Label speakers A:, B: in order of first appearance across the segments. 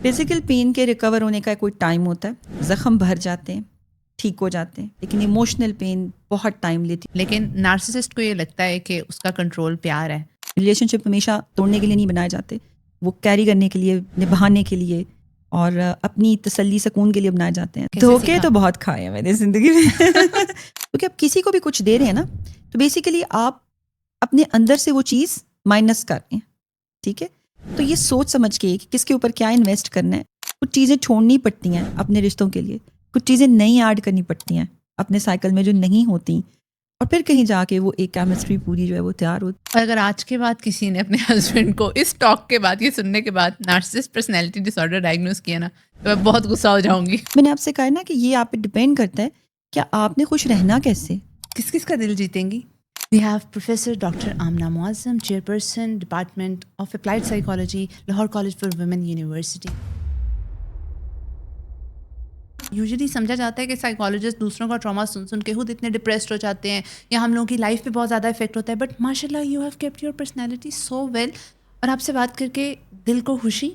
A: Physical pain کے recover ہونے کا کوئی ٹائم ہوتا ہے، زخم بھر جاتے ہیں، ٹھیک ہو جاتے ہیں، لیکن ایموشنل پین بہت ٹائم لیتی ہے.
B: لیکن نارسسسٹ کو یہ لگتا ہے کہ اس کا کنٹرول پیار ہے.
A: ریلیشن شپ ہمیشہ توڑنے کے لیے نہیں بنائے جاتے، وہ کیری کرنے کے لیے، نبھانے کے لیے اور اپنی تسلی سکون کے لیے بنائے جاتے ہیں. دھوکے تو بہت کھائے ہیں میں نے زندگی میں کیونکہ آپ کسی کو بھی کچھ دے رہے ہیں نا، تو بیسیکلی آپ اپنے اندر سے وہ چیز مائنس کر رہے ہیں. ٹھیک ہے، تو یہ سوچ سمجھ کے کہ کس کے اوپر کیا انویسٹ کرنا ہے. کچھ چیزیں چھوڑنی پڑتی ہیں اپنے رشتوں کے لیے، کچھ چیزیں نئی ایڈ کرنی پڑتی ہیں اپنے سائیکل میں جو نہیں ہوتی، اور پھر کہیں جا کے وہ ایک کیمسٹری پوری جو ہے وہ تیار ہوتی.
B: اور اگر آج کے بعد کسی نے اپنے ہسبینڈ کو اس ٹاک کے بعد، یہ سننے کے بعد نارسسسٹ پرسنالٹی ڈس آرڈر ڈائگنوز کیا نا، تو میں بہت غصہ ہو جاؤں گی.
A: میں نے آپ سے کہا نا کہ یہ آپ پہ ڈپینڈ کرتا ہے کہ آپ نے خوش رہنا کیسے.
B: کس کس کا دل جیتیں گی؟ We have professor doctor Amna Moazzam, chairperson department of applied psychology, Lahore college for women university. Usually سمجھا جاتا ہے کہ سائیکالوجسٹ دوسروں کا ٹراما سن سن کے خود اتنے ڈپریسڈ ہو جاتے ہیں یا ہم لوگوں کی لائف پہ بہت زیادہ افیکٹ ہوتا ہے، بٹ ماشاء اللہ you have kept your personality so well. اور آپ سے بات کر کے دل کو خوشی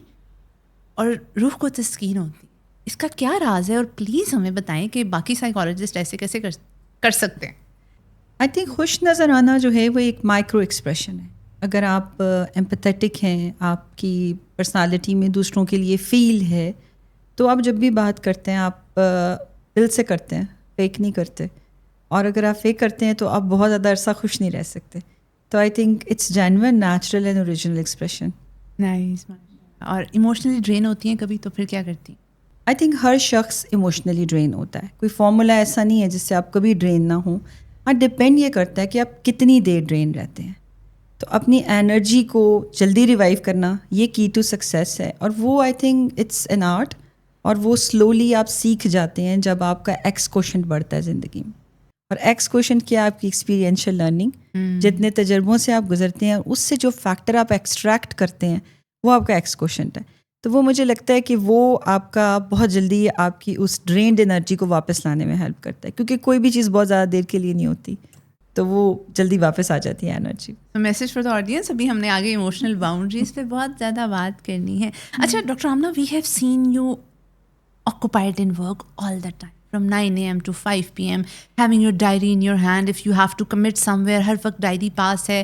B: اور روح کو تسکین ہوتی. اس کا کیا راز ہے؟ اور پلیز ہمیں بتائیں کہ باقی سائیکالوجسٹ ایسے کیسے کر سکتے ہیں.
A: آئی تھنک خوش نظر آنا جو ہے وہ ایک مائکرو ایکسپریشن ہے. اگر آپ ایمپیتھیٹک ہیں، آپ کی پرسنالٹی میں دوسروں کے لیے فیل ہے، تو آپ جب بھی بات کرتے ہیں آپ دل سے کرتے ہیں، فیک نہیں کرتے. اور اگر آپ فیک کرتے ہیں تو آپ بہت زیادہ عرصہ خوش نہیں رہ سکتے. تو I think it's genuine, natural and original expression.
B: Nice. اور ایموشنلی ڈرین ہوتی ہیں کبھی، تو پھر کیا کرتی ہیں؟
A: آئی تھنک ہر شخص ایموشنلی ڈرین ہوتا ہے، کوئی فارمولا ایسا نہیں ہے جس سے آپ کبھی ڈرین نہ ہوں. ہاں، ڈپینڈ یہ کرتا ہے کہ آپ کتنی دیر ڈرین رہتے ہیں. تو اپنی انرجی کو جلدی ریوائیو کرنا یہ کی ٹو سکسیس ہے، اور وہ I think it's an art, اور وہ سلولی آپ سیکھ جاتے ہیں جب آپ کا ایکس کوشنٹ بڑھتا ہے زندگی میں. اور ایکس کوشنٹ کیا؟ آپ کی ایکسپیرینشیل لرننگ، جتنے تجربوں سے آپ گزرتے ہیں اس سے جو فیکٹر آپ ایکسٹریکٹ کرتے ہیں وہ آپ کا ایکس کوشنٹ ہے. تو وہ مجھے لگتا ہے کہ وہ آپ کا بہت جلدی آپ کی اس ڈرینڈ انرجی کو واپس لانے میں ہیلپ کرتا ہے، کیونکہ کوئی بھی چیز بہت زیادہ دیر کے لیے نہیں ہوتی، تو وہ جلدی واپس آ جاتی ہے energy.
B: Message for the audience. ابھی ہم نے آگے ایموشنل باؤنڈریز پہ بہت زیادہ بات کرنی ہے. اچھا doctor Amna, we have seen you occupied in work all the time from 9 a.m. to 5 p.m. having your diary in your hand. If you have to commit somewhere, ہر وقت ڈائری پاس ہے.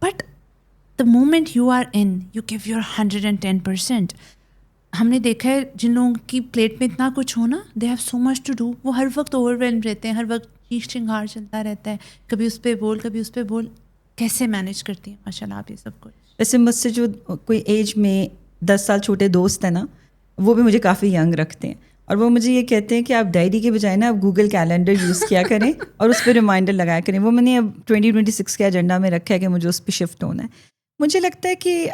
B: But the moment you are in, you give your 110%. ہم نے دیکھا ہے جن لوگوں کی plate میں اتنا کچھ ہونا، they have so much to do، وہ ہر وقت overwhelmed رہتے ہیں، ہر وقت چیخ چنگھاڑ چلتا رہتا ہے، کبھی اس پہ بول کبھی اس پہ بول. کیسے مینیج کرتی ہیں ماشاء اللہ آپ یہ سب کچھ؟
A: ویسے مجھ سے جو کوئی ایج میں 10 سال چھوٹے دوست ہیں نا، وہ بھی مجھے کافی ینگ رکھتے ہیں، اور وہ مجھے یہ کہتے ہیں کہ آپ ڈائری کے بجائے نا آپ گوگل کیلنڈر یوز کیا کریں اور اس پہ ریمائنڈر لگایا کریں. وہ میں نے اب 2026 کے ایجنڈا میں رکھا ہے کہ مجھے اس پہ شفٹ ہونا ہے. مجھے لگتا ہے کہ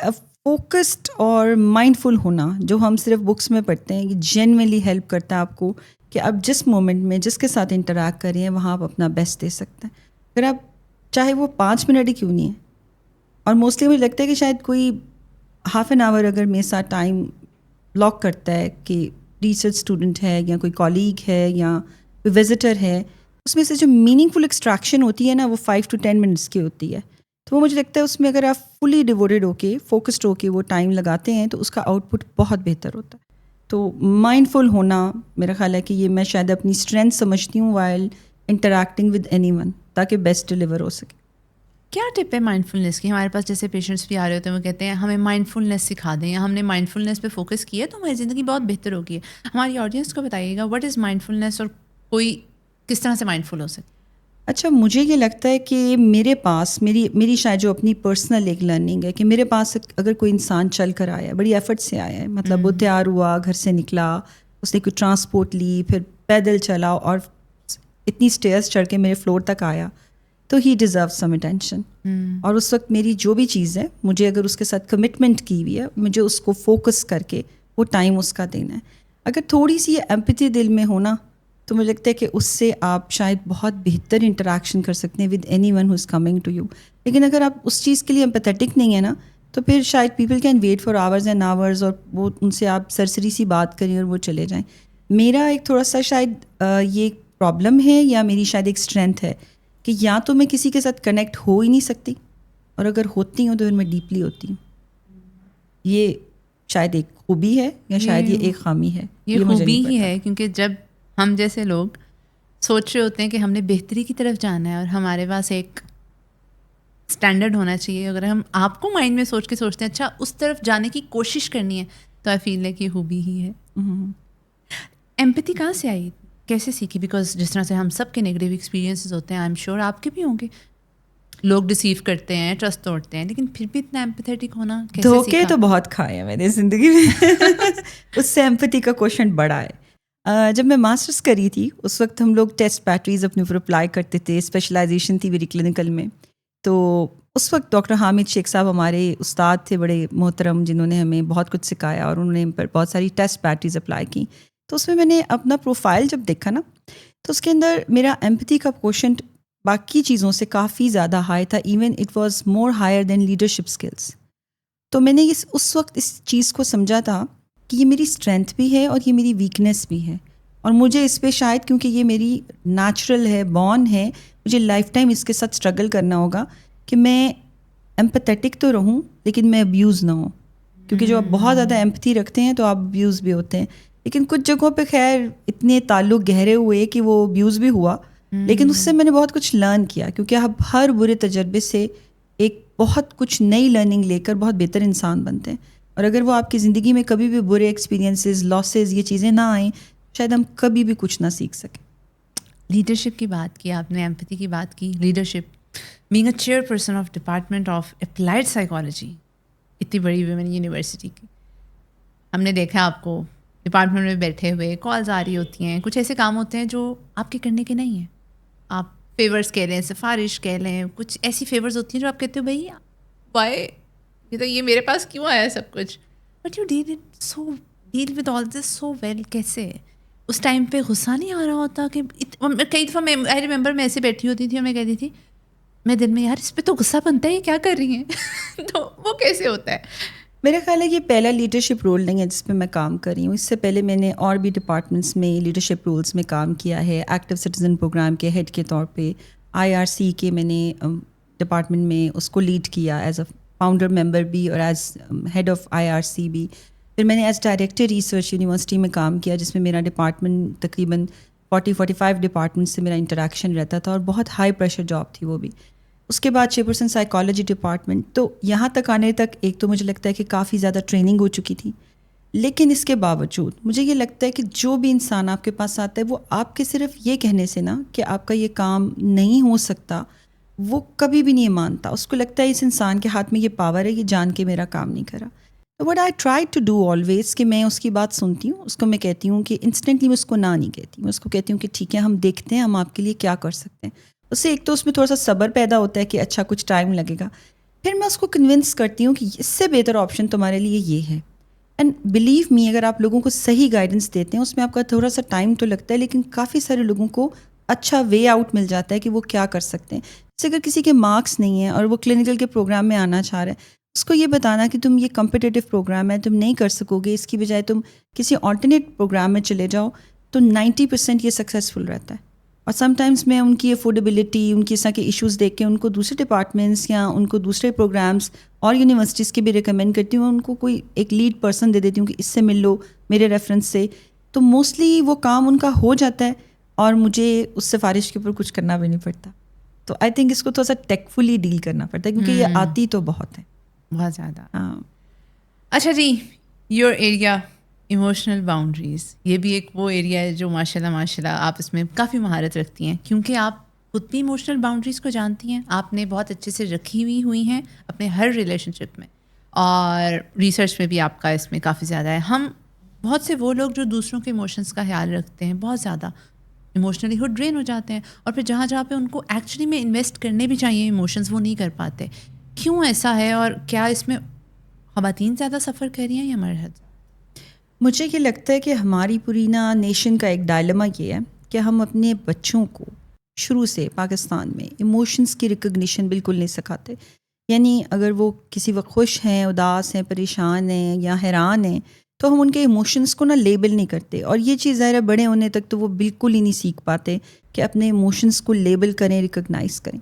A: فوکسڈ اور مائنڈ فل ہونا جو ہم صرف بکس میں پڑھتے ہیں، یہ جینوینلی ہیلپ کرتا ہے آپ کو کہ آپ جس مومنٹ میں جس کے ساتھ انٹریکٹ کر رہے ہیں وہاں آپ اپنا بیسٹ دے سکتے ہیں. اگر آپ چاہے وہ 5 منٹ ہی کیوں نہیں ہے، اور موسٹلی مجھے لگتا ہے کہ شاید کوئی ہاف این آور اگر میرے ساتھ ٹائم بلاک کرتا ہے کہ ریسرچ اسٹوڈنٹ ہے یا کوئی کولیگ ہے یا کوئی وزٹر ہے، اس میں سے جو میننگ فل ایکسٹریکشن ہوتی ہے نا وہ 5 to 10 منٹس کی ہوتی ہے. تو وہ مجھے لگتا ہے اس میں اگر آپ فلی ڈیووٹیڈ ہو کے فوکسڈ ہو کے وہ ٹائم لگاتے ہیں تو اس کا آؤٹ پٹ بہت بہتر ہوتا ہے. تو مائنڈ فل ہونا میرا خیال ہے کہ یہ میں شاید اپنی اسٹرینتھ سمجھتی ہوں while interacting with any one, تاکہ بیسٹ ڈلیور ہو سکے.
B: کیا ٹپ ہے مائنڈ فلنس کی؟ ہمارے پاس جیسے پیشنٹس بھی آ رہے ہوتے ہیں، وہ کہتے ہیں ہمیں مائنڈ فلنس سکھا دیں، یا ہم نے مائنڈ فلنس پہ فوکس کیا تو ہماری زندگی بہت بہتر ہوگی. ہماری آڈینس کو بتائیے گا واٹ از مائنڈ فلنس، اور کوئی کس طرح سے مائنڈ فل ہو سکے.
A: اچھا، مجھے یہ لگتا ہے کہ میرے پاس میری شاید جو اپنی پرسنل ایک لرننگ ہے کہ میرے پاس اگر کوئی انسان چل کر آیا ہے، بڑی ایفرٹ سے آیا ہے، مطلب وہ تیار ہوا، گھر سے نکلا، اس نے کوئی ٹرانسپورٹ لی، پھر پیدل چلا اور اتنی اسٹیئرس چڑھ کے میرے فلور تک آیا، تو ہی ڈیزرو سم اٹینشن. اور اس وقت میری جو بھی چیز ہے، مجھے اگر اس کے ساتھ کمٹمنٹ کی ہوئی ہے، مجھے اس کو فوکس کر کے وہ ٹائم اس کا دینا ہے. اگر تھوڑی سی ایمپتھی دل میں ہونا تو مجھے لگتا ہے کہ اس سے آپ شاید بہت بہتر انٹریکشن کر سکتے ہیں with anyone who is coming to you. لیکن اگر آپ اس چیز کے لیے ایمپیتھیٹک نہیں ہے نا، تو پھر شاید people can wait for hours and hours, اور وہ ان سے آپ سرسری سی بات کریں اور وہ چلے جائیں. میرا ایک تھوڑا سا شاید یہ پرابلم ہے یا میری شاید ایک اسٹرینتھ ہے کہ یا تو میں کسی کے ساتھ کنیکٹ ہو ہی نہیں سکتی، اور اگر ہوتی ہوں تو پھر میں ڈیپلی ہوتی ہوں. یہ شاید ایک خوبی ہے یا شاید یہ ایک خامی ہے.
B: یہ خوبی ہی ہے, کیونکہ جب ہم جیسے لوگ سوچ رہے ہوتے ہیں کہ ہم نے بہتری کی طرف جانا ہے اور ہمارے پاس ایک اسٹینڈرڈ ہونا چاہیے, اگر ہم آپ کو مائنڈ میں سوچ کے سوچتے ہیں اچھا اس طرف جانے کی کوشش کرنی ہے, تو آئی فیل ہے کہ یہ خوبی ہی ہے. ایمپیتھی کہاں سے آئی, کیسے سیکھی؟ بیکاز جس طرح سے ہم سب کے نیگیٹو ایکسپیرینسز ہوتے ہیں, آئی ایم شیور آپ کے بھی ہوں گے, لوگ ڈسیو کرتے ہیں, ٹرسٹ توڑتے ہیں, لیکن پھر بھی اتنا ایمپیتھیٹک ہونا کیسے سیکھا؟
A: دھوکے تو بہت کھائے ہیں میں نے زندگی میں. اس سے ایمپیتھی کا کوشچن بڑا ہے. جب میں ماسٹرس کری تھی اس وقت ہم لوگ ٹیسٹ بیٹریز اپنے اوپر اپلائی کرتے تھے, اسپیشلائزیشن تھی میری کلینکل میں. تو اس وقت ڈاکٹر حامد شیخ صاحب ہمارے استاد تھے بڑے محترم, جنہوں نے ہمیں بہت کچھ سکھایا, اور انہوں نے بہت ساری ٹیسٹ بیٹریز اپلائی کی. تو اس میں نے اپنا پروفائل جب دیکھا نا, تو اس کے اندر میرا ایمپیتھی کا کوشنٹ باقی چیزوں سے کافی زیادہ ہائی تھا. Even it was more higher than leadership skills. تو میں نے اس وقت اس چیز کو سمجھا تھا کہ یہ میری اسٹرینتھ بھی ہے اور یہ میری ویکنیس بھی ہے, اور مجھے اس پہ شاید کیونکہ یہ میری نیچرل ہے, بورن ہے, مجھے لائف ٹائم اس کے ساتھ اسٹرگل کرنا ہوگا کہ میں ایمپیتھیٹک تو رہوں لیکن میں ابیوز نہ ہوں. کیونکہ جو آپ بہت زیادہ ایمپتھی رکھتے ہیں تو آپ ابیوز بھی ہوتے ہیں. لیکن کچھ جگہوں پہ خیر اتنے تعلق گہرے ہوئے کہ وہ ابیوز بھی ہوا, لیکن اس سے میں نے بہت کچھ لرن کیا, کیونکہ آپ ہر برے تجربے سے ایک بہت کچھ نئی لرننگ لے کر بہت بہتر انسان بنتے ہیں. اور اگر وہ آپ کی زندگی میں کبھی بھی برے ایکسپیرینسز, لاسز, یہ چیزیں نہ آئیں, شاید ہم کبھی بھی کچھ نہ سیکھ سکیں.
B: لیڈرشپ کی بات کی آپ نے, ایمپیتھی کی بات کی. Leadership, being a chair person of department of applied psychology, اتنی بڑی ویمن یونیورسٹی کی, ہم نے دیکھا آپ کو ڈپارٹمنٹ میں بیٹھے ہوئے, کالز آ رہی ہوتی ہیں, کچھ ایسے کام ہوتے ہیں جو آپ کے کرنے کے نہیں ہیں. آپ فیورز کہہ لیں, سفارش کہہ لیں, کچھ ایسی فیورز ہوتی ہیں جو آپ کہتے ہو بھائی وائی, یہ میرے پاس کیوں آیا سب کچھ, but you deal with all this so well. کیسے اس ٹائم پہ غصہ نہیں آ رہا ہوتا؟ کہ کئی دفعہ میں آئی ریممبر میں ایسے بیٹھی ہوتی تھی اور میں کہتی تھی میں دن میں, یار اس پہ تو غصہ بنتا ہے, یہ کیا کر رہی ہیں؟ تو وہ کیسے ہوتا ہے؟
A: میرا خیال ہے یہ پہلا لیڈرشپ رول نہیں ہے جس پہ میں کام کر رہی ہوں. اس سے پہلے میں نے اور بھی ڈپارٹمنٹس میں لیڈرشپ رولس میں کام کیا ہے. ایکٹیو سٹیزن پروگرام کے ہیڈ کے طور پہ, IRC کے میں نے ڈپارٹمنٹ میں اس کو لیڈ کیا ایز اے فاؤنڈر ممبر بھی اور ایز ہیڈ آف IRC بھی. پھر میں نے ایز ڈائریکٹر ریسرچ یونیورسٹی میں کام کیا, جس میں میرا ڈپارٹمنٹ تقریباً 40-45 ڈپارٹمنٹ سے میرا انٹریکشن رہتا تھا, اور بہت ہائی پریشر جاب تھی وہ بھی. اس کے بعد چیئرپرسن سائیکالوجی ڈپارٹمنٹ. تو یہاں تک آنے تک ایک تو مجھے لگتا ہے کہ کافی زیادہ ٹریننگ ہو چکی تھی, لیکن اس کے باوجود مجھے یہ لگتا ہے کہ جو بھی انسان آپ کے پاس آتا ہے وہ آپ کے صرف یہ کہنے سے نا کہ آپ کا یہ کام نہیں ہو سکتا, وہ کبھی بھی نہیں مانتا. اس کو لگتا ہے اس انسان کے ہاتھ میں یہ پاور ہے, یہ جان کے میرا کام نہیں کرا. تو what I try to do always کہ میں اس کی بات سنتی ہوں, اس کو میں کہتی ہوں کہ انسٹنٹلی میں اس کو نہ نہیں کہتی, میں اس کو کہتی ہوں کہ ٹھیک ہے ہم دیکھتے ہیں ہم آپ کے لیے کیا کر سکتے ہیں. اس سے ایک تو اس میں تھوڑا سا صبر پیدا ہوتا ہے کہ اچھا کچھ ٹائم لگے گا. پھر میں اس کو کنونس کرتی ہوں کہ اس سے بہتر آپشن تمہارے لیے یہ ہے. اینڈ بلیو می, اگر آپ لوگوں کو صحیح گائیڈنس دیتے ہیں, اس میں آپ کا تھوڑا سا ٹائم تو لگتا ہے, لیکن کافی سارے لوگوں کو اچھا وے آؤٹ مل جاتا ہے کہ وہ کیا کر سکتے ہیں. جیسے اگر کسی کے مارکس نہیں ہیں اور وہ کلینکل کے پروگرام میں آنا چاہ رہے ہیں, اس کو یہ بتانا کہ تم یہ کمپٹیٹیو پروگرام ہے, تم نہیں کر سکو گے, اس کی بجائے تم کسی آلٹرنیٹ پروگرام میں چلے جاؤ, تو 90% یہ سکسیزفل رہتا ہے. اور سم ٹائمز میں ان کی افورڈیبلٹی, ان کی اس طرح کے ایشوز دیکھ کے ان کو دوسرے ڈپارٹمنٹس یا ان کو دوسرے پروگرامس اور یونیورسٹیز کے بھی ریکمینڈ کرتی ہوں. ان کو کوئی ایک لیڈ پرسن دے دیتی ہوں کہ اس سے مل لو میرے ریفرنس سے, تو موسٹلی وہ کام ان کا ہو جاتا ہے اور مجھے اس سفارش کے اوپر کچھ کرنا بھی نہیں پڑتا. تو آئی تھنک اس کو تھوڑا سا ٹیکفلی ڈیل کرنا پڑتا ہے, کیونکہ یہ آتی تو بہت ہے,
B: بہت زیادہ.
A: ہاں.
B: اچھا جی, یور ایریا ایموشنل باؤنڈریز, یہ بھی ایک وہ ایریا ہے جو ماشاء اللہ آپ اس میں کافی مہارت رکھتی ہیں, کیونکہ آپ خود بھی ایموشنل باؤنڈریز کو جانتی ہیں, آپ نے بہت اچھے سے رکھی ہوئی ہیں اپنے ہر ریلیشن شپ میں, اور ریسرچ میں بھی آپ کا اس میں کافی زیادہ ہے. ہم بہت سے وہ لوگ جو دوسروں کے ایموشنس کا خیال رکھتے ہیں, بہت زیادہ ایموشنلی وہ ڈرین ہو جاتے ہیں, اور پھر جہاں جہاں پہ ان کو ایکچولی میں انویسٹ کرنے بھی چاہیے ایموشنس, وہ نہیں کر پاتے. کیوں ایسا ہے, اور کیا اس میں خواتین زیادہ سفر کر رہی ہیں یا مرد؟
A: مجھے یہ لگتا ہے کہ ہماری پوری نا نیشن کا ایک ڈائلما یہ ہے کہ ہم اپنے بچوں کو شروع سے پاکستان میں ایموشنس کی ریکگنیشن بالکل نہیں سکھاتے. یعنی اگر وہ کسی وقت خوش ہیں, اداس ہیں, پریشان ہیں یا حیران ہیں, تو ہم ان کے ایموشنس کو نا لیبل نہیں کرتے. اور یہ چیز ظاہر ہے بڑے ہونے تک تو وہ بالکل ہی نہیں سیکھ پاتے کہ اپنے ایموشنس کو لیبل کریں, ریکگنائز کریں.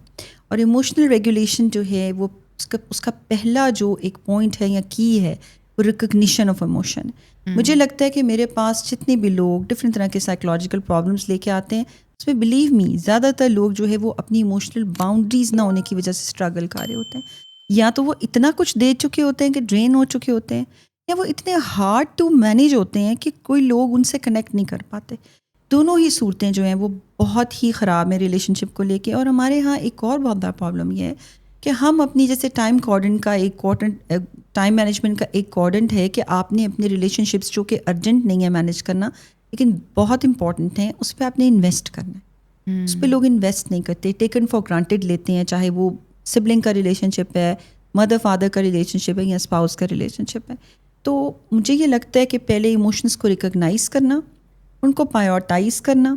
A: اور ایموشنل ریگولیشن جو ہے وہ اس کا پہلا جو ایک پوائنٹ ہے یا کی ہے, ریکگنیشن آف ایموشن. مجھے لگتا ہے کہ میرے پاس جتنے بھی لوگ ڈفرینٹ طرح کے سائیکولوجیکل پرابلمس لے کے آتے ہیں, اس میں بلیو می زیادہ تر لوگ جو ہے وہ اپنی ایموشنل باؤنڈریز نہ ہونے کی وجہ سے اسٹرگل کر رہے ہوتے ہیں. یا تو وہ اتنا کچھ دے چکے ہوتے ہیں کہ ڈرین ہو چکے ہوتے ہیں, یا وہ اتنے ہارڈ ٹو مینیج ہوتے ہیں کہ کوئی لوگ ان سے کنیکٹ نہیں کر پاتے. دونوں ہی صورتیں جو ہیں وہ بہت ہی خراب ہیں ریلیشن شپ کو لے کے. اور ہمارے یہاں ایک اور بہت بڑا پرابلم یہ ہے کہ ہم اپنی جیسے ٹائم کوارڈنٹ کا ایک ٹائم مینجمنٹ کا ایک کوارڈنٹ ہے کہ آپ نے اپنے ریلیشن شپس جو کہ ارجنٹ نہیں ہے مینیج کرنا لیکن بہت امپورٹنٹ ہیں, اس پہ آپ نے انویسٹ کرنا ہے. اس پہ لوگ انویسٹ نہیں کرتے, ٹیکن فار گرانٹیڈ لیتے ہیں, چاہے وہ سبلنگ کا ریلیشن شپ ہے, مدر فادر کا ریلیشن شپ ہے, یا اسپاؤس کا ریلیشن شپ ہے. تو مجھے یہ لگتا ہے کہ پہلے ایموشنس کو ریکگنائز کرنا, ان کو پرائیورٹائز کرنا,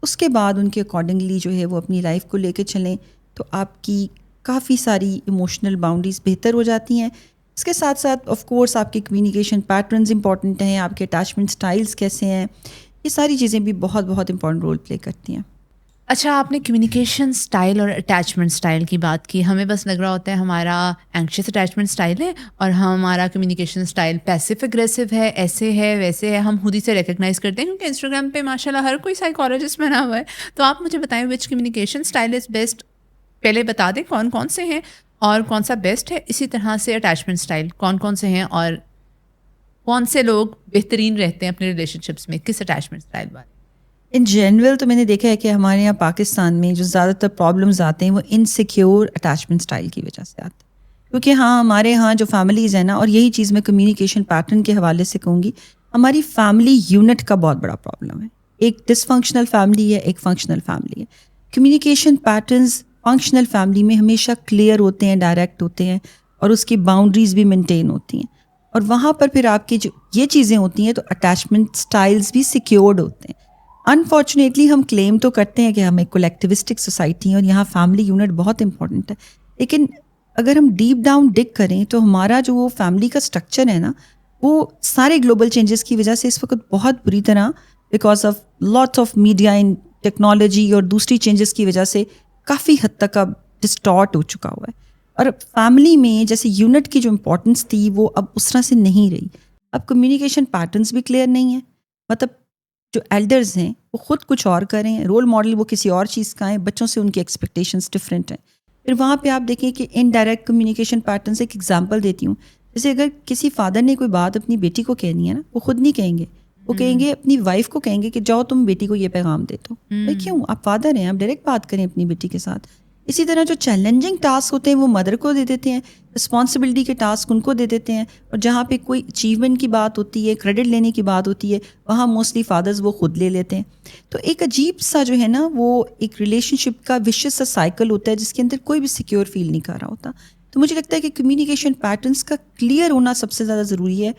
A: اس کے بعد ان کے اکارڈنگلی جو ہے وہ اپنی لائف کو لے کے چلیں تو آپ کی کافی ساری ایموشنل باؤنڈریز بہتر ہو جاتی ہیں. اس کے ساتھ ساتھ آف کورس آپ کے کمیونیکیشن پیٹرنز امپورٹنٹ ہیں, آپ کے اٹیچمنٹ اسٹائلس کیسے ہیں, یہ ساری چیزیں بھی بہت بہت امپورٹنٹ رول پلے کرتی ہیں.
B: اچھا, آپ نے کمیونیکیشن اسٹائل اور اٹیچمنٹ اسٹائل کی بات کی. ہمیں بس لگ رہا ہوتا ہے ہمارا اینکشیس اٹیچمنٹ اسٹائل ہے اور ہمارا کمیونیکیشن اسٹائل پیسو اگریسو ہے, ایسے ہے ویسے ہے. ہم خود ہی سے ریکگنائز کرتے ہیں کیونکہ انسٹاگرام پہ ماشاء اللہ ہر کوئی سائیکالوجسٹ بنا ہوا ہے. تو آپ مجھے بتائیں وچ کمیونیکیشن اسٹائل از بیسٹ, پہلے بتا دیں کون کون سے ہیں اور کون سا بیسٹ ہے. اسی طرح سے اٹیچمنٹ اسٹائل کون کون سے ہیں اور کون سے لوگ بہترین رہتے ہیں اپنے ریلیشن شپس میں, کس اٹیچمنٹ اسٹائل والے.
A: ان جنرل تو میں نے دیکھا ہے کہ ہمارے یہاں پاکستان میں جو زیادہ تر پرابلمز آتے ہیں وہ انسیکیور اٹیچمنٹ اسٹائل کی وجہ سے آتے ہیں. کیونکہ ہمارے یہاں جو فیملیز ہیں نا, اور یہی چیز میں کمیونیکیشن پیٹرن کے حوالے سے کہوں گی, ہماری فیملی یونٹ کا بہت بڑا پرابلم ہے. ایک ڈس فنکشنل فیملی ہے, ایک فنکشنل فیملی ہے. کمیونیکیشن پیٹرنز فنکشنل فیملی میں ہمیشہ کلیئر ہوتے ہیں, ڈائریکٹ ہوتے ہیں, اور اس کی باؤنڈریز بھی مینٹین ہوتی ہیں. اور وہاں پر پھر آپ کی جو یہ چیزیں ہوتی ہیں تو اٹیچمنٹ اسٹائلز بھی سیکیورڈ ہوتے ہیں. انفارچونیٹلی ہم کلیم تو کرتے ہیں کہ ہم ایک کولیکٹیوسٹک سوسائٹی ہیں اور یہاں فیملی یونٹ بہت امپورٹنٹ ہے, لیکن اگر ہم ڈیپ ڈاؤن ڈگ کریں تو ہمارا جو وہ فیملی کا اسٹرکچر ہے نا, وہ سارے گلوبل چینجز کی وجہ سے اس وقت بہت بری طرح because of lots of media in technology اور دوسری چینجز کی وجہ سے کافی حد تک اب ڈسٹارٹ ہو چکا ہوا ہے. اور فیملی میں جیسے یونٹ کی جو امپورٹنس تھی وہ اب اس طرح سے نہیں رہی. اب کمیونیکیشن پیٹرنس بھی کلیئر نہیں ہیں, مطلب جو ایلڈرز ہیں وہ خود کچھ اور کریں, رول ماڈل وہ کسی اور چیز کا ہیں, بچوں سے ان کی ایکسپیکٹیشنس ڈفرینٹ ہیں. پھر وہاں پہ آپ دیکھیں کہ انڈائریکٹ کمیونیکیشن پیٹرن سے ایک ایگزامپل دیتی ہوں. جیسے اگر کسی فادر نے کوئی بات اپنی بیٹی کو کہنی ہے نا, وہ خود نہیں کہیں گے, وہ کہیں گے اپنی وائف کو کہیں گے کہ جاؤ تم بیٹی کو یہ پیغام دے دو. بھائی کیوں, آپ فادر ہیں, آپ ڈائریکٹ بات کریں اپنی بیٹی کے ساتھ. اسی طرح جو چیلنجنگ ٹاسک ہوتے ہیں وہ مدر کو دے دیتے ہیں, رسپانسبلٹی کے ٹاسک ان کو دے دیتے ہیں, اور جہاں پہ کوئی اچیومنٹ کی بات ہوتی ہے, کریڈٹ لینے کی بات ہوتی ہے, وہاں موسٹلی فادرز وہ خود لے لیتے ہیں. تو ایک عجیب سا جو ہے نا وہ ایک ریلیشن شپ کا وشیس سا سائیکل ہوتا ہے جس کے اندر کوئی بھی سیکیور فیل نہیں کر رہا ہوتا. تو مجھے لگتا ہے کہ کمیونیکیشن پیٹرنس کا کلیئر ہونا سب سے زیادہ ضروری ہے.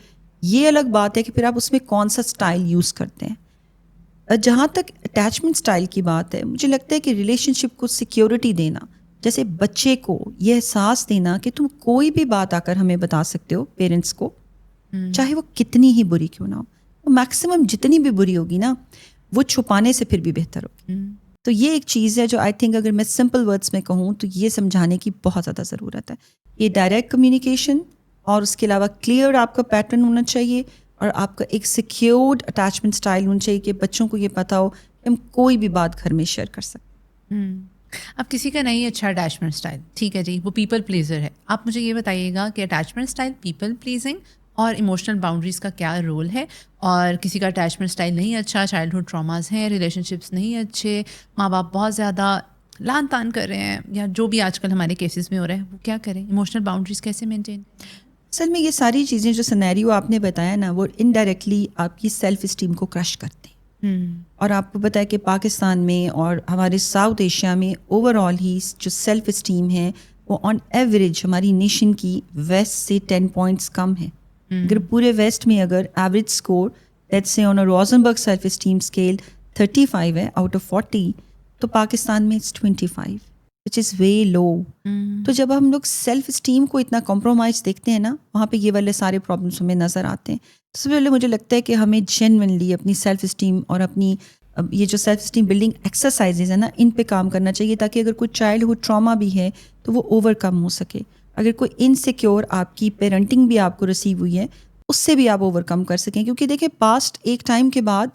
A: یہ الگ بات ہے کہ پھر آپ اس میں کون سا اسٹائل یوز کرتے ہیں. جہاں تک اٹیچمنٹ اسٹائل کی بات ہے, مجھے لگتا ہے کہ ریلیشن شپ کو سیکیورٹی دینا, جیسے بچے کو یہ احساس دینا کہ تم کوئی بھی بات آ کر ہمیں بتا سکتے ہو, پیرنٹس کو, چاہے وہ کتنی ہی بری کیوں نہ ہو, وہ میکسیمم جتنی بھی بری ہوگی نا وہ چھپانے سے پھر بھی بہتر ہوگی. تو یہ ایک چیز ہے جو آئی تھنک اگر میں سمپل ورڈس میں کہوں تو یہ سمجھانے کی بہت زیادہ ضرورت ہے. یہ ڈائریکٹ کمیونیکیشن اور اس کے علاوہ کلیئر آپ کا پیٹرن ہونا چاہیے, اور آپ کا ایک سیکیورڈ اٹیچمنٹ اسٹائل ہونا چاہیے کہ بچوں کو یہ پتہ ہو کہ ہم کوئی بھی بات گھر میں شیئر کر سکتے.
B: اب کسی کا نہیں اچھا اٹیچمنٹ اسٹائل, ٹھیک ہے جی, وہ پیپل پلیزر ہے. آپ مجھے یہ بتائیے گا کہ اٹیچمنٹ اسٹائل, پیپل پلیزنگ اور ایموشنل باؤنڈریز کا کیا رول ہے. اور کسی کا اٹیچمنٹ اسٹائل نہیں اچھا, چائلڈہڈ ٹراماز ہیں, ریلیشن شپس نہیں اچھے, ماں باپ بہت زیادہ لان تان کر رہے ہیں, یا جو بھی آج کل ہمارے کیسز میں ہو رہا ہے, وہ کیا کریں, ایموشنل باؤنڈریز کیسے مینٹین.
A: اصل میں یہ ساری چیزیں جو سینیریو آپ نے بتایا نا وہ انڈائریکٹلی آپ کی سیلف اسٹیم کو کرش کرتے ہیں. اور آپ کو پتہ ہے کہ پاکستان میں اور ہمارے ساؤتھ ایشیا میں اوور آل ہی جو سیلف اسٹیم ہے وہ آن ایوریج ہماری نیشن کی ویسٹ سے 10 پوائنٹس کم ہے. اگر پورے ویسٹ میں اگر average score let's say on a Rosenberg self esteem scale 35 ہے آؤٹ آف 40, تو پاکستان میں اٹس 25 وچ از وے لو. تو جب ہم لوگ سیلف اسٹیم کو اتنا کمپرومائز دیکھتے ہیں نا, وہاں پہ یہ والے سارے پرابلمس ہمیں نظر آتے ہیں. سب سے پہلے مجھے لگتا ہے کہ ہمیں جینونلی اپنی سیلف اسٹیم اور اپنی یہ جو سیلف اسٹیم بلڈنگ ایکسرسائزز ہیں نا, ان پہ کام کرنا چاہیے تاکہ اگر کوئی چائلڈہڈ ٹراما بھی ہے تو وہ اوور کم ہو سکے. اگر کوئی انسیکیور آپ کی پیرنٹنگ بھی آپ کو ریسیو ہوئی ہے, اس سے بھی آپ اوور کم کر سکیں. کیونکہ دیکھیں پاسٹ ایک ٹائم کے بعد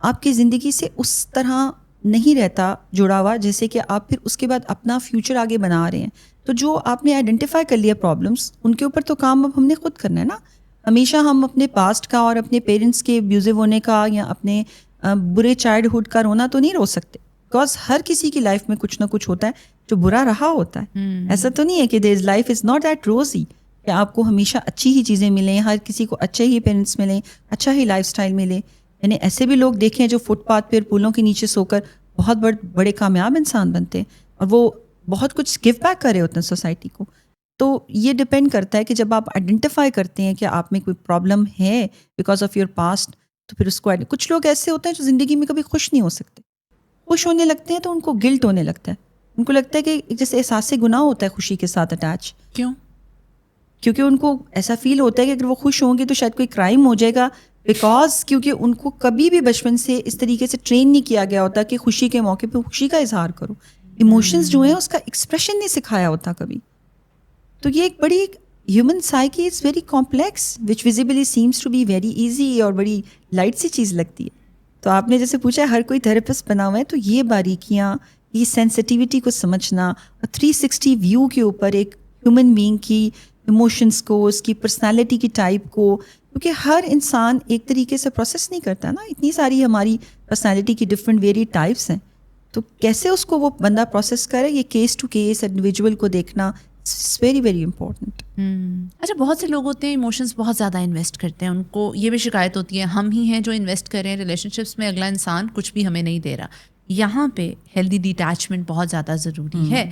A: آپ کی زندگی سے اس طرح نہیں رہتا جڑا ہوا جیسے کہ آپ پھر اس کے بعد اپنا فیوچر آگے بنا رہے ہیں. تو جو آپ نے آئیڈینٹیفائی کر لیا پرابلمس, ان کے اوپر تو کام اب ہم نے خود کرنا ہے نا. ہمیشہ ہم اپنے پاسٹ کا اور اپنے پیرنٹس کے ابیوزو ہونے کا یا اپنے برے چائلڈہڈ کا رونا تو نہیں رو سکتے, بیکاز ہر کسی کی لائف میں کچھ نہ کچھ ہوتا ہے جو برا رہا ہوتا ہے. ایسا تو نہیں ہے کہ their life is not that روزی کہ آپ کو ہمیشہ اچھی ہی چیزیں ملیں, ہر کسی کو اچھے ہی پیرنٹس ملیں, اچھا ہی لائف اسٹائل ملے. میں نے ایسے بھی لوگ دیکھے ہیں جو فٹ پاتھ پہ پولوں کے نیچے سو کر بہت بڑے کامیاب انسان بنتے ہیں اور وہ بہت کچھ گیو بیک کر رہے ہوتے ہیں سوسائٹی کو. تو یہ ڈپینڈ کرتا ہے کہ جب آپ آئیڈینٹیفائی کرتے ہیں کہ آپ میں کوئی پرابلم ہے بیکاز آف یور پاسٹ, تو پھر اس کو کچھ لوگ ایسے ہوتے ہیں جو زندگی میں کبھی خوش نہیں ہو سکتے. خوش ہونے لگتے ہیں تو ان کو گلٹ ہونے لگتا ہے, ان کو لگتا ہے کہ جیسے احساس گناہ ہوتا ہے خوشی کے ساتھ اٹیچ.
B: کیوں؟
A: کیونکہ ان کو ایسا فیل ہوتا ہے کہ اگر وہ خوش ہوں گے تو شاید کوئی کرائم ہو جائے گا, بیکاز کیونکہ ان کو کبھی بھی بچپن سے اس طریقے سے ٹرین نہیں کیا گیا ہوتا کہ خوشی کے موقع پہ خوشی کا اظہار کرو. ایموشنز جو ہیں اس کا ایکسپریشن نہیں سکھایا ہوتا کبھی. تو یہ ایک بڑی human psyche is very complex which visibly seems to be very easy اور بڑی لائٹ سی چیز لگتی ہے. تو آپ نے جیسے پوچھا ہر کوئی تھراپسٹ بنا ہوا ہے, تو یہ باریکیاں, یہ سینسٹیوٹی کو سمجھنا اور 360 ویو کے اوپر ایک ہیومن بینگ کی ایموشنس کو, اس کی پرسنالٹی کی ٹائپ کو, کیونکہ ہر انسان ایک طریقے سے پروسیس نہیں کرتا نا, اتنی ساری ہماری پرسنالٹی کی ڈفرینٹ ویری ٹائپس ہیں. تو کیسے اس کو وہ بندہ پروسیس کرے, یہ کیس ٹو کیس انڈیویجول کو دیکھنا اٹس ویری ویری امپورٹنٹ.
B: اچھا, بہت سے لوگ ہوتے ہیں ایموشنز بہت زیادہ انویسٹ کرتے ہیں, ان کو یہ بھی شکایت ہوتی ہے ہم ہی ہیں جو انویسٹ کر رہے ہیں ریلیشن شپس میں, اگلا انسان کچھ بھی ہمیں نہیں دے رہا. یہاں پہ ہیلدی ڈیٹیچمنٹ بہت زیادہ ضروری ہے.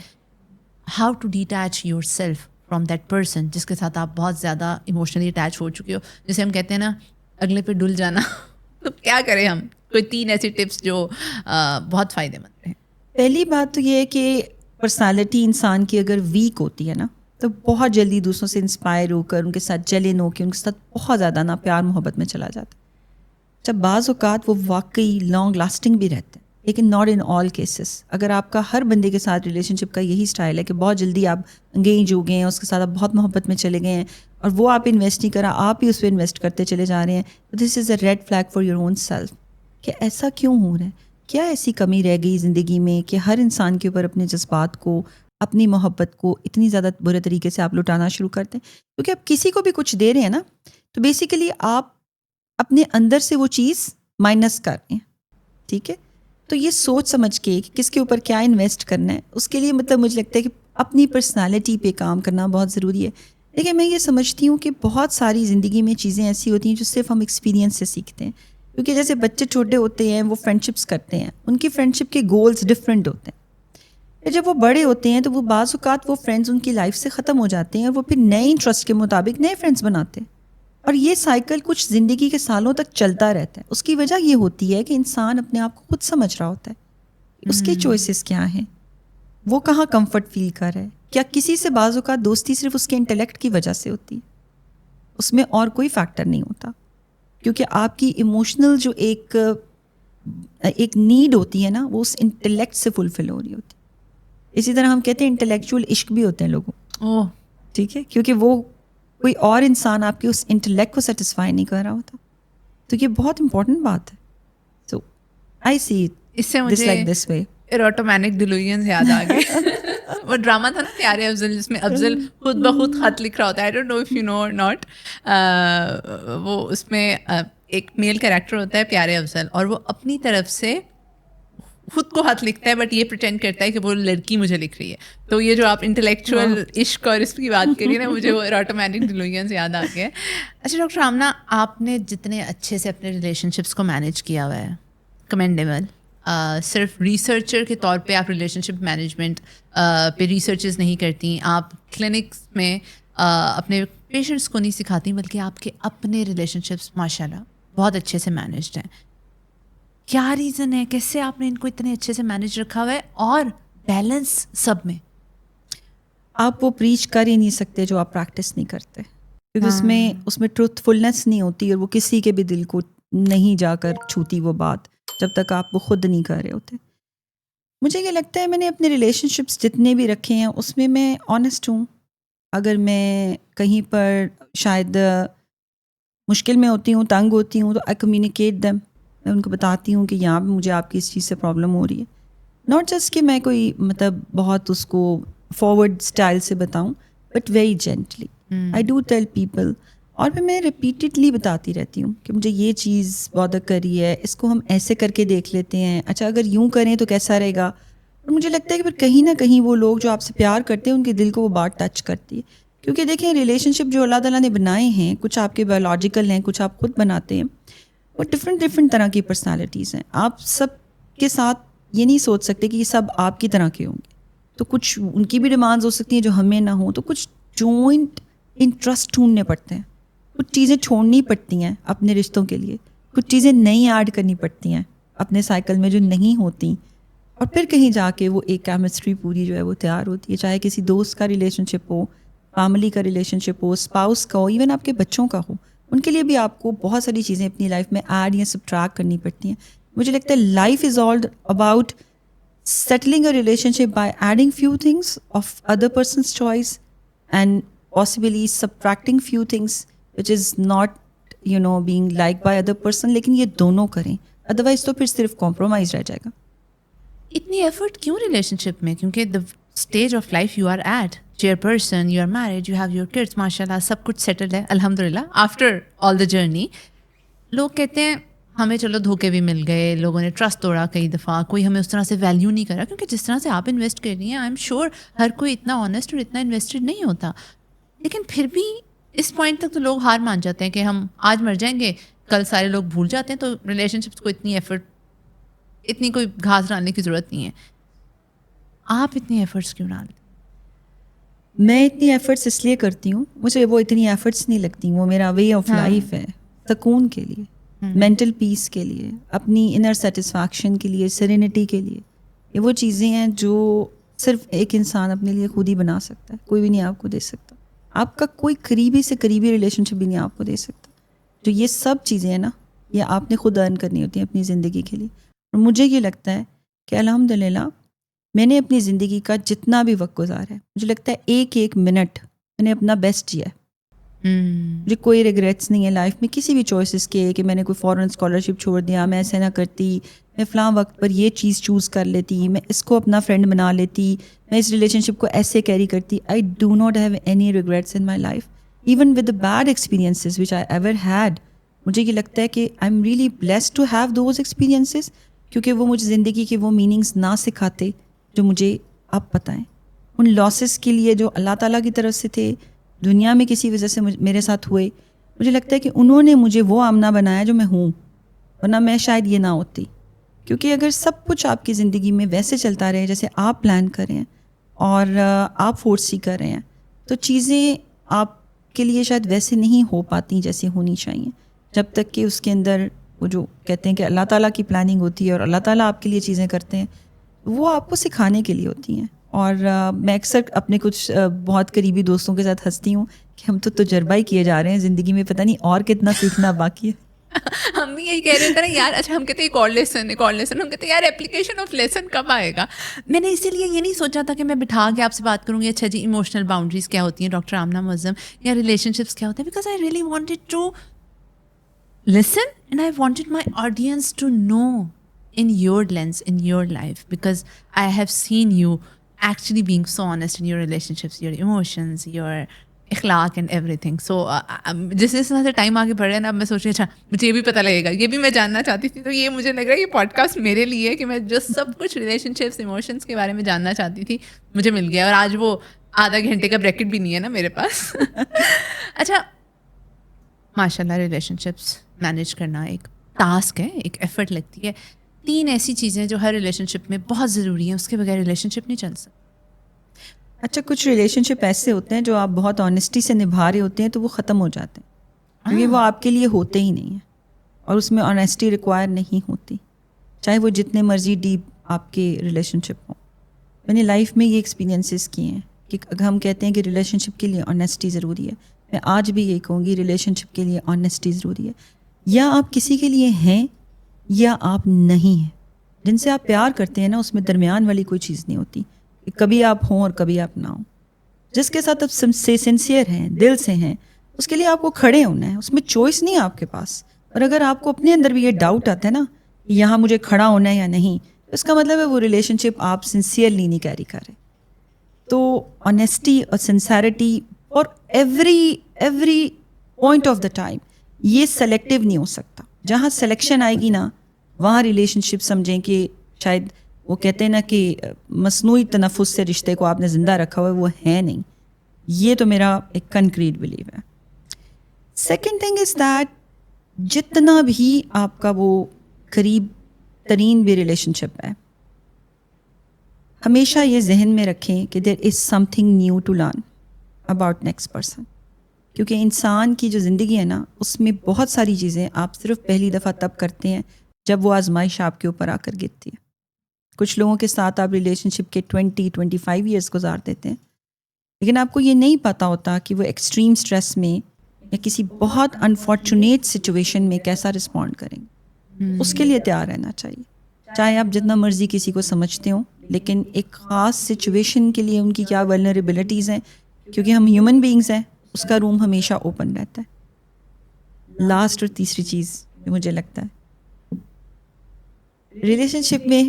B: How to detach yourself from that person جس کے ساتھ آپ بہت زیادہ ایموشنلی اٹیچ ہو چکے ہو, جسے ہم کہتے ہیں نا اگلے پہ ڈل جانا. تو کیا کریں ہم, کوئی 3 ایسی ٹپس جو بہت فائدے مند ہیں.
A: پہلی بات تو یہ ہے کہ پرسنالٹی انسان کی اگر ویک ہوتی ہے نا تو بہت جلدی دوسروں سے انسپائر ہو کر ان کے ساتھ جلن ہو کے ان کے ساتھ بہت زیادہ نا پیار محبت میں چلا جاتا ہے. جب بعض اوقات وہ واقعی لانگ لاسٹنگ بھی رہتے ہیں, لیکن ناٹ ان آل کیسز. اگر آپ کا ہر بندے کے ساتھ ریلیشن شپ کا یہی اسٹائل ہے کہ بہت جلدی آپ انگیج ہو گئے ہیں, اس کے ساتھ آپ بہت محبت میں چلے گئے ہیں اور وہ آپ انویسٹ نہیں کرا, آپ ہی اس پہ انویسٹ کرتے چلے جا رہے ہیں, this is a red flag for your own self کہ ایسا کیوں ہو رہا ہے, کیا ایسی کمی رہ گئی زندگی میں کہ ہر انسان کے اوپر اپنے جذبات کو, اپنی محبت کو اتنی زیادہ برے طریقے سے آپ لٹانا شروع کرتے ہیں. کیونکہ آپ کسی کو بھی کچھ دے رہے ہیں نا, تو بیسیکلی آپ اپنے اندر سے وہ چیز مائنس کر رہے ہیں. ٹھیک ہے, تو یہ سوچ سمجھ کے کہ کس کے اوپر کیا انویسٹ کرنا ہے, اس کے لیے مطلب مجھے لگتا ہے کہ اپنی پرسنالٹی پہ کام کرنا بہت ضروری ہے. لیکن میں یہ سمجھتی ہوں کہ بہت ساری زندگی میں چیزیں ایسی ہوتی ہیں جو صرف ہم ایکسپیرینس سے سیکھتے ہیں. کیونکہ جیسے بچے چھوٹے ہوتے ہیں وہ فرینڈ شپس کرتے ہیں, ان کی فرینڈ شپ کے گولز ڈفرینٹ ہوتے ہیں. پھر جب وہ بڑے ہوتے ہیں تو وہ بعض اوقات وہ فرینڈز ان کی لائف سے ختم ہو جاتے ہیں اور وہ پھر نئے انٹرسٹ کے مطابق نئے فرینڈز بناتے ہیں, اور یہ سائیکل کچھ زندگی کے سالوں تک چلتا رہتا ہے. اس کی وجہ یہ ہوتی ہے کہ انسان اپنے آپ کو خود سمجھ رہا ہوتا ہے, اس کے چوائسیز کیا ہیں, وہ کہاں کمفرٹ فیل کر رہا ہے. کیا کسی سے بعض اوقات دوستی صرف اس کے انٹلیکٹ کی وجہ سے ہوتی ہے, اس میں اور کوئی فیکٹر نہیں ہوتا, کیونکہ آپ کی ایموشنل جو ایک نیڈ ہوتی ہے نا وہ اس انٹلیکٹ سے فلفل ہو رہی ہوتی ہے. اسی طرح ہم کہتے ہیں انٹلیکچوئل عشق بھی ہوتے ہیں لوگوں, ٹھیک ہے, کیونکہ وہ کوئی اور انسان آپ کے اس انٹلیکٹ کو سیٹسفائی نہیں کر رہا ہوتا. تو یہ بہت امپورٹنٹ بات ہے. سو آئی سی
B: اس سے
A: this like this way
B: ایروٹومینک delusions یاد آ گئے. وہ ڈرامہ تھا نا پیارے افضل, جس میں افضل خود بخود خط لکھ رہا ہوتا ہے. I don't know if you know اور ناٹ. وہ اس میں ایک میل کریکٹر ہوتا ہے پیارے افضل, اور وہ اپنی طرف سے خود کو خط لکھتا ہے بٹ یہ پریٹینڈ کرتا ہے کہ وہ لڑکی مجھے لکھ رہی ہے. تو یہ جو آپ انٹلیکچوئل عشق اور اس کی بات کریے نا, مجھے وہ ایروٹومینک ڈیلوژنز یاد آ گئے. اچھا ڈاکٹر آمنہ, آپ نے جتنے اچھے سے اپنے ریلیشن شپس کو مینیج کیا ہوا ہے, کمینڈیبل. صرف ریسرچر کے طور پہ آپ ریلیشن شپ مینجمنٹ پہ ریسرچز نہیں کرتی, آپ کلینکس میں اپنے پیشنٹس کو نہیں سکھاتی, بلکہ آپ کے اپنے ریلیشن شپس ماشاء اللہ بہت اچھے سے مینیجڈ ہیں. کیا ریزن ہے, کیسے آپ نے ان کو اتنے اچھے سے مینیج رکھا ہوا ہے, اور بیلنس سب میں؟
A: آپ وہ پریچ کر ہی نہیں سکتے جو آپ پریکٹس نہیں کرتے, کیونکہ اس میں ٹروتھ فلنس نہیں ہوتی, اور وہ کسی کے بھی دل کو نہیں جا کر چھوتی وہ بات جب تک آپ وہ خود نہیں کر رہے ہوتے. مجھے یہ لگتا ہے میں نے اپنے ریلیشن شپس جتنے بھی رکھے ہیں اس میں آنیسٹ ہوں. اگر میں کہیں پر شاید مشکل میں ہوتی ہوں, تنگ ہوتی ہوں, تو آئی کمیونیکیٹ دیم. میں ان کو بتاتی ہوں کہ یہاں پہ مجھے آپ کی اس چیز سے پرابلم ہو رہی ہے. ناٹ جسٹ کہ میں کوئی مطلب بہت اس کو فارورڈ اسٹائل سے بتاؤں, but very gently I do tell people. اور پھر میں ریپیٹڈلی بتاتی رہتی ہوں کہ مجھے یہ چیز بادر کر رہی ہے, اس کو ہم ایسے کر کے دیکھ لیتے ہیں, اچھا اگر یوں کریں تو کیسا رہے گا. اور مجھے لگتا ہے کہ پھر کہیں نہ کہیں وہ لوگ جو آپ سے پیار کرتے ہیں ان کے دل کو وہ بات ٹچ کرتی ہے. کیونکہ دیکھیں ریلیشن شپ جو اللہ تعالیٰ نے بنائے ہیں, کچھ آپ کے بایولوجیکل ہیں, کچھ آپ خود بناتے ہیں, وہ ڈفرینٹ طرح کی پرسنالٹیز ہیں. آپ سب کے ساتھ یہ نہیں سوچ سکتے کہ یہ سب آپ کی طرح کے ہوں گے. تو کچھ ان کی بھی ڈیمانڈز ہو سکتی ہیں جو ہمیں نہ ہوں. تو کچھ جوائنٹ انٹرسٹ ڈھونڈنے پڑتے ہیں, کچھ چیزیں چھوڑنی پڑتی ہیں اپنے رشتوں کے لیے, کچھ چیزیں نئی ایڈ کرنی پڑتی ہیں اپنے سائیکل میں جو نہیں ہوتی, اور پھر کہیں جا کے وہ ایک کیمسٹری پوری جو ہے وہ تیار ہوتی ہے. چاہے کسی دوست کا ریلیشن شپ ہو, فیملی کا ریلیشن شپ ہو, اسپاؤس کا ہو, ایون آپ کے بچوں کا ہو, ان کے لیے بھی آپ کو بہت ساری چیزیں اپنی لائف میں ایڈ یا سبٹریکٹ کرنی پڑتی ہیں. مجھے لگتا ہے life is all about settling a relationship by adding few things of other person's choice and possibly subtracting few things which is not being liked by other person. لیکن یہ دونوں کریں, ادروائز تو پھر صرف کمپرومائز رہ جائے گا.
B: اتنی ایفرٹ کیوں ریلیشن شپ میں؟ کیونکہ the stage of life you are at, chairperson, you are married, you have your kids, ماشاء اللہ سب کچھ سیٹلڈ ہے الحمد للہ. آفٹر آل دا جرنی لوگ کہتے ہیں ہمیں چلو دھوکے بھی مل گئے, لوگوں نے ٹرسٹ توڑا کئی دفعہ, کوئی ہمیں اس طرح سے ویلیو نہیں کرا. کیونکہ جس طرح سے آپ انویسٹ کر رہی ہیں, آئی ایم شیور ہر کوئی اتنا آنیسٹ اور اتنا انویسٹڈ نہیں ہوتا. لیکن پھر بھی اس پوائنٹ تک تو لوگ ہار مان جاتے ہیں کہ ہم آج مر جائیں گے, کل سارے لوگ بھول جاتے ہیں. تو ریلیشن شپس کو اتنی ایفرٹ, اتنی کوئی گھاس ڈالنے کی ضرورت نہیں ہے. آپ اتنی ایفرٹس کیوں ڈالتے؟
A: میں اتنی ایفرٹس اس لیے کرتی ہوں, مجھے وہ اتنی ایفرٹس نہیں لگتی, وہ میرا وے آف لائف ہے. سکون کے لیے, مینٹل پیس کے لیے, اپنی انر سیٹسفیکشن کے لیے, سیرینٹی کے لیے. یہ وہ چیزیں ہیں جو صرف ایک انسان اپنے لیے خود ہی بنا سکتا ہے, کوئی بھی نہیں آپ کو دے سکتا. آپ کا کوئی قریبی سے قریبی ریلیشن شپ بھی نہیں آپ کو دے سکتا. جو یہ سب چیزیں ہیں نا, یہ آپ نے خود ارن کرنی ہوتی ہیں اپنی زندگی کے لیے. اور مجھے یہ لگتا ہے کہ الحمدللہ میں نے اپنی زندگی کا جتنا بھی وقت گزارا ہے, مجھے لگتا ہے ایک ایک منٹ میں نے اپنا بیسٹ کیا ہے. مجھے کوئی ریگریٹس نہیں ہے لائف میں کسی بھی چوائسیز کے, کہ میں نے کوئی فورن اسکالرشپ چھوڑ دیا, میں ایسے نہ کرتی, میں فلاں وقت پر یہ چیز چوز کر لیتی, میں اس کو اپنا فرینڈ بنا لیتی, میں اس ریلیشن شپ کو ایسے کیری کرتی. I do not have any regrets in my life, even with the bad experiences which I ever had. مجھے یہ لگتا ہے کہ I am really blessed to have those experiences, کیونکہ وہ مجھے زندگی کے وہ میننگس نہ سکھاتے جو مجھے اب پتہ ہیں. ان لاسز کے لیے جو اللہ تعالیٰ کی طرف سے تھے, دنیا میں کسی وجہ سے میرے ساتھ ہوئے, مجھے لگتا ہے کہ انہوں نے مجھے وہ آمنہ بنایا جو میں ہوں, ورنہ میں شاید یہ نہ ہوتی. کیونکہ اگر سب کچھ آپ کی زندگی میں ویسے چلتا رہے جیسے آپ پلان کر رہے ہیں اور آپ فورس ہی کر رہے ہیں, تو چیزیں آپ کے لیے شاید ویسے نہیں ہو پاتی جیسے ہونی چاہیے, جب تک کہ اس کے اندر وہ جو کہتے ہیں کہ اللہ تعالیٰ کی پلاننگ ہوتی ہے اور اللہ تعالیٰ آپ کے لیے چیزیں کرتے ہیں, وہ آپ کو سکھانے کے لیے ہوتی ہیں. اور میں اکثر اپنے کچھ بہت قریبی دوستوں کے ساتھ ہنستی ہوں کہ ہم تو تجربہ ہی کیے جا رہے ہیں زندگی میں, پتہ نہیں اور کتنا سیکھنا باقی ہے.
B: ہم بھی یہی کہہ رہے تھے نا یار. اچھا ہم کہتے ہیں ایک اور لیسن, ایک اور لیسن, ہم کہتے ہیں یار اپلیکیشن آف لیسن کب آئے گا. میں نے اسی لیے یہ نہیں سوچا تھا کہ میں بٹھا کے آپ سے بات کروں گی, اچھا جی ایموشنل باؤنڈریز کیا ہوتی ہیں ڈاکٹر آمنہ معظم, یا ریلیشن شپس کیا ہوتے ہیں, because I really wanted to listen and I wanted my audience to know in your lens, in your life, because I have seen you actually being so honest in your relationships, your emotions, your اخلاق and everything. So جس طرح سے time آگے بڑھ رہا ہے نا, اب میں سوچ رہی اچھا مجھے یہ بھی پتہ لگے گا, یہ بھی میں جاننا چاہتی تھی. تو یہ مجھے لگ رہا ہے یہ پوڈ کاسٹ میرے لیے, کہ میں جو سب کچھ ریلیشن شپس, ایموشنس کے بارے میں جاننا چاہتی تھی مجھے مل گیا. اور آج وہ آدھا گھنٹے کا بریکٹ بھی نہیں ہے نا میرے پاس. اچھا ماشاء اللہ ریلیشن شپس مینیج کرنا ایک ٹاسک ہے, ایک ایفرٹ لگتی ہے. 3 ایسی چیزیں جو ہر ریلیشن شپ میں بہت ضروری ہیں, اس کے بغیر ریلیشن شپ نہیں چل سکتی.
A: اچھا کچھ ریلیشن شپ ایسے ہوتے ہیں جو آپ بہت آنیسٹی سے نبھا رہے ہوتے ہیں تو وہ ختم ہو جاتے ہیں, کیونکہ وہ آپ کے لیے ہوتے ہی نہیں ہیں, اور اس میں آنیسٹی ریکوائر نہیں ہوتی, چاہے وہ جتنے مرضی ڈیپ آپ کے ریلیشن شپ ہوں. میں نے لائف میں یہ ایکسپیرینسز کیے ہیں کہ اگر ہم کہتے ہیں کہ ریلیشن شپ کے لیے آنیسٹی ضروری ہے, میں آج بھی یہی کہوں گی ریلیشن شپ کے لیے آنیسٹی ضروری ہے. یا آپ کسی کے لیے ہیں یا آپ نہیں ہیں. جن سے آپ پیار کرتے ہیں نا, اس میں درمیان والی کوئی چیز نہیں ہوتی, کہ کبھی آپ ہوں اور کبھی آپ نہ ہوں. جس کے ساتھ آپ سنسیئر ہیں, دل سے ہیں, اس کے لیے آپ کو کھڑے ہونا ہے, اس میں چوائس نہیں ہے آپ کے پاس. اور اگر آپ کو اپنے اندر بھی یہ ڈاؤٹ آتا ہے نا کہ یہاں مجھے کھڑا ہونا ہے یا نہیں, تو اس کا مطلب ہے وہ ریلیشن شپ آپ سنسیئرلی نہیں کیری کر رہے. تو آنیسٹی اور سنسیرٹی اور every point of the time, یہ سلیکٹیو نہیں ہو سکتا. جہاں سلیکشن آئے گی نا وہاں ریلیشن شپ سمجھیں کہ شاید وہ کہتے ہیں نا کہ مصنوعی تنفس سے رشتے کو آپ نے زندہ رکھا ہوا ہے, وہ ہے نہیں. یہ تو میرا ایک کنکریٹ بلیو ہے. سیکنڈ تھنگ از دیٹ جتنا بھی آپ کا وہ قریب ترین بھی ریلیشن شپ ہے, ہمیشہ یہ ذہن میں رکھیں کہ there is something new to learn about next person. کیونکہ انسان کی جو زندگی ہے نا اس میں بہت ساری چیزیں آپ صرف پہلی دفعہ تب کرتے ہیں جب وہ آزمائش آپ کے اوپر آ کر گرتی ہے. کچھ لوگوں کے ساتھ آپ ریلیشن شپ کے 20-25 ایئرس گزار دیتے ہیں, لیکن آپ کو یہ نہیں پتہ ہوتا کہ وہ ایکسٹریم سٹریس میں یا کسی بہت انفارچونیٹ سچویشن میں کیسا رسپونڈ کریں گے. اس کے لیے تیار رہنا چاہیے. چاہے آپ جتنا مرضی کسی کو سمجھتے ہوں, لیکن ایک خاص سچویشن کے لیے ان کی کیا ولنریبلٹیز ہیں, کیونکہ ہم ہیومن بینگز ہیں, اس کا روم ہمیشہ اوپن رہتا ہے. لاسٹ اور تیسری چیز جو مجھے لگتا ہے ریلیشن شپ میں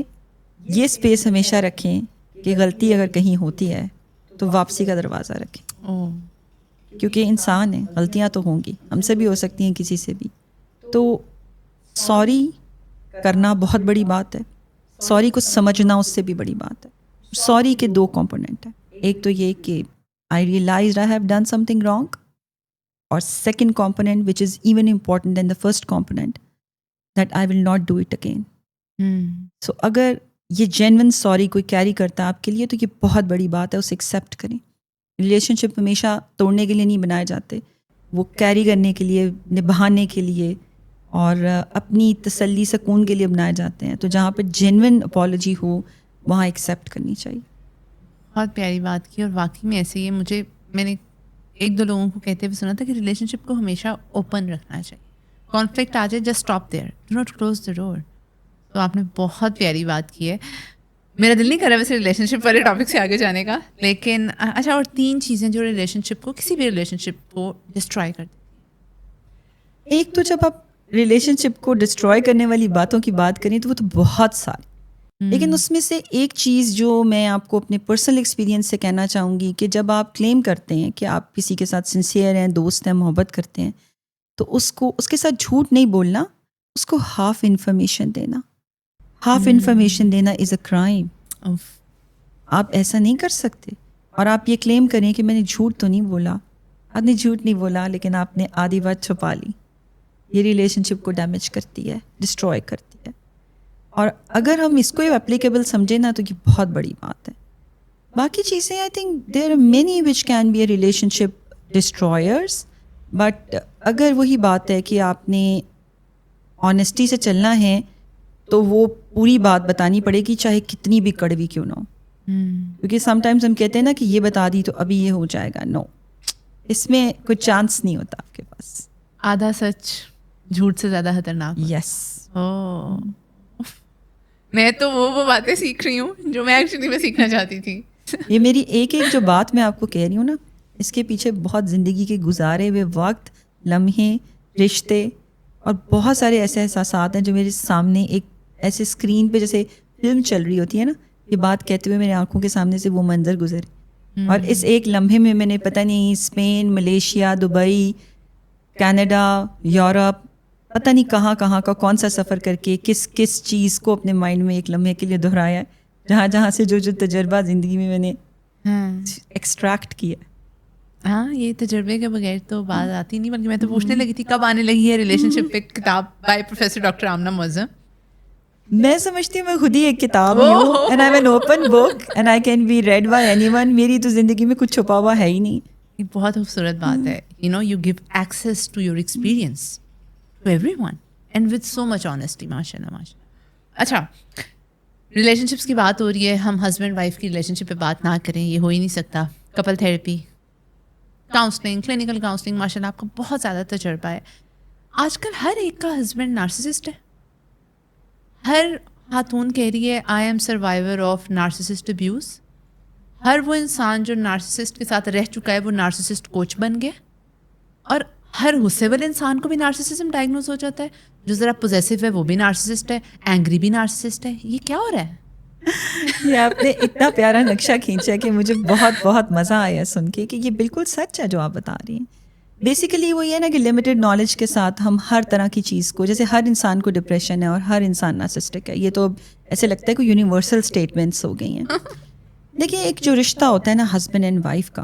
A: یہ اسپیس ہمیشہ رکھیں کہ غلطی اگر کہیں ہوتی ہے تو واپسی کا دروازہ رکھیں. کیونکہ انسان ہیں, غلطیاں تو ہوں گی, ہم سے بھی ہو سکتی ہیں, کسی سے بھی. تو سوری کرنا بہت بڑی بات ہے, سوری کو سمجھنا اس سے بھی بڑی بات ہے. سوری کے 2 کمپوننٹ ہیں. ایک تو یہ کہ I realized I have done something wrong, اور second component which is even important than the first component, that I will not do it again. So اگر یہ جینون سوری کوئی کیری کرتا ہے آپ کے لیے تو یہ بہت بڑی بات ہے, اسے ایکسیپٹ کریں. ریلیشن شپ ہمیشہ توڑنے کے لیے نہیں بنائے جاتے, وہ کیری کرنے کے لیے, نبھانے کے لیے اور اپنی تسلی سکون کے لیے بنائے جاتے ہیں. تو جہاں پہ جینون اپالوجی ہو وہاں ایکسیپٹ کرنی چاہیے.
B: بہت پیاری بات کی, اور واقعی میں ایسے ہی میں نے 1-2 لوگوں کو کہتے ہوئے سنا تھا کہ ریلیشن شپ کو ہمیشہ اوپن رکھنا چاہیے. کانفلکٹ آ جائے, just stop there, do not close the door. تو آپ نے بہت پیاری بات کی ہے. میرا دل نہیں کر رہا ویسے ریلیشن شپ والے ٹاپک سے آگے جانے کا, لیکن اچھا, اور 3 چیزیں جو ریلیشن شپ کو, کسی بھی ریلیشن شپ کو ڈسٹرائے کر دیتی.
A: ایک تو جب آپ ریلیشن شپ کو ڈسٹروائے کرنے والی باتوں کی بات کریں تو وہ تو بہت ساری, لیکن اس میں سے ایک چیز جو میں آپ کو اپنے پرسنل ایکسپیرینس سے کہنا چاہوں گی کہ جب آپ کلیم کرتے ہیں کہ آپ کسی کے ساتھ سنسیئر ہیں, دوست ہیں, محبت کرتے ہیں, تو اس کے ساتھ جھوٹ نہیں بولنا, اس کو ہاف انفارمیشن دینا. ہاف انفارمیشن دینا از اے کرائم. آپ ایسا نہیں کر سکتے. اور آپ یہ کلیم کریں کہ میں نے جھوٹ تو نہیں بولا. آپ نے جھوٹ نہیں بولا, لیکن آپ نے آدھی بات چھپا لی. یہ ریلیشن شپ کو ڈیمیج کرتی ہے, ڈسٹروائے کرتی ہے. اور اگر ہم اس کو اپلیکیبل سمجھیں نا تو یہ بہت بڑی بات ہے. باقی چیزیں I think there are many which can be a relationship destroyers, but اگر وہی بات ہے کہ آپ نے آنیسٹی سے چلنا ہے تو وہ پوری بات بتانی پڑے گی, چاہے کتنی بھی کڑوی کیوں نہ ہو. کیونکہ سم ٹائمز ہم کہتے ہیں نا کہ یہ بتا دی تو ابھی یہ ہو جائے گا. نو, اس میں کوئی چانس نہیں ہوتا آپ کے پاس.
B: آدھا سچ جھوٹ سے زیادہ خطرناک.
A: یس.
B: میں تو وہ باتیں سیکھ رہی ہوں جو میں ایکچولی میں سیکھنا چاہتی تھی.
A: یہ میری ایک جو بات میں آپ کو کہہ رہی ہوں نا, اس کے پیچھے بہت زندگی کے گزارے ہوئے وقت, لمحے, رشتے اور بہت سارے ایسے احساسات ہیں جو میرے سامنے ایک ایسے اسکرین پہ جیسے فلم چل رہی ہوتی ہے نا, یہ بات کہتے ہوئے میری آنکھوں کے سامنے سے وہ منظر گزرے. اور اس ایک لمحے میں نے پتہ نہیں Spain, Malaysia, Dubai, Canada, Europe, پتہ نہیں کہاں کا کون سا سفر کر کے کس چیز کو اپنے مائنڈ میں ایک لمحے کے لیے دہرایا ہے, جہاں سے جو تجربہ زندگی میں نے ایکسٹریکٹ کیا.
B: ہاں, یہ تجربے کے بغیر تو بات آتی نہیں. بلکہ میں تو پوچھنے لگی تھی کب آنے لگی ہے ریلیشن شپ پہ کتاب بائی پروفیسر ڈاکٹر آمنہ معظم.
A: میں سمجھتی ہوں میں خود ہی ایک کتاب ہوں, and I am an open book and I can be read by anyone. میری تو زندگی میں کچھ چھپا ہوا ہے ہی نہیں.
B: یہ بہت خوبصورت بات ہے. You give access to your experience to everyone and with so much honesty. ماشاء اللہ ماشاء اللہ. اچھا, ریلیشن شپس کی بات ہو رہی ہے, ہم ہسبینڈ وائف کی ریلیشن شپ پہ بات نہ کریں یہ ہو ہی نہیں سکتا. Kapil therapy, counselling, clinical counselling, ماشاء اللہ آپ کا بہت زیادہ تجربہ ہے. آج کل ہر ایک کا ہسبینڈ نارسسسٹ ہے. ہر خاتون کہہ رہی ہے I am survivor of narcissist abuse. ہر وہ انسان جو نارسسسٹ کے ساتھ رہ چکا ہے وہ نارسسسٹ کوچ بن گیا. اور ہر غصے والے انسان کو بھی نارسسزم ڈائگنوز ہو جاتا ہے. جو ذرا پوزیسو ہے وہ بھی نارسسسٹ ہے, اینگری بھی نارسسسٹ ہے. یہ کیا ہو رہا ہے؟
A: یہ آپ نے اتنا پیارا نقشہ کھینچا کہ مجھے بہت بہت مزہ آیا سن کے کہ یہ بالکل سچ ہے جو آپ بتا رہی ہیں. بیسیکلی وہ یہ نا کہ لمیٹڈ نالج کے ساتھ ہم ہر طرح کی چیز کو, جیسے ہر انسان کو ڈپریشن ہے اور ہر انسان نارسسٹک ہے, یہ تو اب ایسے لگتا ہے کہ یونیورسل اسٹیٹمنٹس ہو گئی ہیں. دیکھیے ایک جو رشتہ ہوتا ہے نا ہسبینڈ اینڈ وائف کا,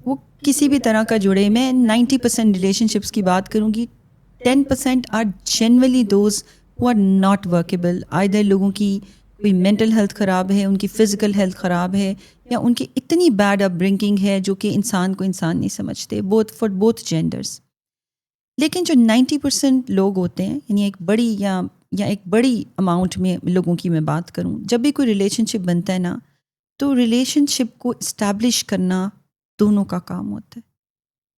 A: وہ کسی بھی طرح کا جڑے, میں 90% ریلیشن شپس کی بات کروں گی, 10% are generally those who are not workable. Either لوگوں کی کوئی مینٹل ہیلتھ خراب ہے, ان کی فزیکل ہیلتھ خراب ہے, یا ان کی اتنی بیڈ اپ برنگنگ ہے جو کہ انسان کو انسان نہیں سمجھتے, بوتھ فار بوتھ جینڈرس. لیکن جو 90% لوگ ہوتے ہیں, یعنی ایک بڑی یا ایک بڑی اماؤنٹ میں لوگوں کی میں بات کروں, جب بھی کوئی ریلیشن شپ بنتا ہے نا, تو ریلیشن شپ کو اسٹیبلش کرنا دونوں کا کام ہوتا ہے.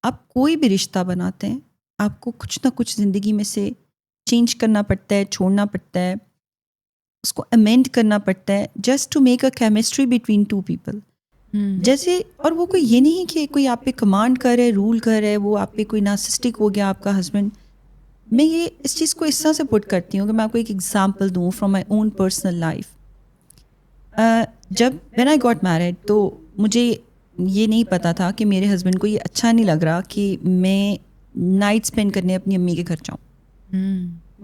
A: آپ کوئی بھی رشتہ بناتے ہیں, آپ کو کچھ نہ کچھ زندگی میں سے چینج کرنا پڑتا ہے, چھوڑنا پڑتا ہے, اس کو امینڈ کرنا پڑتا ہے, just to make a chemistry between two people. جیسے, اور وہ کوئی یہ نہیں کہ کوئی آپ پہ کمانڈ کر رہے, رول کر رہے, وہ آپ پہ کوئی نارسسٹک ہو گیا آپ کا ہسبینڈ. میں یہ اس چیز کو اس طرح سے پٹ کرتی ہوں کہ میں آپ کو ایک ایگزامپل دوں from my own personal life. جب وین آئی گاٹ میرڈ تو مجھے یہ نہیں پتا تھا کہ میرے ہسبینڈ کو یہ اچھا نہیں لگ رہا کہ میں نائٹ اسپینڈ کرنے اپنی امی کے گھر جاؤں.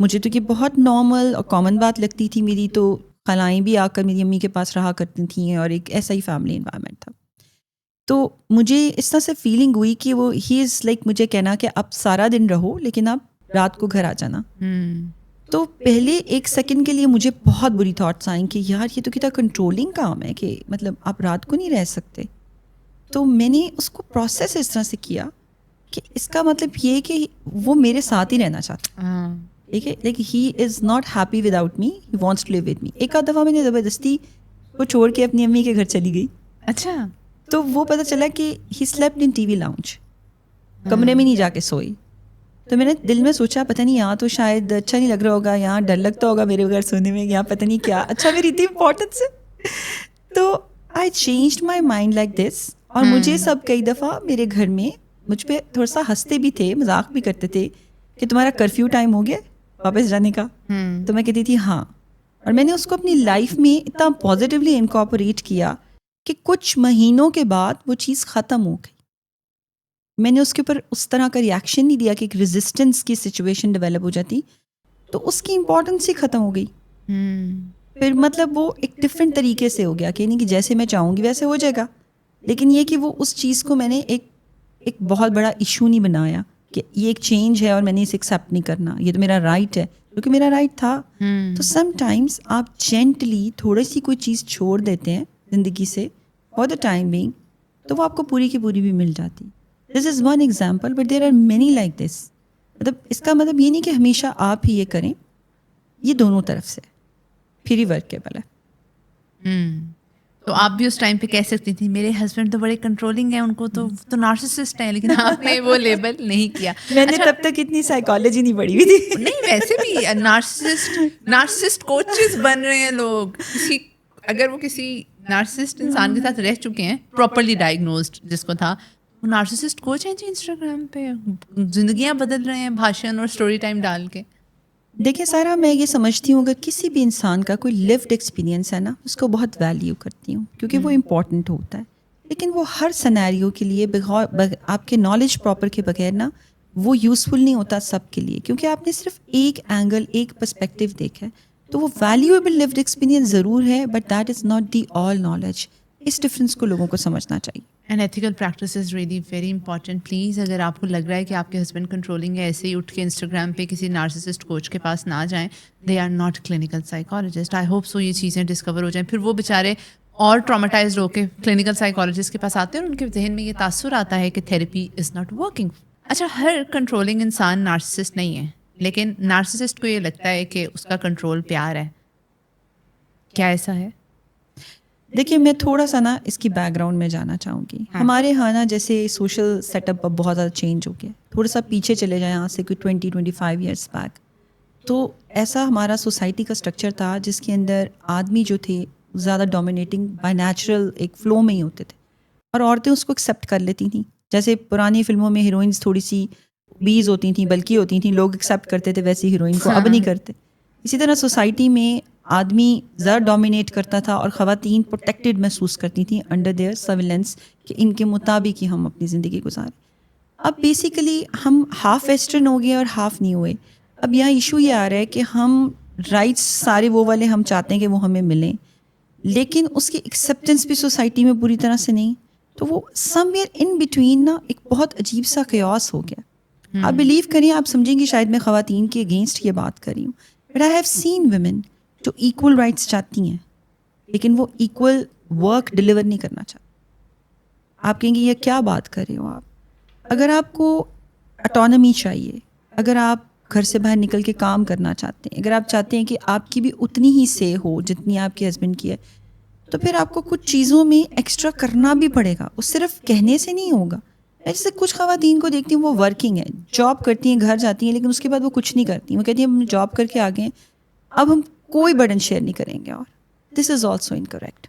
A: مجھے تو یہ بہت نارمل اور کامن بات لگتی تھی. میری تو خلائیں بھی آ کر میری امی کے پاس رہا کرتی تھیں اور ایک ایسا ہی فیملی انوائرمنٹ تھا. تو مجھے اس طرح سے فیلنگ ہوئی کہ وہ ہی از لائک مجھے کہنا کہ آپ سارا دن رہو لیکن آپ رات کو گھر آ جانا. تو پہلے ایک سیکنڈ کے لیے مجھے بہت بری تھاٹس آئیں کہ یار یہ تو کتنا کنٹرولنگ کام ہے کہ مطلب آپ رات کو نہیں رہ سکتے. تو میں نے اس کو پروسیس اس طرح سے کیا کہ اس کا مطلب یہ کہ وہ میرے ساتھ ہی رہنا چاہتا. ٹھیک ہے, like he is not happy without me, he wants to live with me. ایک آدھ دفعہ میں نے زبردستی وہ چھوڑ کے اپنی امی کے گھر چلی گئی.
B: اچھا.
A: تو وہ پتہ چلا کہ ہی سلیپٹ ان ٹی وی لاؤنج, کمرے میں نہیں جا کے سوئی. تو میں نے دل میں سوچا پتہ نہیں یہاں تو شاید اچھا نہیں لگ رہا ہوگا, یہاں ڈر لگتا ہوگا میرے بغیر سونے میں, یہاں پتہ نہیں کیا اچھا میری اتنی امپورٹنس ہے. تو I changed my mind like this. اور مجھے سب کئی دفعہ میرے گھر میں مجھ پہ تھوڑا سا ہنستے بھی تھے, مذاق بھی کرتے تھے کہ تمہارا کرفیو ٹائم ہو گیا واپس جانے کا. تو میں کہتی تھی ہاں. اور میں نے اس کو اپنی لائف میں اتنا پازیٹیولی انکارپوریٹ کیا کہ کچھ مہینوں کے بعد وہ چیز ختم ہو گئی. میں نے اس کے اوپر اس طرح کا ریئیکشن نہیں دیا کہ ایک ریزسٹنس کی سچویشن ڈیولپ ہو جاتی, تو اس کی امپورٹنس ہی ختم ہو گئی. پھر مطلب وہ ایک ڈفرینٹ طریقے سے ہو گیا کہ نہیں کہ جیسے میں چاہوں گی ویسے ہو جائے گا. لیکن یہ کہ وہ اس چیز کو میں نے ایک بہت بڑا ایشو نہیں بنایا کہ یہ ایک چینج ہے اور میں نے اسے ایکسیپٹ نہیں کرنا, یہ تو میرا رائٹ ہے, کیونکہ میرا رائٹ تھا. تو سم ٹائمس آپ جینٹلی تھوڑی سی کوئی چیز چھوڑ دیتے ہیں زندگی سے فار دا ٹائم بینگ, تو وہ آپ کو پوری کی پوری بھی مل جاتی. This is one example but there are many like this. مطلب اس کا مطلب یہ نہیں کہ ہمیشہ آپ ہی یہ کریں, یہ دونوں طرف سے پھر ہی ورکیبل ہے.
B: تو آپ بھی اس ٹائم پہ کہہ سکتی تھی میرے ہسبینڈ تو بڑے کنٹرولنگ ہیں, ان کو تو نارسسسٹ ہیں, لیکن آپ نے وہ لیبل نہیں کیا.
A: میں نے تب تک اتنی سائیکالوجی نہیں پڑھی ہوئی تھی.
B: نہیں ویسے بھی نارسسسٹ کوچز بن رہے ہیں لوگ. اگر وہ کسی نارسسسٹ انسان کے ساتھ رہ چکے ہیں پراپرلی ڈائگنوزڈ جس کو تھا, وہ نارسسسٹ کوچ ہیں جی انسٹاگرام پہ زندگیاں بدل رہے ہیں بھاشن اور اسٹوری ٹائم ڈال کے.
A: دیکھیں سارا, میں یہ سمجھتی ہوں اگر کسی بھی انسان کا کوئی لیوڈ ایکسپیرینس ہے نا, اس کو بہت ویلیو کرتی ہوں کیونکہ وہ امپورٹنٹ ہوتا ہے. لیکن وہ ہر سینیریو کے لیے آپ کے نالج پراپر کے بغیر نا وہ یوزفل نہیں ہوتا سب کے لیے, کیونکہ آپ نے صرف ایک اینگل ایک پرسپیکٹیو دیکھا ہے. تو وہ ویلیویبل لیوڈ ایکسپیرینس ضرور ہے but that is not the all knowledge. اس ڈفرینس کو لوگوں کو سمجھنا چاہیے.
B: And ethical practice is really very important. Please اگر آپ کو لگ رہا ہے کہ آپ کے ہسبینڈ کنٹرولنگ ہے, ایسے ہی اٹھ کے انسٹاگرام پہ کسی نارسسسٹ کوچ کے پاس نہ جائیں. They are not clinical psychologist. I hope so یہ چیزیں ڈسکور ہو جائیں. پھر وہ بیچارے اور ٹراماٹائزڈ ہو کے کلینکل سائیکالوجسٹ کے پاس آتے ہیں اور ان کے ذہن میں یہ تاثر آتا ہے کہ تھیراپی از ناٹ ورکنگ. اچھا, ہر کنٹرولنگ انسان نارسسسٹ نہیں ہے, لیکن نارسسسٹ کو یہ لگتا ہے کہ اس کا کنٹرول پیار ہے. کیا ایسا ہے؟
A: دیکھیے میں تھوڑا سا نا اس کی بیک گراؤنڈ میں جانا چاہوں گی. ہمارے یہاں نا جیسے سوشل سیٹ اپ اب بہت زیادہ چینج ہو گیا. تھوڑا سا پیچھے چلے جائیں یہاں سے کوئی 20-25 ایئرس بیک, تو ایسا ہمارا سوسائٹی کا اسٹرکچر تھا جس کے اندر آدمی جو تھے زیادہ ڈومینیٹنگ بائی نیچرل ایک فلو میں ہی ہوتے تھے, اور عورتیں اس کو ایکسیپٹ کر لیتی تھیں جیسے پرانی فلموں میں ہیروئنس تھوڑی سی بیز ہوتی تھیں، بلکی ہوتی تھیں، لوگ ایکسیپٹ کرتے تھے ویسی ہیروئن کو، اب نہیں کرتے. اسی طرح سوسائٹی میں آدمی زیادہ ڈومینیٹ کرتا تھا اور خواتین پروٹیکٹڈ محسوس کرتی تھیں انڈر دیئر سرویلنس کہ ان کے مطابق ہی ہم اپنی زندگی گزاریں. اب بیسیکلی ہم ہاف ویسٹرن ہو گئے اور ہاف نہیں ہوئے. اب یہاں ایشو یہ آ رہا ہے کہ ہم رائٹس سارے وہ والے ہم چاہتے ہیں کہ وہ ہمیں ملیں، لیکن اس کی ایکسیپٹنس بھی سوسائٹی میں پوری طرح سے نہیں. تو وہ سم ویئر ان بٹوین نا ایک بہت عجیب سا قیاس ہو گیا. آپ بلیو کریں، آپ سمجھیں گے شاید میں خواتین کے اگینسٹ یہ بات کر رہی ہوں، but I have seen women جو ایکول رائٹس چاہتی ہیں لیکن وہ ایکول ورک ڈلیور نہیں کرنا چاہتی. آپ کہیں گے یہ کیا بات کر رہے ہو آپ؟ اگر آپ کو اٹانومی چاہیے، اگر آپ گھر سے باہر نکل کے کام کرنا چاہتے ہیں، اگر آپ چاہتے ہیں کہ آپ کی بھی اتنی ہی سے ہو جتنی آپ کے ہسبینڈ کی ہے، تو پھر آپ کو کچھ چیزوں میں ایکسٹرا کرنا بھی پڑے گا. وہ صرف کہنے سے نہیں ہوگا. جیسے کچھ خواتین کو دیکھتی ہوں وہ ورکنگ ہیں، جاب کرتی ہیں، گھر جاتی ہیں، لیکن اس کے بعد وہ کچھ نہیں کرتی. وہ کہتی ہیں ہم جاب کر کے آ گئے ہیں، اب ہم کوئی برڈن شیئر نہیں کریں گے. اور دس از آلسو انکریکٹ.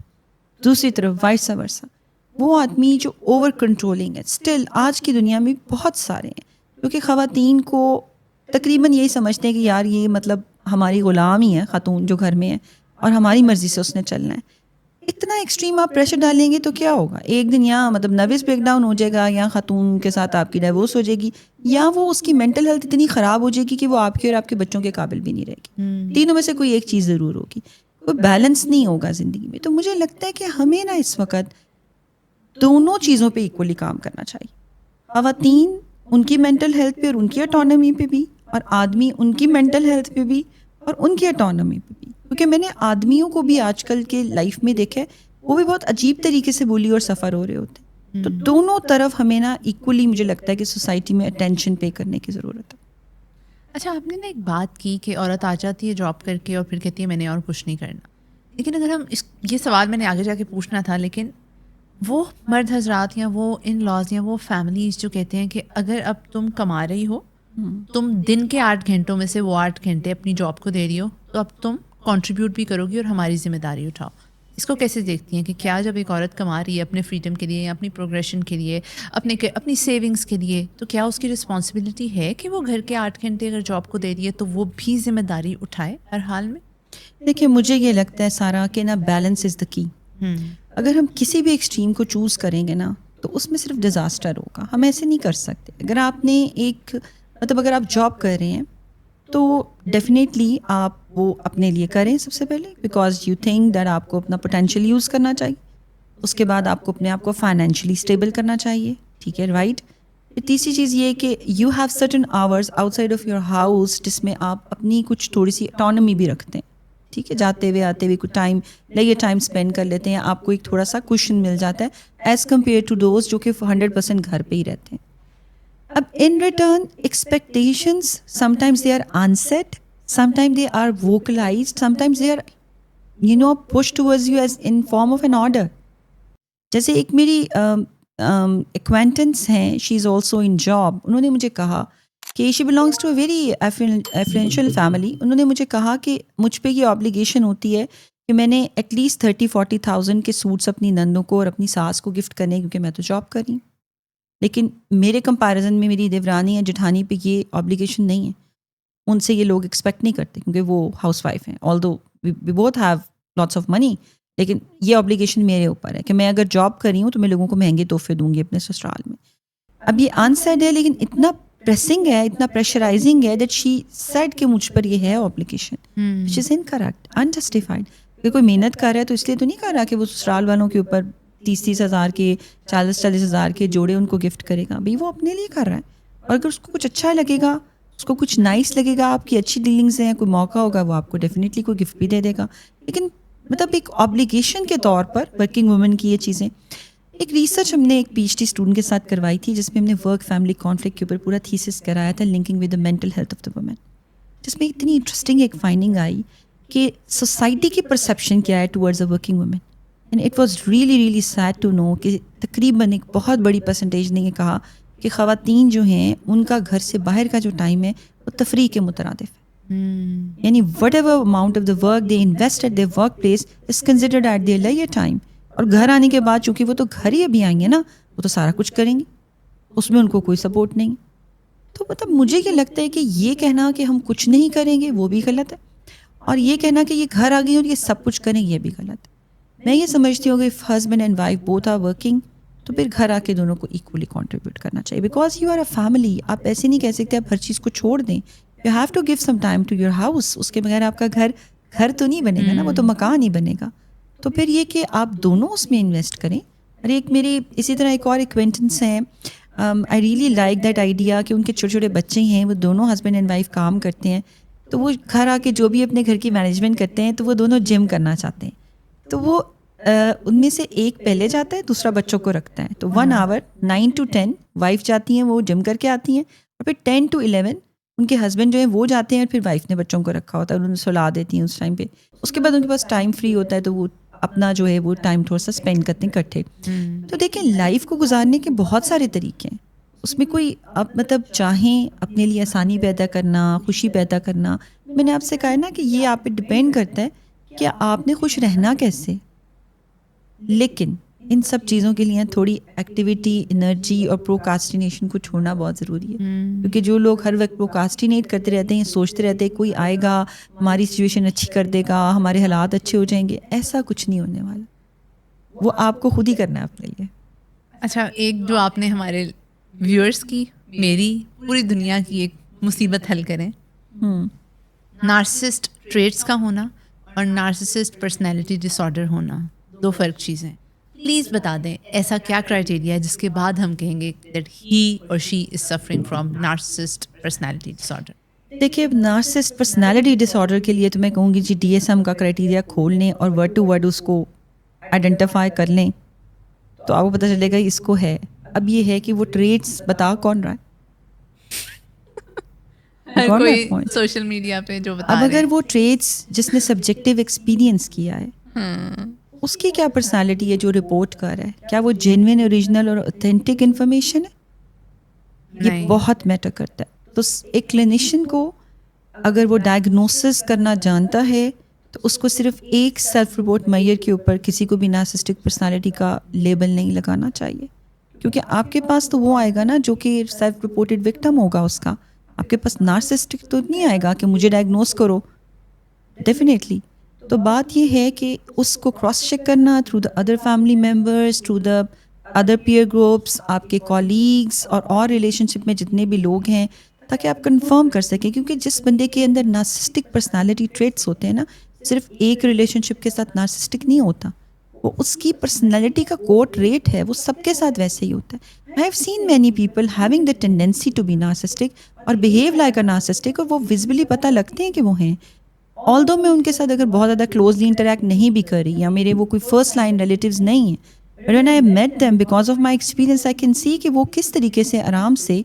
A: دوسری طرف وائس ورسا، وہ آدمی جو اوور کنٹرولنگ ہے، اسٹل آج کی دنیا میں بہت سارے ہیں کیونکہ خواتین کو تقریباً یہی سمجھتے ہیں کہ یار یہ مطلب ہماری غلام ہی ہے خاتون جو گھر میں ہے اور ہماری مرضی سے اس نے چلنا ہے. اتنا ایکسٹریم آپ پریشر ڈالیں گے تو کیا ہوگا؟ ایک دن یا مطلب نروس بریک ڈاؤن ہو جائے گا، یا خاتون کے ساتھ آپ کی ڈائیورس ہو جائے گی، یا وہ اس کی مینٹل ہیلتھ اتنی خراب ہو جائے گی کہ وہ آپ کے اور آپ کے بچوں کے قابل بھی نہیں رہے گی. تینوں میں سے کوئی ایک چیز ضرور ہوگی. کوئی بیلنس نہیں ہوگا زندگی میں. تو مجھے لگتا ہے کہ ہمیں نا اس وقت دونوں چیزوں پہ ایکولی کام کرنا چاہیے. خواتین ان کی مینٹل ہیلتھ پہ اور ان کی اٹانومی پہ بھی، اور آدمی ان کی مینٹل ہیلتھ پہ بھی اور ان کی اٹانومی پہ بھی. کیونکہ میں نے آدمیوں کو بھی آج کل کے لائف میں دیکھا ہے، وہ بھی بہت عجیب طریقے سے بولی اور سفر ہو رہے ہوتے ہیں. تو دونوں طرف ہمیں نا ایکولی مجھے لگتا ہے کہ سوسائٹی میں اٹینشن پے کرنے کی ضرورت ہے.
B: اچھا، آپ نے نا ایک بات کی کہ عورت آ جاتی ہے جاب کر کے اور پھر کہتی ہے میں نے اور کچھ نہیں کرنا. لیکن اگر ہم یہ سوال میں نے آگے جا کے پوچھنا تھا، لیکن وہ مرد حضرات یا وہ ان لاز یا وہ فیملیز جو کہتے ہیں کہ اگر اب تم کما رہی ہو، تم دن کے 8 گھنٹوں میں سے وہ 8 گھنٹے اپنی جاب کو دے رہی ہو، تو اب تم کنٹریبیوٹ بھی کرو گی اور ہماری ذمہ داری اٹھاؤ. اس کو کیسے دیکھتی ہیں کہ کیا جب ایک عورت کما رہی ہے اپنے فریڈم کے لیے یا اپنی پروگریشن کے لیے، اپنی سیونگس کے لیے، تو کیا اس کی رسپانسبلٹی ہے کہ وہ گھر کے 8 گھنٹے اگر جاب کو دے رہی ہے تو وہ بھی ذمہ داری اٹھائے ہر حال میں؟
A: دیکھیے مجھے یہ لگتا ہے سارا کہ نا بیلنس از دا کی. اگر ہم کسی بھی ایکسٹریم کو چوز کریں گے نا تو اس میں صرف ڈیزاسٹر ہوگا. ہم ایسے نہیں کر سکتے. اگر آپ نے ایک مطلب اگر آپ جاب کر رہے ہیں تو ڈیفینیٹلی آپ وہ اپنے لیے کریں سب سے پہلے، بیکاز یو تھنک دیٹ آپ کو اپنا پوٹینشیل یوز کرنا چاہیے. اس کے بعد آپ کو اپنے آپ کو فائنینشلی اسٹیبل کرنا چاہیے. ٹھیک ہے، رائٹ. تیسری چیز یہ کہ you have certain hours out side of your house جس میں آپ اپنی کچھ تھوڑی سی اٹانومی بھی رکھتے ہیں. ٹھیک ہے، جاتے ہوئے آتے ہوئے کچھ ٹائم لگے ٹائم اسپینڈ کر لیتے ہیں، آپ کو ایک تھوڑا سا کوشن مل جاتا ہے ایز کمپیئر ٹو دوز جو کہ 100% گھر پہ ہی رہتے ہیں. اب in return expectations sometimes they are unsaid, sometime they are vocalized, sometimes they are push towards you as in form of an order. جیسے ایک میری ایکوینٹنس ہیں، شی از آلسو ان جاب. انہوں نے مجھے کہا کہ she belongs to a very influential family. انہوں نے مجھے کہا کہ مجھ پہ یہ آبلیگیشن ہوتی ہے کہ میں نے ایٹ لیسٹ 30-40,000 کے سوٹس اپنی نندوں کو اور اپنی ساس کو گفٹ کرنے، کیونکہ میں تو جاب کر رہی ہوں. لیکن میرے کمپیریزن میں میری دیورانی یا جٹھانی پہ یہ آبلیگیشن نہیں ہے. ان سے یہ لوگ ایکسپیکٹ نہیں کرتے کیونکہ وہ ہاؤس وائف ہیں. Although we both have lots of money, لیکن یہ آبلیگیشن میرے اوپر ہے کہ میں اگر جاب کر رہی ہوں تو میں لوگوں کو مہنگے تحفے دوں گی اپنے سسرال میں. اب یہ انسیڈ ہے لیکن اتنا پریسنگ ہے، اتنا پریشرائزنگ ہے دیٹ شی سیڈ کہ مجھ پر یہ ہے obligation which is incorrect, unjustified. کہ کوئی محنت کر رہا ہے تو اس لیے تو نہیں کر رہا کہ وہ سسرال والوں کے اوپر 30-30 ہزار کے 40-40 ہزار کے جوڑے ان کو گفٹ کرے گا. بھائی وہ اپنے لیے کر رہا ہے، اور اگر اس کو کچھ اچھا لگے گا، اس کو کچھ نائس لگے گا، آپ کی اچھی ڈیلنگز ہیں، کوئی موقع ہوگا، وہ آپ کو ڈیفینیٹلی کوئی گفٹ بھی دے دے گا. لیکن مطلب ایک آبلیگیشن کے طور پر ورکنگ وومن کی یہ چیزیں. ایک ریسرچ ہم نے ایک پی ایچ ڈی اسٹوڈنٹ کے ساتھ کروائی تھی جس میں ہم نے ورک فیملی کانفلکٹ کے اوپر پورا تھیسس کرایا تھا، linking with the mental health of the woman. جس میں اتنی انٹرسٹنگ ایک فائنڈنگ آئی کہ سوسائٹی کی پرسیپشن کیا ہے towards a working woman. And it was really sad to know کہ تقریباً ایک بہت بڑی پرسنٹیج نے یہ کہا کہ خواتین جو ہیں ان کا گھر سے باہر کا جو ٹائم ہے وہ تفریح کے مترادف ہے. یعنی whatever amount of the work they invest at their workplace is considered at their leisure time. اور گھر آنے کے بعد چونکہ وہ تو گھر ہی ابھی آئیں گے نا، وہ تو سارا کچھ کریں گی. اس میں ان کو کوئی سپورٹ نہیں. تو مطلب مجھے یہ لگتا ہے کہ یہ کہنا کہ ہم کچھ نہیں کریں گے وہ بھی غلط ہے, اور یہ کہنا کہ یہ گھر آ گئی اور یہ سب کچھ کریں یہ بھی غلط ہے. میں یہ سمجھتی ہوں کہ if husband and wife both are working تو پھر گھر آ کے دونوں کو ایکولی کنٹریبیوٹ کرنا چاہیے, because you are a family. آپ ایسے نہیں کہہ سکتے آپ ہر چیز کو چھوڑ دیں. You have to give some time to your house. اس کے بغیر آپ کا گھر تو نہیں بنے گا نا, وہ تو مکان ہی بنے گا. تو پھر یہ کہ آپ دونوں اس میں انویسٹ کریں. اور ایک میری اسی طرح ایک اور ایکوینٹنس ہیں, آئی ریئلی لائک دیٹ آئیڈیا کہ ان کے چھوٹے چھوٹے بچے ہیں, وہ دونوں ہسبینڈ اینڈ وائف کام کرتے ہیں, تو وہ گھر آ کے جو بھی اپنے گھر کی مینجمنٹ کرتے ہیں تو وہ دونوں جم کرنا چاہتے ہیں. تو وہ ان میں سے ایک پہلے جاتا ہے, دوسرا بچوں کو رکھتا ہے. تو 1 hour 9 to 10 وائف جاتی ہیں, وہ جم کر کے آتی ہیں, اور پھر 10 to 11 ان کے ہسبینڈ جو ہیں وہ جاتے ہیں, اور پھر وائف نے بچوں کو رکھا ہوتا ہے, انہوں نے سلا دیتی ہیں اس ٹائم پہ. اس کے بعد ان کے پاس ٹائم فری ہوتا ہے تو وہ اپنا جو ہے وہ ٹائم تھوڑا سا اسپینڈ کرتے ہیں اکٹھے. تو دیکھیں لائف کو گزارنے کے بہت سارے طریقے ہیں, اس میں کوئی آپ مطلب چاہیں اپنے لیے آسانی پیدا کرنا, خوشی پیدا کرنا. میں نے آپ سے کہا ہے نا کہ یہ آپ پہ ڈپینڈ کرتا ہے کہ آپ نے خوش رہنا کیسے. لیکن ان سب چیزوں کے لیے تھوڑی ایکٹیویٹی, انرجی اور پروکاسٹینیشن کو چھوڑنا بہت ضروری ہے. کیونکہ جو لوگ ہر وقت پروکاسٹینیٹ کرتے رہتے ہیں, سوچتے رہتے ہیں کوئی آئے گا ہماری سچویشن اچھی کر دے گا, ہمارے حالات اچھے ہو جائیں گے, ایسا کچھ نہیں ہونے والا. وہ آپ کو خود ہی کرنا ہے اپنے لیے.
B: اچھا, ایک جو آپ نے ہمارے ویورس کی, میری, پوری دنیا کی ایک مصیبت حل کریں. نارسسسٹ ٹریٹس کا ہونا اور نارسسسٹ پرسنالٹی ڈس آرڈر ہونا دو فرق چیزیں. پلیز بتا دیں ایسا کیا کرائٹیریا ہے جس کے بعد ہم کہیں گے دیٹ ہی اور she is suffering from narcissist personality disorder.
A: دیکھیے نارسسسٹ پرسنالٹی ڈس آرڈر کے لیے تو میں کہوں گی جی DSM کا کرائٹیریا کھول لیں اور ورڈ ٹو ورڈ اس کو آئیڈینٹیفائی کر لیں تو آپ کو پتہ چلے گا اس کو ہے. اب یہ ہے کہ وہ ٹریٹس بتا کون رہا ہے,
B: کوئی سوشل میڈیا پہ جو بتا.
A: اب اگر وہ ٹریٹس جس نے سبجیکٹیو ایکسپیرینس کیا ہے اس کی کیا پرسنالٹی ہے جو رپورٹ کر رہا ہے, کیا وہ جینوین, اوریجنل اور اوتھینٹک انفارمیشن ہے, یہ بہت میٹر کرتا ہے. تو ایک کلینیشین کو اگر وہ ڈائگنوسس کرنا جانتا ہے تو اس کو صرف ایک سیلف رپورٹ میئر کے اوپر کسی کو بھی نارسسٹک پرسنالٹی کا لیبل نہیں لگانا چاہیے. کیونکہ آپ کے پاس تو وہ آئے گا نا جو کہ سیلف رپورٹڈ وکٹم ہوگا اس کا, آپ کے پاس نارسسٹک تو نہیں آئے گا کہ مجھے ڈائگنوز کرو ڈیفینیٹلی. تو بات یہ ہے کہ اس کو کراس چیک کرنا through the other family members, through the other peer groups, آپ کے کولیگس اور ریلیشن شپ میں جتنے بھی لوگ ہیں, تاکہ آپ کنفرم کر سکیں. کیونکہ جس بندے کے اندر نارسسٹک پرسنالٹی ٹریٹس ہوتے ہیں نا, صرف ایک ریلیشن شپ کے ساتھ نارسسٹک نہیں ہوتا, وہ اس کی پرسنالٹی کا کوٹ ریٹ ہے, وہ سب کے ساتھ ویسے ہی ہوتا ہے. I have seen many people having the tendency to be narcissistic اور behave like a narcissistic, اور وہ ویزبلی پتہ لگتے ہیں کہ وہ ہیں. although میں ان کے ساتھ اگر بہت زیادہ کلوزلی انٹریکٹ نہیں بھی کر رہی یا میرے وہ کوئی فرسٹ لائن ریلیٹیوز نہیں ہیں, but when I met them because of my experience I can see کہ وہ کس طریقے سے آرام سے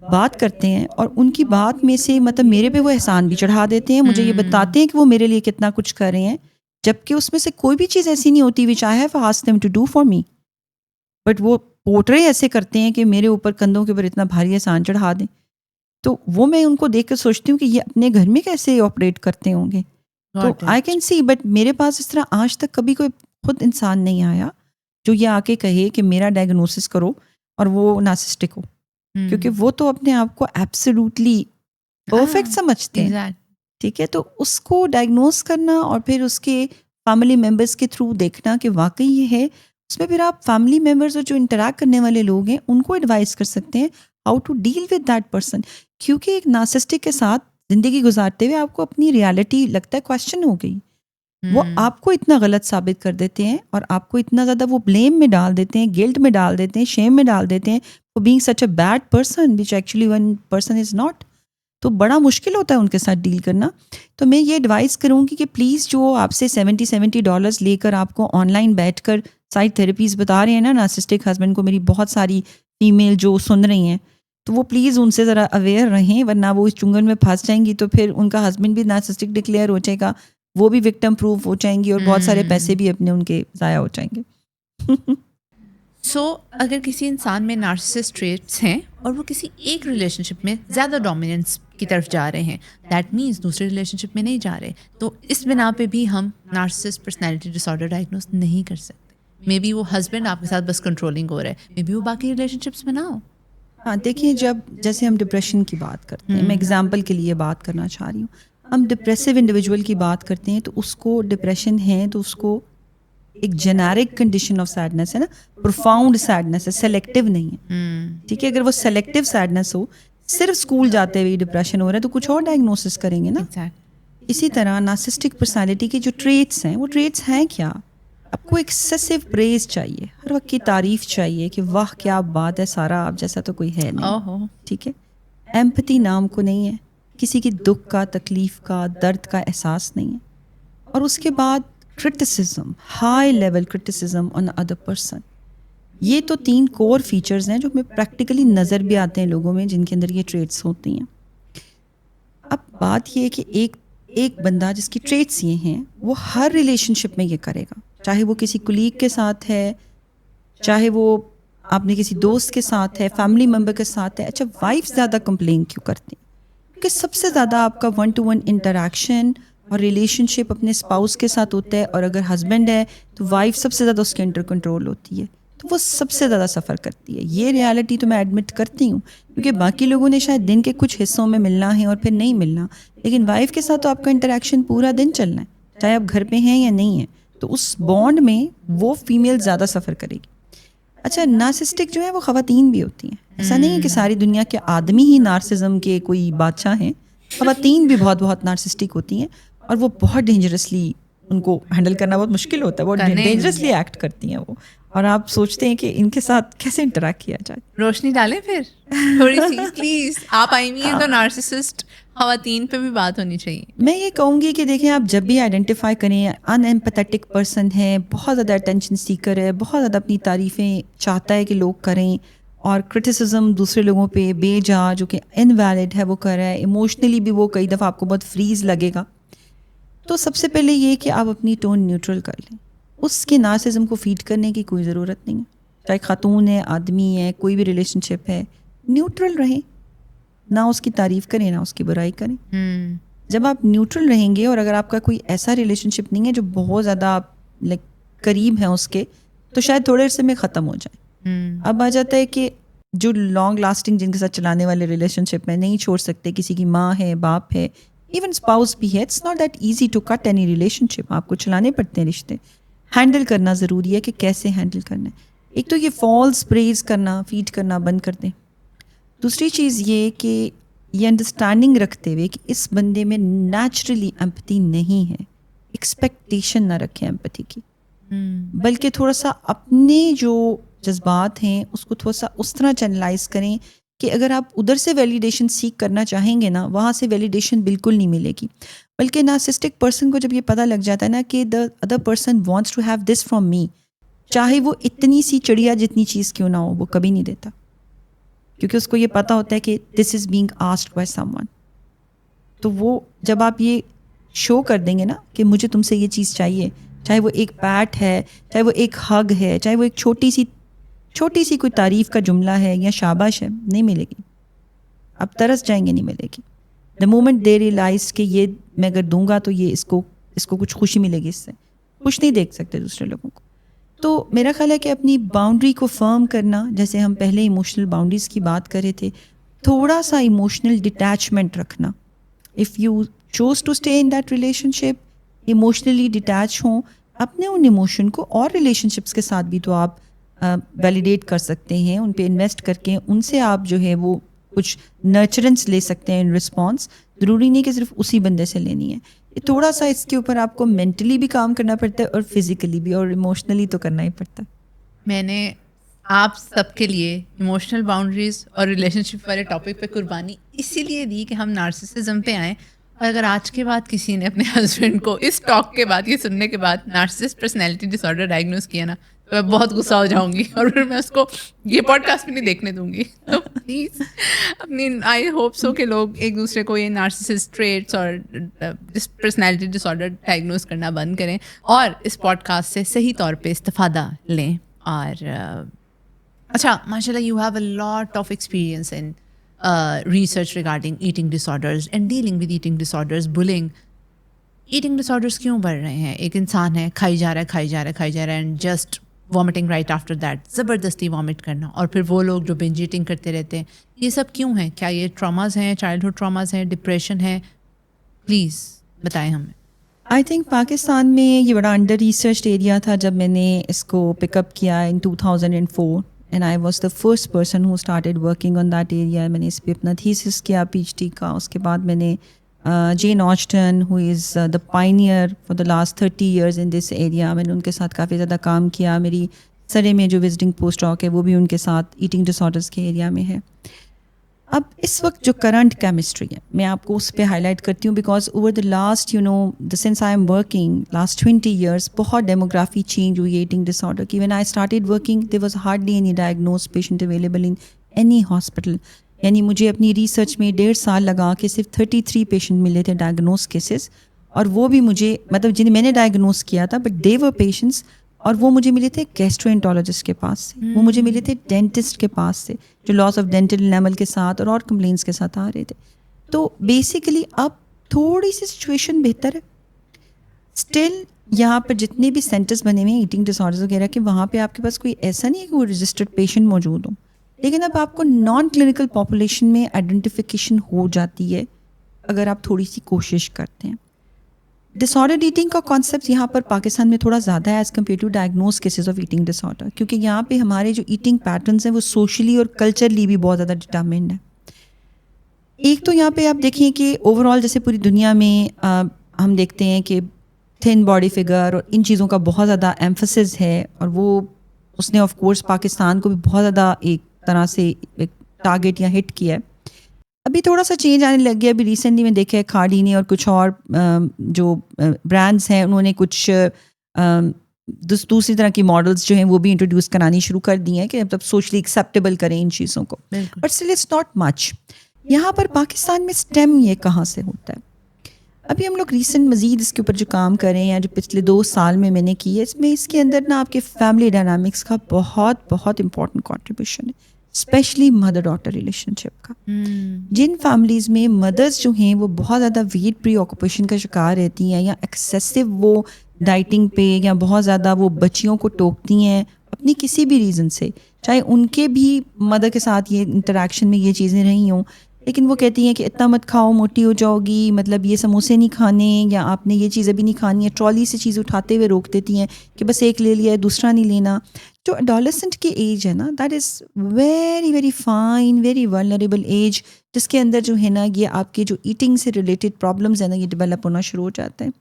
A: بات کرتے ہیں, اور ان کی بات میں سے مطلب میرے پہ وہ احسان بھی چڑھا دیتے ہیں, مجھے یہ بتاتے ہیں کہ وہ میرے لیے کتنا کچھ کر رہے ہیں, جبکہ اس میں سے کوئی بھی چیز ایسی نہیں ہوتی which I have asked them to do for me, but وہ پورٹرے ایسے کرتے ہیں کہ میرے اوپر کندھوں کے اوپر اتنا بھاری احسان چڑھا دیں. تو وہ میں ان کو دیکھ کر سوچتی ہوں کہ یہ اپنے گھر میں کیسے آپریٹ کرتے ہوں گے. تو آئی کین سی, بٹ میرے پاس اس طرح آج تک کبھی کوئی خود انسان نہیں آیا جو یہ آ کے کہے کہ میرا ڈائگنوسس کرو اور وہ نارسسٹک ہو, کیونکہ وہ تو اپنے آپ کو ایبسلیوٹلی پرفیکٹ سمجھتے ہیں. ٹھیک ہے, تو اس کو ڈائگنوز کرنا اور پھر اس کے فیملی ممبرس کے تھرو دیکھنا کہ واقعی یہ ہے, اس میں پھر آپ فیملی ممبرز اور جو انٹریکٹ کرنے والے لوگ ہیں ان کو ایڈوائز کر سکتے ہیں how to deal with that person. کیونکہ ایک نارسسٹک کے ساتھ زندگی گزارتے ہوئے آپ کو اپنی ریالٹی لگتا ہے کویسچن ہو گئی, وہ آپ کو اتنا غلط ثابت کر دیتے ہیں اور آپ کو اتنا زیادہ وہ بلیم میں ڈال دیتے ہیں, گلٹ میں ڈال دیتے ہیں, شیم میں ڈال دیتے ہیں for being such a bad person which actually one person is not. تو بڑا مشکل ہوتا ہے ان کے ساتھ ڈیل کرنا. تو میں یہ ایڈوائز کروں گی کہ پلیز جو آپ سے $70 لے کر آپ کو آن لائن بیٹھ کر سائڈ تھراپیز بتا رہے ہیں نا نارسسٹک ہسبینڈ کو, میری بہت ساری فیمیل جو سن رہی ہیں, تو وہ پلیز ان سے ذرا اویئر رہیں, ورنہ وہ اس چنگل میں پھنس جائیں گی تو پھر ان کا ہسبینڈ بھی نارسسٹک ڈکلیئر ہو جائے گا, وہ بھی وکٹم پروف ہو جائیں گی اور بہت سارے پیسے بھی اپنے ان کے ضائع ہو جائیں گے.
B: سو اگر کسی انسان میں نارسسسٹ ٹریٹس ہیں اور وہ کسی ایک ریلیشن شپ میں زیادہ ڈومیننس کی طرف جا رہے ہیں, دیٹ مینس دوسرے ریلیشن شپ میں نہیں جا رہے, تو اس بنا پہ بھی ہم نارسسسٹ پرسنالٹی ڈس آرڈر ڈائگنوز نہیں کر سکتے. مے بی وہ ہسبینڈ آپ کے ساتھ بس کنٹرولنگ ہو رہا ہے, مے بی وہ باقی ریلیشن شپس میں نہ ہو.
A: ہاں دیکھیں، جب جیسے ہم ڈپریشن کی بات کرتے ہیں، میں اگزامپل کے لیے بات کرنا چاہ رہی ہوں، ہم ڈپریسو انڈیویجول کی بات کرتے ہیں تو اس کو ڈپریشن ہے تو اس کو ایک جنیرک کنڈیشن آف سیڈنس ہے نا، پروفاؤنڈ سیڈنس ہے، سلیکٹیو نہیں ہے. ٹھیک ہے، اگر وہ سلیکٹیو سیڈنس ہو، صرف اسکول جاتے ہوئے ڈپریشن ہو رہا ہے تو کچھ اور ڈائگنوسس کریں گے نا. اسی طرح نارسسٹک پرسنالٹی کے جو ٹریٹس ہیں، وہ ٹریٹس ہیں کیا؟ آپ کو ایکسیسو پریز چاہیے، ہر وقت کی تعریف چاہیے کہ واہ کیا بات ہے، سارا آپ جیسا تو کوئی ہے نہیں. ٹھیک ہے، ایمپتھی نام کو نہیں ہے، کسی کی دکھ کا، تکلیف کا، درد کا احساس نہیں ہے. اور اس کے بعد criticism, high level criticism on other person. یہ تو 3 کور فیچرز ہیں جو ہمیں پریکٹیکلی نظر بھی آتے ہیں لوگوں میں جن کے اندر یہ ٹریٹس ہوتی ہیں. اب بات یہ ہے کہ ایک بندہ جس کی ٹریٹس یہ ہیں وہ ہر ریلیشن شپ میں یہ کرے گا، چاہے وہ کسی کولیگ کے ساتھ ہے، چاہے وہ آپ نے کسی دوست کے ساتھ ہے، فیملی ممبر کے ساتھ ہے. اچھا وائف زیادہ کمپلین کیوں کرتی ہیں؟ کیونکہ سب سے زیادہ آپ کا 1-to-1 انٹریکشن اور ریلیشن شپ اپنے اسپاؤس کے ساتھ ہوتا ہے، اور اگر ہسبینڈ ہے تو وائف سب سے زیادہ اس کے انڈر کنٹرول ہوتی ہے، تو وہ سب سے زیادہ سفر کرتی ہے. یہ ریالٹی تو میں ایڈمٹ کرتی ہوں، کیونکہ باقی لوگوں نے شاید دن کے کچھ حصوں میں ملنا ہے اور پھر نہیں ملنا، لیکن وائف کے ساتھ تو آپ کا انٹریکشن پورا دن چلنا ہے، چاہے آپ گھر پہ ہیں یا نہیں ہیں. تو اس بانڈ میں وہ فیمیل زیادہ سفر کرے گی. اچھا نارسسٹک جو ہے وہ خواتین بھی ہوتی ہیں، ایسا نہیں ہے کہ ساری دنیا کے آدمی ہی نارسزم کے کوئی بادشاہ ہیں، خواتین بھی بہت بہت نارسسٹک ہوتی ہیں، اور وہ بہت ڈینجرسلی، ان کو ہینڈل کرنا بہت مشکل ہوتا ہے، بہت ڈینجرسلی ایکٹ کرتی ہیں وہ، اور آپ سوچتے ہیں کہ ان کے ساتھ کیسے انٹریکٹ کیا جائے.
B: روشنی ڈالیں پھر تھوڑی سی پلیز. آپ آئی ہوئی ہیں تو نارسسسٹ خواتین پہ بھی بات ہونی چاہیے.
A: میں یہ کہوں گی کہ دیکھیں، آپ جب بھی آئیڈینٹیفائی کریں ان ایمپیتھیٹک پرسن ہے، بہت زیادہ اٹینشن سیکر ہے، بہت زیادہ اپنی تعریفیں چاہتا ہے کہ لوگ کریں، اور کرٹیسزم دوسرے لوگوں پہ بے جا جو کہ انویلڈ ہے وہ کر رہا ہے، ایموشنلی بھی وہ کئی دفعہ آپ کو بہت فریز لگے گا. تو سب سے پہلے یہ کہ آپ اپنی ٹون نیوٹرل کر لیں. اس کے نارسزم کو فیڈ کرنے کی کوئی ضرورت نہیں ہے، چاہے خاتون ہے، آدمی ہے، کوئی بھی ریلیشن شپ ہے، نیوٹرل رہیں، نہ اس کی تعریف کریں نہ اس کی برائی کریں. جب آپ نیوٹرل رہیں گے، اور اگر آپ کا کوئی ایسا ریلیشن شپ نہیں ہے جو بہت زیادہ آپ قریب ہیں اس کے، تو شاید تھوڑے عرصے میں ختم ہو جائے. اب آ جاتا ہے کہ جو لانگ لاسٹنگ جن کے ساتھ چلانے والے ریلیشن شپ میں نہیں چھوڑ سکتے، کسی کی ماں ہے، باپ ہے، ایون اسپاؤس بھی ہے، it's not that easy to cut any relationship. آپ کو چلانے پڑتے ہیں رشتے، ہینڈل کرنا ضروری ہے کہ کیسے ہینڈل کرنا ہے. ایک تو یہ فالس پریز کرنا، فیڈ کرنا بند کر دیں. دوسری چیز یہ کہ یہ انڈرسٹینڈنگ رکھتے ہوئے کہ اس بندے میں نیچرلی ایمپتھی نہیں ہے، ایکسپیکٹیشن نہ رکھیں ایمپتھی کی، بلکہ تھوڑا سا اپنے جو جذبات ہیں اس کو تھوڑا سا اس طرح چینلائز کریں کہ اگر آپ ادھر سے ویلیڈیشن سیکھ کرنا چاہیں گے نا، وہاں سے ویلیڈیشن بالکل نہیں ملے گی. بلکہ نارسسٹک پرسن کو جب یہ پتہ لگ جاتا ہے نا کہ the other person wants to have this from me, چاہے وہ اتنی سی چڑیا جتنی چیز کیوں نہ ہو، وہ کبھی نہیں دیتا، کیونکہ اس کو یہ پتہ ہوتا ہے کہ this is being asked by someone. تو وہ جب آپ یہ شو کر دیں گے نا کہ مجھے تم سے یہ چیز چاہیے، چاہے وہ ایک پیٹ ہے، چاہے وہ ایک ہگ ہے، چاہے وہ ایک چھوٹی سی کوئی تعریف کا جملہ ہے یا شاباش ہے، نہیں ملے گی. آپ ترس جائیں گے، نہیں ملے گی. دا مومنٹ دے ریئلائز کہ یہ میں اگر دوں گا تو یہ اس کو کچھ خوشی ملے گی، اس سے خوش نہیں دیکھ سکتے دوسرے لوگوں کو. تو میرا خیال ہے کہ اپنی باؤنڈری کو فرم کرنا، جیسے ہم پہلے ایموشنل باؤنڈریز کی بات کر رہے تھے، تھوڑا سا ایموشنل ڈیٹیچمنٹ رکھنا. If you choose to stay in that relationship, emotionally detach ہوں، اپنے ان ایموشن کو اور ریلیشن شپس کے ساتھ بھی تو آپ ویلیڈیٹ کر سکتے ہیں، ان پہ انویسٹ کر کے ان سے آپ جو ہے وہ کچھ نرچرنس لے سکتے ہیں ان رسپانس. ضروری نہیں کہ صرف اسی بندے سے لینی ہے. یہ تھوڑا سا اس کے اوپر آپ کو مینٹلی بھی کام کرنا پڑتا ہے اور فزیکلی بھی، اور ایموشنلی تو کرنا ہی پڑتا ہے.
B: میں نے آپ سب کے لیے ایموشنل باؤنڈریز اور ریلیشن شپ والے ٹاپک پہ قربانی اسی لیے دی کہ ہم نارسسزم پہ آئیں. اور اگر آج کے بعد کسی نے اپنے ہسبینڈ کو اس ٹاک کے بعد، یہ سننے کے بعد نارسسسٹ پرسنالٹی ڈس آرڈر ڈائگنوز کیا نا، تو میں بہت غصہ ہو جاؤں گی اور پھر میں اس کو یہ پوڈ کاسٹ بھی نہیں دیکھنے دوں گی. تو پلیز اپنی آئی ہوپ سو کہ لوگ ایک دوسرے کو یہ نارسسسٹ ٹریٹس اور پرسنالٹی ڈس آرڈر ڈائگنوز کرنا بند کریں، اور اس پوڈ کاسٹ سے صحیح طور پہ استفادہ لیں. اور اچھا ماشاء اللہ you have a lot of experience in research regarding eating disorders and dealing with eating disorders. Bullying, eating disorders کیوں بڑھ رہے ہیں؟ ایک انسان ہے، کھائی جا رہا ہے and just vomiting right after that, زبردستی وامٹ کرنا, اور پھر وہ لوگ جو بنج ایٹنگ کرتے رہتے ہیں, یہ سب کیوں ہیں؟ کیا یہ ٹراماز ہیں, چائلڈہڈ ٹراماز ہیں, ڈپریشن ہے؟ پلیز بتائیں ہمیں.
A: آئی تھنک پاکستان میں یہ بڑا انڈر ریسرچڈ ایریا تھا جب میں نے اس کو پک اپ کیا ان 2004 and I was the first person who started working on that area. میں نے اس پہ اپنا تھیسس کیا پی ایچ ڈی کا. اس کے بعد میں نے Jane Austen who is the pioneer for the last 30 years in this area, میں نے ان کے ساتھ کافی زیادہ کام کیا. میری سرے میں جو وزٹنگ پوسٹ ڈاک ہے وہ بھی ان کے ساتھ ایٹنگ ڈس آرڈرز کے ایریا میں ہے. اب اس وقت جو کرنٹ کیمسٹری ہے میں آپ کو اس پہ ہائی لائٹ کرتی ہوں, because over the last since I am working last 20 years بہت ڈیموگرافی چینج ہوئی ہے ایٹنگ ڈس آرڈر کی. When I started working there was hardly any diagnose patient available in any hospital. یعنی مجھے اپنی ریسرچ میں 1.5 سال لگا کہ صرف 33 پیشنٹ ملے تھے ڈائگنوز کیسز, اور وہ بھی مجھے مطلب جنہیں میں نے ڈائگنوز کیا تھا بٹ دے ور پیشنٹس, اور وہ مجھے ملے تھے گیسٹرو کے پاس سے, وہ مجھے ملے تھے ڈینٹسٹ کے پاس سے جو لاس آف ڈینٹل انیمل کے ساتھ اور کمپلینس کے ساتھ آ رہے تھے. تو بیسیکلی اب تھوڑی سی سچویشن بہتر ہے. اسٹل یہاں پر جتنے بھی سینٹرز بنے ہوئے ہیں ایٹنگ ڈس آرڈرز وغیرہ کے, وہاں پہ آپ کے پاس کوئی ایسا نہیں ہے کہ وہ رجسٹرڈ پیشنٹ موجود ہوں, لیکن اب آپ کو نان کلینکل پاپولیشن میں آئیڈینٹیفیکیشن ہو جاتی ہے اگر آپ تھوڑی سی کوشش کرتے ہیں. ڈس آرڈر ایٹنگ کا کانسیپٹ یہاں پر پاکستان میں تھوڑا زیادہ ہے as compare to diagnose cases of eating disorder, کیونکہ یہاں پہ ہمارے جو ایٹنگ پیٹرنس ہیں وہ سوشلی اور کلچرلی بھی بہت زیادہ ڈٹرمنڈ ہیں. ایک تو یہاں پہ آپ دیکھیں کہ اوور آل جیسے پوری دنیا میں ہم دیکھتے ہیں کہ تھن باڈی فگر اور ان چیزوں کا بہت زیادہ ایمفسس ہے, اور وہ اس نے آف کورس پاکستان کو بھی بہت زیادہ ایک طرح سے ایک ٹارگیٹ یا ہٹ کیا ہے. ابھی تھوڑا سا چینج آنے لگ گیا. ابھی ریسنٹلی میں دیکھا ہے کھاڑی نے اور کچھ اور جو برانڈس ہیں انہوں نے کچھ دوسری طرح کی ماڈلس جو ہیں وہ بھی انٹروڈیوس کرانی شروع کر دی ہیں کہ مطلب سوشلی ایکسیپٹیبل کریں ان چیزوں کو, but still it's not much. یہاں پر پاکستان میں اسٹیم یہ کہاں سے ہوتا ہے؟ ابھی ہم لوگ ریسنٹ مزید اس کے اوپر جو کام کر رہے ہیں جو پچھلے 2 سال میں نے کی ہے, اس کے اندر نا آپ کے فیملی ڈائنامکس کا بہت بہت امپورٹنٹ کنٹریبیوشن ہے, اسپیشلی مدر ڈاٹر ریلیشن شپ کا. جن فیملیز میں مدرس جو ہیں وہ بہت زیادہ ویٹ پری آکوپیشن کا شکار رہتی ہیں, یا ایکسیسو وہ ڈائٹنگ پہ, یا بہت زیادہ وہ بچیوں کو ٹوکتی ہیں اپنی کسی بھی ریزن سے, چاہے ان کے بھی مدر کے ساتھ یہ انٹریکشن میں یہ چیزیں رہی ہوں, لیکن وہ کہتی ہیں کہ اتنا مت کھاؤ موٹی ہو جاؤ گی, مطلب یہ سموسے نہیں کھانے, یا آپ نے یہ چیزیں بھی نہیں کھانی ہے, ٹرالی سے چیز اٹھاتے ہوئے روک دیتی ہیں کہ بس ایک لے لیا ہے دوسرا نہیں لینا. جو اڈولسنٹ کی ایج ہے نا, that is very very fine, very vulnerable age, جس کے اندر جو ہے نا یہ آپ کے جو ایٹنگ سے ریلیٹڈ پرابلمز ہیں نا یہ ڈیولپ ہونا شروع ہو جاتے ہیں.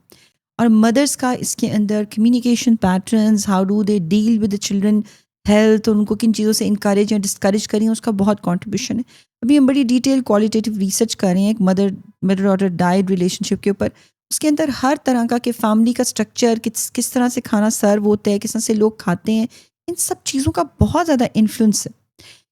A: اور مدرس کا اس کے اندر communication patterns, how do they deal with the children health, ان کو کن چیزوں سے انکریج یا ڈسکریج کریں, اس کا بہت کانٹریبیوشن ہے. ابھی ہم بڑی ڈیٹیل کوالٹیٹیو ریسرچ کر رہے ہیں ایک مدر ڈاٹر ڈائٹ ریلیشن شپ کے اوپر. اس کے اندر ہر طرح کا کہ فیملی کا اسٹرکچر کس طرح سے کھانا سرو ہوتا ہے, کس طرح سے لوگ کھاتے ہیں, ان سب چیزوں کا بہت زیادہ انفلوئنس ہے.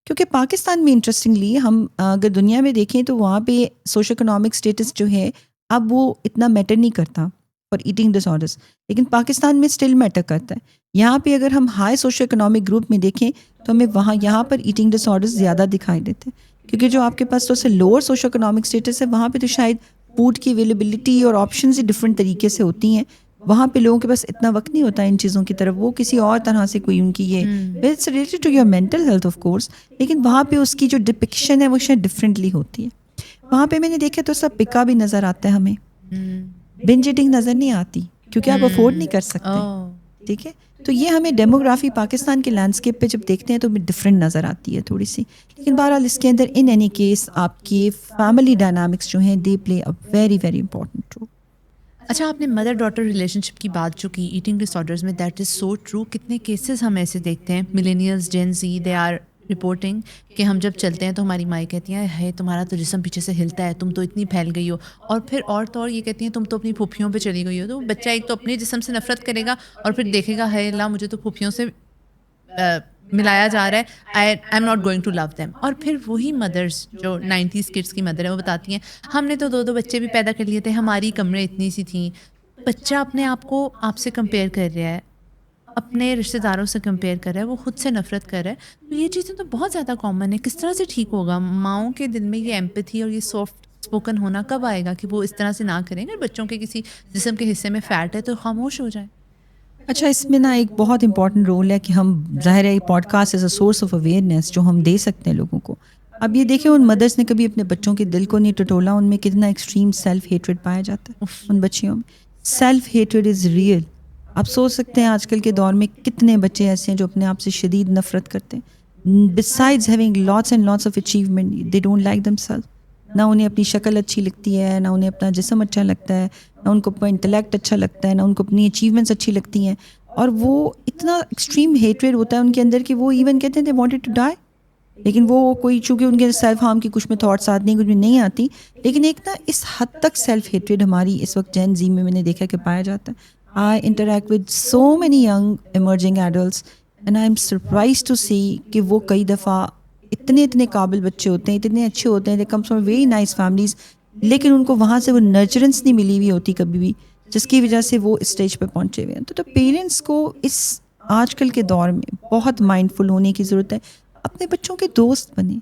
A: کیونکہ پاکستان میں انٹرسٹنگلی ہم اگر دنیا میں دیکھیں تو وہاں پہ سوشو اکنامک اسٹیٹس جو ہے اب وہ اتنا میٹر نہیں کرتا فار ایٹنگ ڈس آرڈرس, لیکن پاکستان میں اسٹل میٹر کرتا ہے. یہاں پہ اگر ہم ہائی سوشو اکنامک گروپ میں دیکھیں تو ہمیں یہاں پر ایٹنگ ڈس آرڈرز زیادہ دکھائی دیتے ہیں, کیونکہ جو آپ کے پاس تو سے لوور سوشو اکنامک اسٹیٹس ہے وہاں پہ تو شاید فوڈ کی اویلیبلٹی اور آپشنز ہی ڈفرینٹ طریقے سے ہوتی ہیں. وہاں پہ لوگوں کے پاس اتنا وقت نہیں ہوتا ان چیزوں کی طرف, وہ کسی اور طرح سے کوئی ان کی یہ it's related to your mental health of course, لیکن وہاں پہ اس کی جو ڈپکشن ہے وہ شاید ڈفرینٹلی ہوتی ہے. وہاں پہ میں نے دیکھا تو سب پکا بھی نظر آتا ہے, ہمیں بنج ایٹنگ نظر نہیں آتی کیونکہ آپ افورڈ نہیں کر سکتے. ٹھیک ہے, تو یہ ہمیں ڈیموگرافی پاکستان کے لینڈسکیپ پہ جب دیکھتے ہیں تو ہمیں ڈفرینٹ نظر آتی ہے تھوڑی سی. لیکن بہرحال اس کے اندر ان اینی کیس آپ کی فیملی ڈائنامکس جو ہیں they play a very very important role.
B: اچھا, آپ نے مدر ڈاٹر ریلیشن شپ کی بات جو کی ایٹنگ ڈس آرڈرز میں, دیٹ از سو ٹرو. کتنے کیسز ہم ایسے دیکھتے ہیں, ملینیلز, جین زی, دے آر رپورٹنگ کہ ہم جب چلتے ہیں تو ہماری مائیں کہتی ہیں ہے تمہارا تو جسم پیچھے سے ہلتا ہے, تم تو اتنی پھیل گئی ہو, اور پھر اور تو اور یہ کہتی ہیں تم تو اپنی پھوپھیوں پہ چلی گئی ہو. تو بچہ ایک تو اپنے جسم سے نفرت کرے گا اور پھر دیکھے گا ہے اللہ مجھے تو پھوپھیوں سے ملایا جا رہا ہے, I am not going to love them. اور پھر وہی مدرس جو 90s کڈس کی مدر ہیں وہ بتاتی ہیں ہم نے تو 2 بچے بھی پیدا کر لیے تھے, ہماری کمریں اتنی سی تھیں. بچہ اپنے آپ کو آپ سے کمپیئر کر رہا ہے, اپنے رشتہ داروں سے کمپیئر کر رہا ہے, وہ خود سے نفرت کر رہا ہے. تو یہ چیزیں تو بہت زیادہ کامن ہے. کس طرح سے ٹھیک ہوگا؟ ماؤں کے دل میں یہ ایمپتھی اور یہ سافٹ اسپوکن ہونا کب آئے گا کہ وہ اس طرح سے نہ کریں؟ اگر بچوں کے کسی جسم کے حصے میں فیٹ ہے تو خاموش ہو جائیں.
A: اچھا اس میں نا ایک بہت امپورٹنٹ رول ہے کہ ہم ظاہر ہے podcast as a source of awareness جو ہم دے سکتے ہیں لوگوں کو. اب یہ دیکھیں ان مدرس نے کبھی اپنے بچوں کے دل کو نہیں ٹٹولا, ان میں کتنا ایکسٹریم سیلف ہیٹریڈ پایا جاتا ہے ان بچیوں میں. Self hatred is real. آپ سوچ سکتے ہیں آج کل کے دور میں کتنے بچے ایسے ہیں جو اپنے آپ سے شدید نفرت کرتے ہیں. Besides having lots and lots of achievement they don't like them self. نہ انہیں اپنی شکل اچھی لگتی ہے, نہ انہیں اپنا جسم اچھا لگتا ہے, نہ ان کو اپنا انٹلیکٹ اچھا لگتا ہے, نہ ان کو اپنی اچیومنٹس اچھی لگتی ہیں. اور وہ اتنا ایکسٹریم ہیٹریڈ ہوتا ہے ان کے اندر کہ وہ ایون کہتے ہیں دے وانٹڈ ٹو ڈائی. لیکن وہ کوئی چونکہ ان کے سیلف ہارم کی کچھ میں تھاٹس آتی ہیں, کچھ میں نہیں آتی, لیکن ایک نا اس حد تک سیلف ہیٹریڈ ہماری اس وقت جین زی میں نے دیکھا کہ پایا جاتا ہے. I interact with so many young emerging adults and I am surprise to see کہ وہ کئی دفعہ اتنے قابل بچے ہوتے ہیں, اتنے اچھے ہوتے ہیں, they comes from very nice families, لیکن ان کو وہاں سے وہ نرچرنس نہیں ملی ہوئی ہوتی کبھی بھی, جس کی وجہ سے وہ اسٹیج پہ پہنچے ہوئے ہیں. تو پیرنٹس کو اس آج کل کے دور میں بہت مائنڈ فل ہونے کی ضرورت ہے. اپنے بچوں کے دوست بنیں,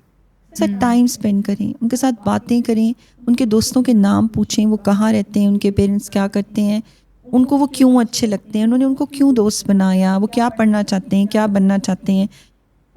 A: ساتھ ٹائم اسپینڈ کریں, ان کے ساتھ باتیں کریں, ان کے دوستوں کے نام پوچھیں, وہ کہاں رہتے ہیں, ان کے پیرنٹس کیا کرتے ہیں, ان کو وہ کیوں اچھے لگتے ہیں, انہوں نے ان کو کیوں دوست بنایا, وہ کیا پڑھنا چاہتے ہیں, کیا بننا چاہتے ہیں.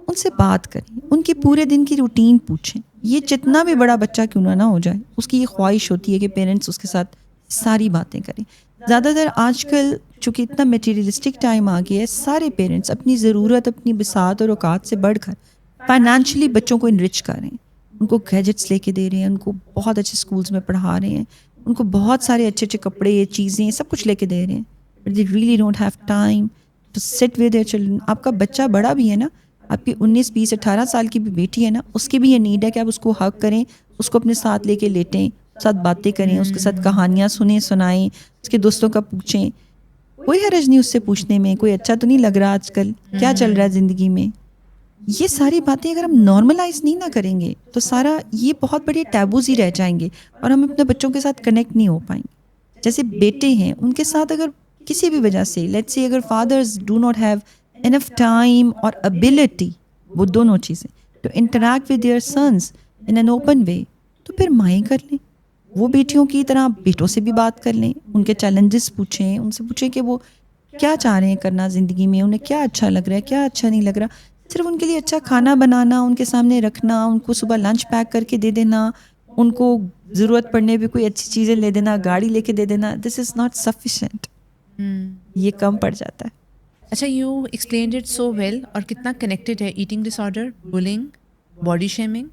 A: ان سے بات کریں, ان کی پورے دن کی روٹین پوچھیں. یہ جتنا بھی بڑا بچہ کیوں نہ ہو جائے, اس کی یہ خواہش ہوتی ہے کہ پیرنٹس اس کے ساتھ ساری باتیں کریں. زیادہ تر آج کل چونکہ اتنا میٹیریلسٹک ٹائم آ گیا ہے, سارے پیرنٹس اپنی ضرورت, اپنی بساط اور اوقات سے بڑھ کر فائنینشلی بچوں کو انرچ کر رہے ہیں. ان کو گیجٹس لے کے دے رہے ہیں, ان کو بہت اچھے اسکولس میں پڑھا رہے ہیں, ان کو بہت سارے اچھے اچھے کپڑے, چیزیں, سب کچھ لے کے دے رہے ہیں. But they really don't have time to sit with their children. آپ کا بچہ بڑا بھی ہے نا, آپ کی 19, 20, 18 سال کی بھی بیٹی ہے نا, اس کی بھی یہ نیڈ ہے کہ آپ اس کو حق کریں, اس کو اپنے ساتھ لے کے لیٹیں, ساتھ باتیں کریں, اس کے ساتھ کہانیاں سنائیں, اس کے دوستوں کا پوچھیں. کوئی حرج نہیں اس سے پوچھنے میں, کوئی اچھا تو نہیں لگ رہا آج کل, کیا چل رہا ہے زندگی میں. یہ ساری باتیں اگر ہم نارملائز نہیں نہ کریں گے تو سارا یہ بہت بڑے ٹیبوز ہی رہ جائیں گے, اور ہم اپنے بچوں کے ساتھ کنیکٹ نہیں ہو پائیں گے. جیسے بیٹے ہیں, ان کے ساتھ اگر کسی بھی وجہ سے لیٹس سی اگر fathers do not have enough time اور ابیلٹی, وہ دونوں چیزیں, to interact with their sons in an open way, تو پھر مائیں کر لیں. وہ بیٹیوں کی طرح بیٹوں سے بھی بات کر لیں, ان کے چیلنجز پوچھیں, ان سے پوچھیں کہ وہ کیا چاہ رہے ہیں کرنا زندگی میں, انہیں کیا اچھا لگ رہا ہے, کیا اچھا نہیں لگ رہا. صرف ان کے لیے اچھا کھانا بنانا, ان کے سامنے رکھنا, ان کو صبح لنچ پیک کر کے دے دینا, ان کو ضرورت پڑنے پہ کوئی اچھی چیزیں لے دینا, گاڑی لے کے دے دینا, دس از ناٹ سفیشینٹ. یہ کم پڑ جاتا ہے.
B: اچھا, you explained it so well, اور کتنا کنیکٹڈ ہے eating disorder, bullying, body shaming.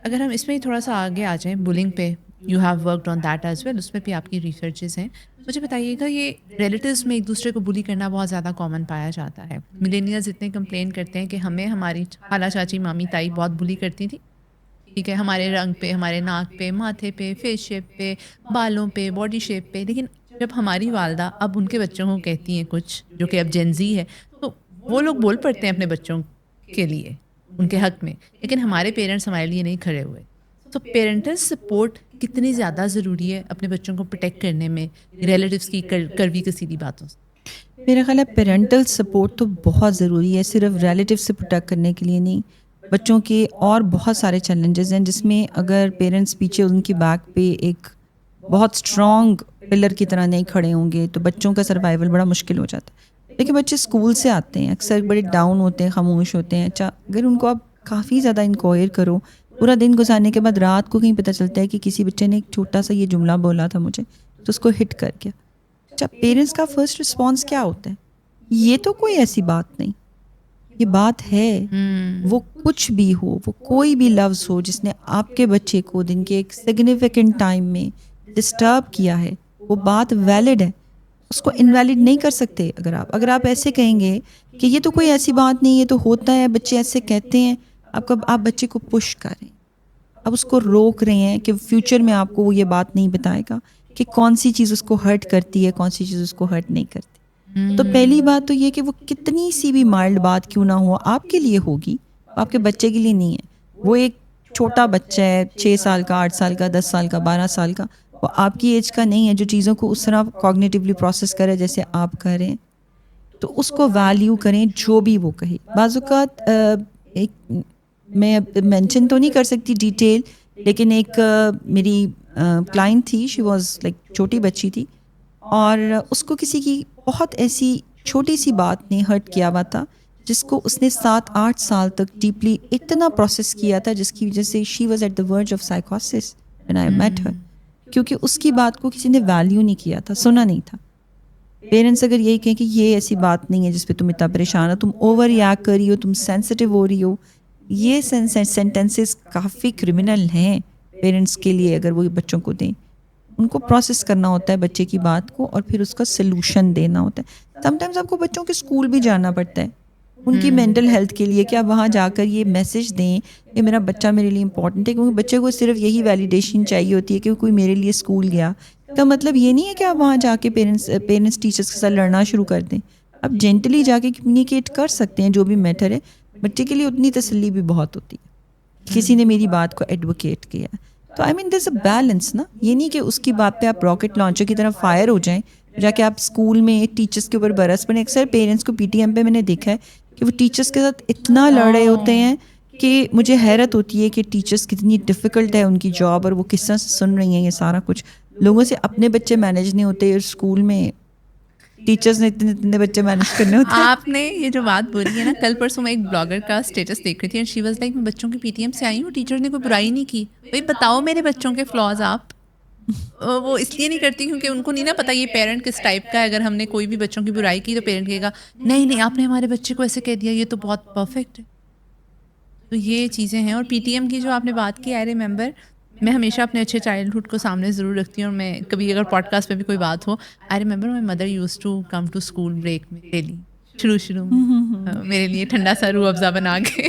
B: اگر ہم اس میں تھوڑا سا آگے آ جائیں, بلنگ پہ you have worked on that as well, اس پہ بھی آپ کی ریسرچز ہیں. مجھے بتائیے گا, یہ ریلیٹیوز میں ایک دوسرے کو بلی کرنا بہت زیادہ کامن پایا جاتا ہے. ملینیئرز اتنے کمپلین کرتے ہیں کہ ہمیں ہماری خالہ, چاچی, مامی, تائی بہت بلی کرتی تھی, ٹھیک ہے, ہمارے رنگ پہ, ہمارے ناک پہ, ماتھے پہ, فیس شیپ پہ, بالوں پہ, باڈی شیپ پہ. لیکن جب ہماری والدہ اب ان کے بچوں کو کہتی ہیں کچھ جو کہ اب جین زی ہے, تو وہ لوگ بول پڑتے ہیں اپنے بچوں کے لیے, ان کے حق میں, لیکن ہمارے پیرنٹس ہمارے لیے نہیں کھڑے ہوئے. تو پیرنٹل سپورٹ کتنی زیادہ ضروری ہے اپنے بچوں کو پروٹیکٹ کرنے میں ریلیٹیوز کی کڑوی کسیدھی باتوں سے؟
A: میرا خیال ہے پیرنٹل سپورٹ تو بہت ضروری ہے, صرف ریلیٹیو سے پروٹیکٹ کرنے کے لیے نہیں. بچوں کے اور بہت سارے چیلنجز ہیں جس میں اگر پیرنٹس پیچھے ان کی بیک پہ ایک بہت اسٹرانگ پلر کی طرح نہیں کھڑے ہوں گے تو بچوں کا سروائیول بڑا مشکل ہو جاتا ہے. لیکن بچے اسکول سے آتے ہیں, اکثر بڑے ڈاؤن ہوتے ہیں, خاموش ہوتے ہیں. اچھا, اگر ان کو آپ کافی زیادہ انکوائر کرو, پورا دن گزارنے کے بعد رات کو کہیں پتہ چلتا ہے کہ کسی بچے نے ایک چھوٹا سا یہ جملہ بولا تھا مجھے, تو اس کو ہٹ کر گیا. اچھا, پیرنٹس کا فرسٹ رسپانس کیا ہوتا ہے؟ یہ تو کوئی ایسی بات نہیں, یہ بات ہے. وہ کچھ بھی ہو, وہ کوئی بھی لفظ ہو جس نے آپ کے بچے کو دن کے ایک سگنیفیکنٹ ٹائم میں ڈسٹرب کیا ہے, وہ بات ویلڈ ہے, اس کو انویلڈ نہیں کر سکتے. اگر آپ ایسے کہیں گے کہ یہ تو کوئی ایسی بات نہیں, یہ تو ہوتا ہے, بچے ایسے کہتے ہیں, آپ بچے کو پش کر رہے ہیں, آپ اس کو روک رہے ہیں کہ فیوچر میں آپ کو وہ یہ بات نہیں بتائے گا کہ کون سی چیز اس کو ہرٹ کرتی ہے, کون سی چیز اس کو ہرٹ نہیں کرتی. تو پہلی بات تو یہ کہ وہ کتنی سی بھی مائلڈ بات کیوں نہ ہو, آپ کے لیے ہوگی, آپ کے بچے کے لیے نہیں ہے. وہ ایک چھوٹا بچہ ہے, 6 سال کا, 8 سال کا, 10 سال کا, 12 سال کا, وہ آپ کی ایج کا نہیں ہے جو چیزوں کو اس طرح کوگنیٹیولی پروسیس کرے جیسے آپ کر رہے ہیں. تو اس کو ویلیو کریں جو بھی وہ کہے. بعض اوقات ایک میں مینشن تو نہیں کر سکتی ڈیٹیل, لیکن ایک میری کلائنٹ تھی, شی واز لائک چھوٹی بچی تھی, اور اس کو کسی کی بہت ایسی چھوٹی سی بات نے ہرٹ کیا ہوا تھا, جس کو اس نے 7-8 سال تک ڈیپلی اتنا پروسیس کیا تھا, جس کی وجہ سے she was at the verge of سائیکوسس وین آئی میٹ ہر, کیونکہ اس کی بات کو کسی نے ویلیو نہیں کیا تھا, سنا نہیں تھا. پیرنٹس اگر یہی کہیں کہ یہ ایسی بات نہیں ہے جس پہ تم اتنا پریشان ہو, تم اوور ریئیکٹ کر رہی ہو, تم سینسٹیو ہو رہی ہو, یہ سینٹینسز کافی کرمنل ہیں پیرنٹس کے لیے اگر وہ بچوں کو دیں. ان کو پروسیس کرنا ہوتا ہے بچے کی بات کو, اور پھر اس کا سلوشن دینا ہوتا ہے. سم ٹائمز آپ کو بچوں کے اسکول بھی جانا پڑتا ہے ان کی مینٹل ہیلتھ کے لیے, کہ آپ وہاں جا کر یہ میسج دیں کہ میرا بچہ میرے لیے امپورٹنٹ ہے, کیونکہ بچے کو صرف یہی ویلیڈیشن چاہیے ہوتی ہے کہ کوئی میرے لیے اسکول گیا. کا مطلب یہ نہیں ہے کہ آپ وہاں جا کے پیرنٹس ٹیچرس کے ساتھ لڑنا شروع کر دیں. آپ جینٹلی جا کے کمیونیکیٹ کر سکتے ہیں جو بھی میٹر ہے. بچے کے لیے اتنی تسلی بھی بہت ہوتی ہے, کسی نے میری بات کو ایڈوکیٹ کیا. تو آئی مین دیر از اے بیلنس نا, یہ نہیں کہ اس کی بات پہ آپ راکٹ لانچر کی طرح فائر ہو جائیں, جا کے آپ اسکول میں ٹیچرس کے اوپر برس پڑیں. اکثر پیرنٹس کو پی ٹی ایم پہ میں نے دیکھا ہے کہ وہ ٹیچرس کے ساتھ اتنا لڑ رہے ہوتے ہیں کہ مجھے حیرت ہوتی ہے کہ ٹیچرس کتنی ڈفیکلٹ ہے ان کی جاب, اور وہ کس طرح سے سن رہی ہیں یہ سارا کچھ. لوگوں سے اپنے بچے مینیج نہیں ہوتے, اسکول میں ٹیچرس نے اتنے بچے مینیج کرنے ہوتے ہیں.
B: آپ نے یہ جو بات بولی ہے نا, کل پرسوں میں ایک بلاگر کا اسٹیٹس دیکھ رہی تھی, اینڈ شی واز لائک میں بچوں کے پی ٹی ایم سے آئی ہوں, ٹیچر نے کوئی برائی نہیں کی. بھائی بتاؤ میرے بچوں کے فلاز. آپ وہ اس لیے نہیں کرتی کیونکہ ان کو نہیں نا پتا یہ پیرنٹ کس ٹائپ کا ہے. اگر ہم نے کوئی بھی بچوں کی برائی کی تو پیرنٹ کہے گا نہیں آپ نے ہمارے بچے کو ایسے کہہ دیا, یہ تو بہت پرفیکٹ ہے. تو یہ چیزیں ہیں. اور پی ٹی ایم کی جو آپ نے بات کی, آئی ریممبر, میں ہمیشہ اپنے اچھے چائلڈہڈ کو سامنے ضرور رکھتی ہوں, اور میں کبھی اگر پوڈ کاسٹ پہ بھی کوئی بات ہو, I remember my mother use to come to school break میں ڈیلی, شروع میں میرے لیے ٹھنڈا سا روح افزا بنا کے,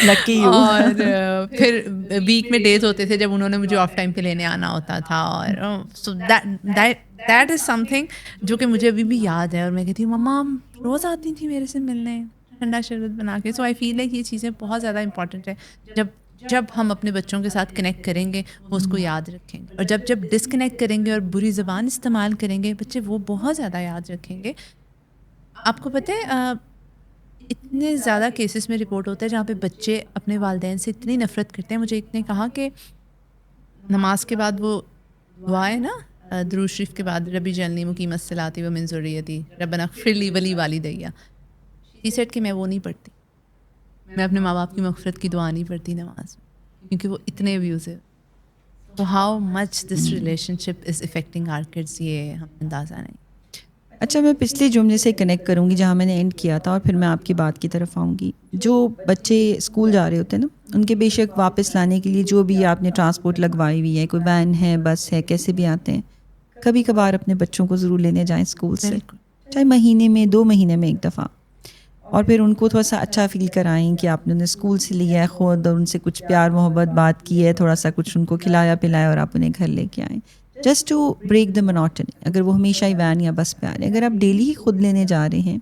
A: لکی یو.
B: اور پھر ویک میں ڈیز ہوتے تھے جب انہوں نے مجھے آف ٹائم پہ لینے آنا ہوتا تھا. اور so that is some thing جو کہ مجھے ابھی بھی یاد ہے, اور میں کہتی ہوں مما روز آتی تھی میرے سے ملنے ٹھنڈا شربت بنا کے. سو آئی فیل لائک یہ چیزیں بہت زیادہ امپورٹنٹ ہے. جب ہم اپنے بچوں کے ساتھ کنیکٹ کریں گے وہ اس کو یاد رکھیں گے, اور جب ڈسکنیکٹ کریں گے اور بری زبان استعمال کریں گے بچے وہ بہت زیادہ یاد رکھیں گے. آپ کو پتہ ہے اتنے زیادہ کیسز میں رپورٹ ہوتا ہے جہاں پہ بچے اپنے والدین سے اتنی نفرت کرتے ہیں. مجھے ایک نے کہا کہ نماز کے بعد وہ دعا ہے نا, درود شریف کے بعد, ربی جعلنی مقیم الصلاۃ و من ذریتی ربنا اغفر لی ولی والدیّ, شی سیڈ کہ میں وہ نہیں پڑھتی, میں اپنے ماں باپ کی مغفرت کی دعا نہیں پڑھتی نماز میں, کیونکہ وہ اتنے ابیوزو. تو how much this relation ship is affecting our kids, یہ ہم اندازہ نہیں.
A: اچھا, میں پچھلے جملے سے کنیکٹ کروں گی جہاں میں نے اینڈ کیا تھا, اور پھر میں آپ کی بات کی طرف آؤں گی. جو بچے اسکول جا رہے ہوتے ہیں نا, ان کے بے شک واپس لانے کے لیے جو بھی آپ نے ٹرانسپورٹ لگوائی ہوئی ہے, کوئی وین ہے, بس ہے, کیسے بھی آتے ہیں, کبھی کبھار اپنے بچوں کو ضرور لینے جائیں اسکول سے, چاہے مہینے میں 2 مہینے میں ایک دفعہ, اور پھر ان کو تھوڑا سا اچھا فیل کرائیں کہ آپ نے انہیں اسکول سے لیا ہے خود, اور ان سے کچھ پیار محبت بات کی ہے, تھوڑا سا کچھ ان کو کھلایا پلایا, اور آپ انہیں گھر لے کے آئیں, جسٹ ٹو بریک دا منوٹنی. اگر وہ ہمیشہ ہی وین یا بس پہ آ رہے ہیں, اگر آپ ڈیلی ہی خود لینے جا رہے ہیں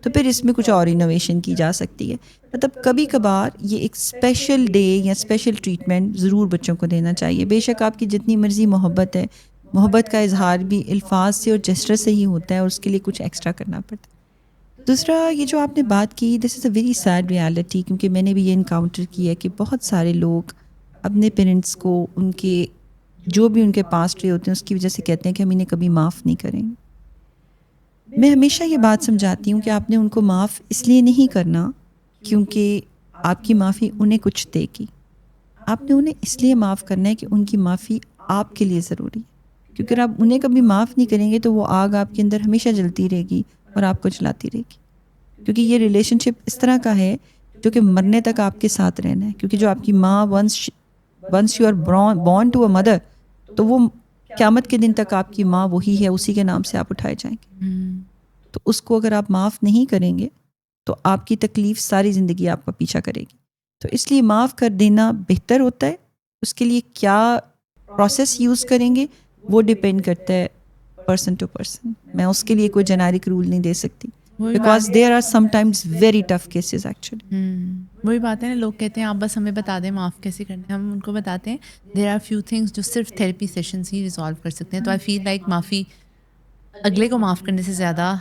A: تو پھر اس میں کچھ اور انوویشن کی جا سکتی ہے. مطلب کبھی کبھار یہ ایک اسپیشل ڈے یا اسپیشل ٹریٹمنٹ ضرور بچوں کو دینا چاہیے. بے شک آپ کی جتنی مرضی محبت ہے, محبت کا اظہار بھی الفاظ سے اور جسٹر سے ہی ہوتا ہے, اور اس کے لیے کچھ ایکسٹرا کرنا پڑتا ہے. دوسرا, یہ جو آپ نے بات کی, دس is a very sad reality, کیونکہ میں نے بھی یہ انکاؤنٹر کیا ہے کہ بہت سارے لوگ اپنے پیرنٹس کو ان کے جو بھی ان کے پاسٹ رہے ہوتے ہیں اس کی وجہ سے کہتے ہیں کہ ہم انہیں کبھی معاف نہیں کریں گے. میں ہمیشہ یہ بات سمجھاتی ہوں کہ آپ نے ان کو معاف اس لیے نہیں کرنا کیونکہ آپ کی معافی انہیں کچھ دے گی. آپ نے انہیں اس لیے معاف کرنا ہے کہ ان کی معافی آپ کے لیے ضروری ہے. کیونکہ اگر آپ انہیں کبھی معاف نہیں کریں گے تو وہ آگ آپ کے اندر ہمیشہ جلتی رہے گی اور آپ کو جلاتی رہے گی. کیونکہ یہ ریلیشن شپ اس طرح کا ہے جو کہ مرنے تک آپ کے ساتھ رہنا ہے. کیونکہ جو آپ کی ماں once you are born to a mother, تو وہ قیامت کے دن تک آپ کی ماں وہی ہے, اسی کے نام سے آپ اٹھائے جائیں گے. تو اس کو اگر آپ معاف نہیں کریں گے تو آپ کی تکلیف ساری زندگی آپ کا پیچھا کرے گی. تو اس لیے معاف کر دینا بہتر ہوتا ہے. اس کے لیے کیا پروسیس یوز کریں گے وہ ڈپینڈ کرتا ہے پرسن ٹو پرسن. میں اس کے لیے کوئی جنیرک رول نہیں دے سکتی, because there are sometimes very tough cases actually.
B: وہی بات ہے نا, لوگ کہتے ہیں آپ بس ہمیں بتا دیں معاف کیسے کرنا ہے. ہم ان کو بتاتے ہیں دیر آر فیو تھنگس جو صرف تھیراپی سیشنز ہی ریزالو کر سکتے ہیں. تو آئی فیل لائک معافی اگلے کو معاف کرنے سے زیادہ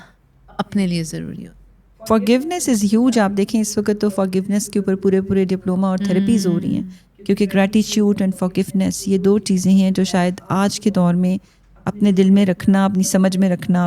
B: اپنے لیے ضروری ہوتی ہے.
A: Forgiveness is huge. آپ دیکھیں اس وقت تو فارگیونیس کے اوپر پورے ڈپلوما اور تھراپیز ہو رہی ہیں, کیونکہ گریٹیٹیوڈ اینڈ فارگیونیس یہ 2 چیزیں ہیں جو شاید آج کے دور میں اپنے دل میں رکھنا, اپنی سمجھ میں رکھنا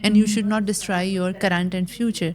B: and you should not destroy your current and future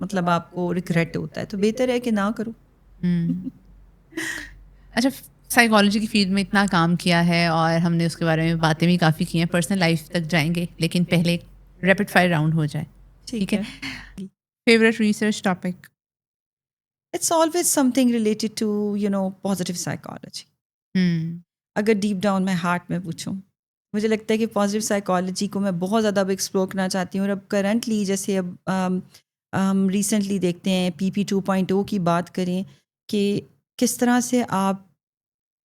A: مطلب آپ کو ریگریٹ ہوتا ہے, تو بہتر ہے کہ نہ کرو.
B: اچھا, سائیکالوجی کی فیلڈ میں اتنا کام کیا ہے اور ہم نے اس کے بارے میں باتیں بھی کافی کی ہیں, پرسنل لائف تک جائیں گے, لیکن پہلے ایک ریپڈ فائر راؤنڈ ہو جائے. ٹھیک ہے. Favourite research topic?
A: It's always something related to, positive psychology. اگر ڈیپ ڈاؤن میں ہارٹ میں پوچھوں, مجھے لگتا ہے کہ پازیٹیو سائیکالوجی کو میں بہت زیادہ اب ایکسپلور کرنا چاہتی ہوں. اور اب کرنٹلی جیسے اب ہم ریسنٹلی دیکھتے ہیں PP 2.0 کی بات کریں کہ کس طرح سے آپ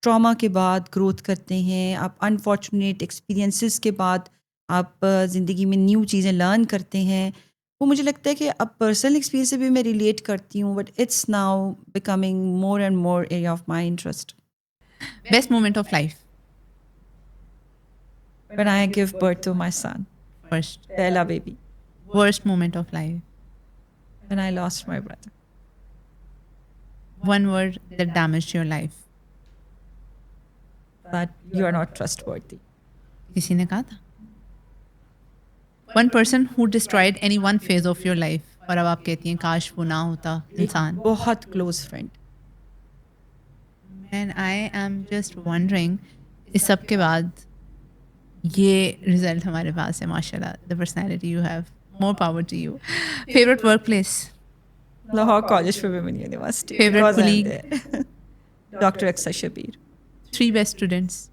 A: ٹراما کے بعد گروتھ کرتے ہیں, آپ انفارچونیٹ ایکسپیرینسز کے بعد آپ زندگی میں نیو چیزیں لرن کرتے ہیں. وہ مجھے لگتا ہے کہ اب پرسنل ایکسپیرینس سے بھی میں ریلیٹ کرتی ہوں, but it's now becoming more and more area of my interest.
B: Best moment of life?
A: When I give birth to my son,
B: first.
A: پہلا baby.
B: Worst moment of life?
A: When I lost my brother.
B: One word that damaged your life?
A: That you are not trustworthy.
B: کسی نے کہا تھا. One person who destroyed any one phase of your life, اور اب آپ کہتی ہیں کاش وہ نہ ہوتا انسان.
A: بہت close friend.
B: And I am just wondering, اس سب کے بعد یہ رزلٹ ہمارے پاس ہے, ماشاء اللہ, the personality you have, more power to you. Favourite workplace?
A: Lahore college for women university.
B: Favorite colleague?
A: Dr. Akshay Shabir.
B: 3 best students?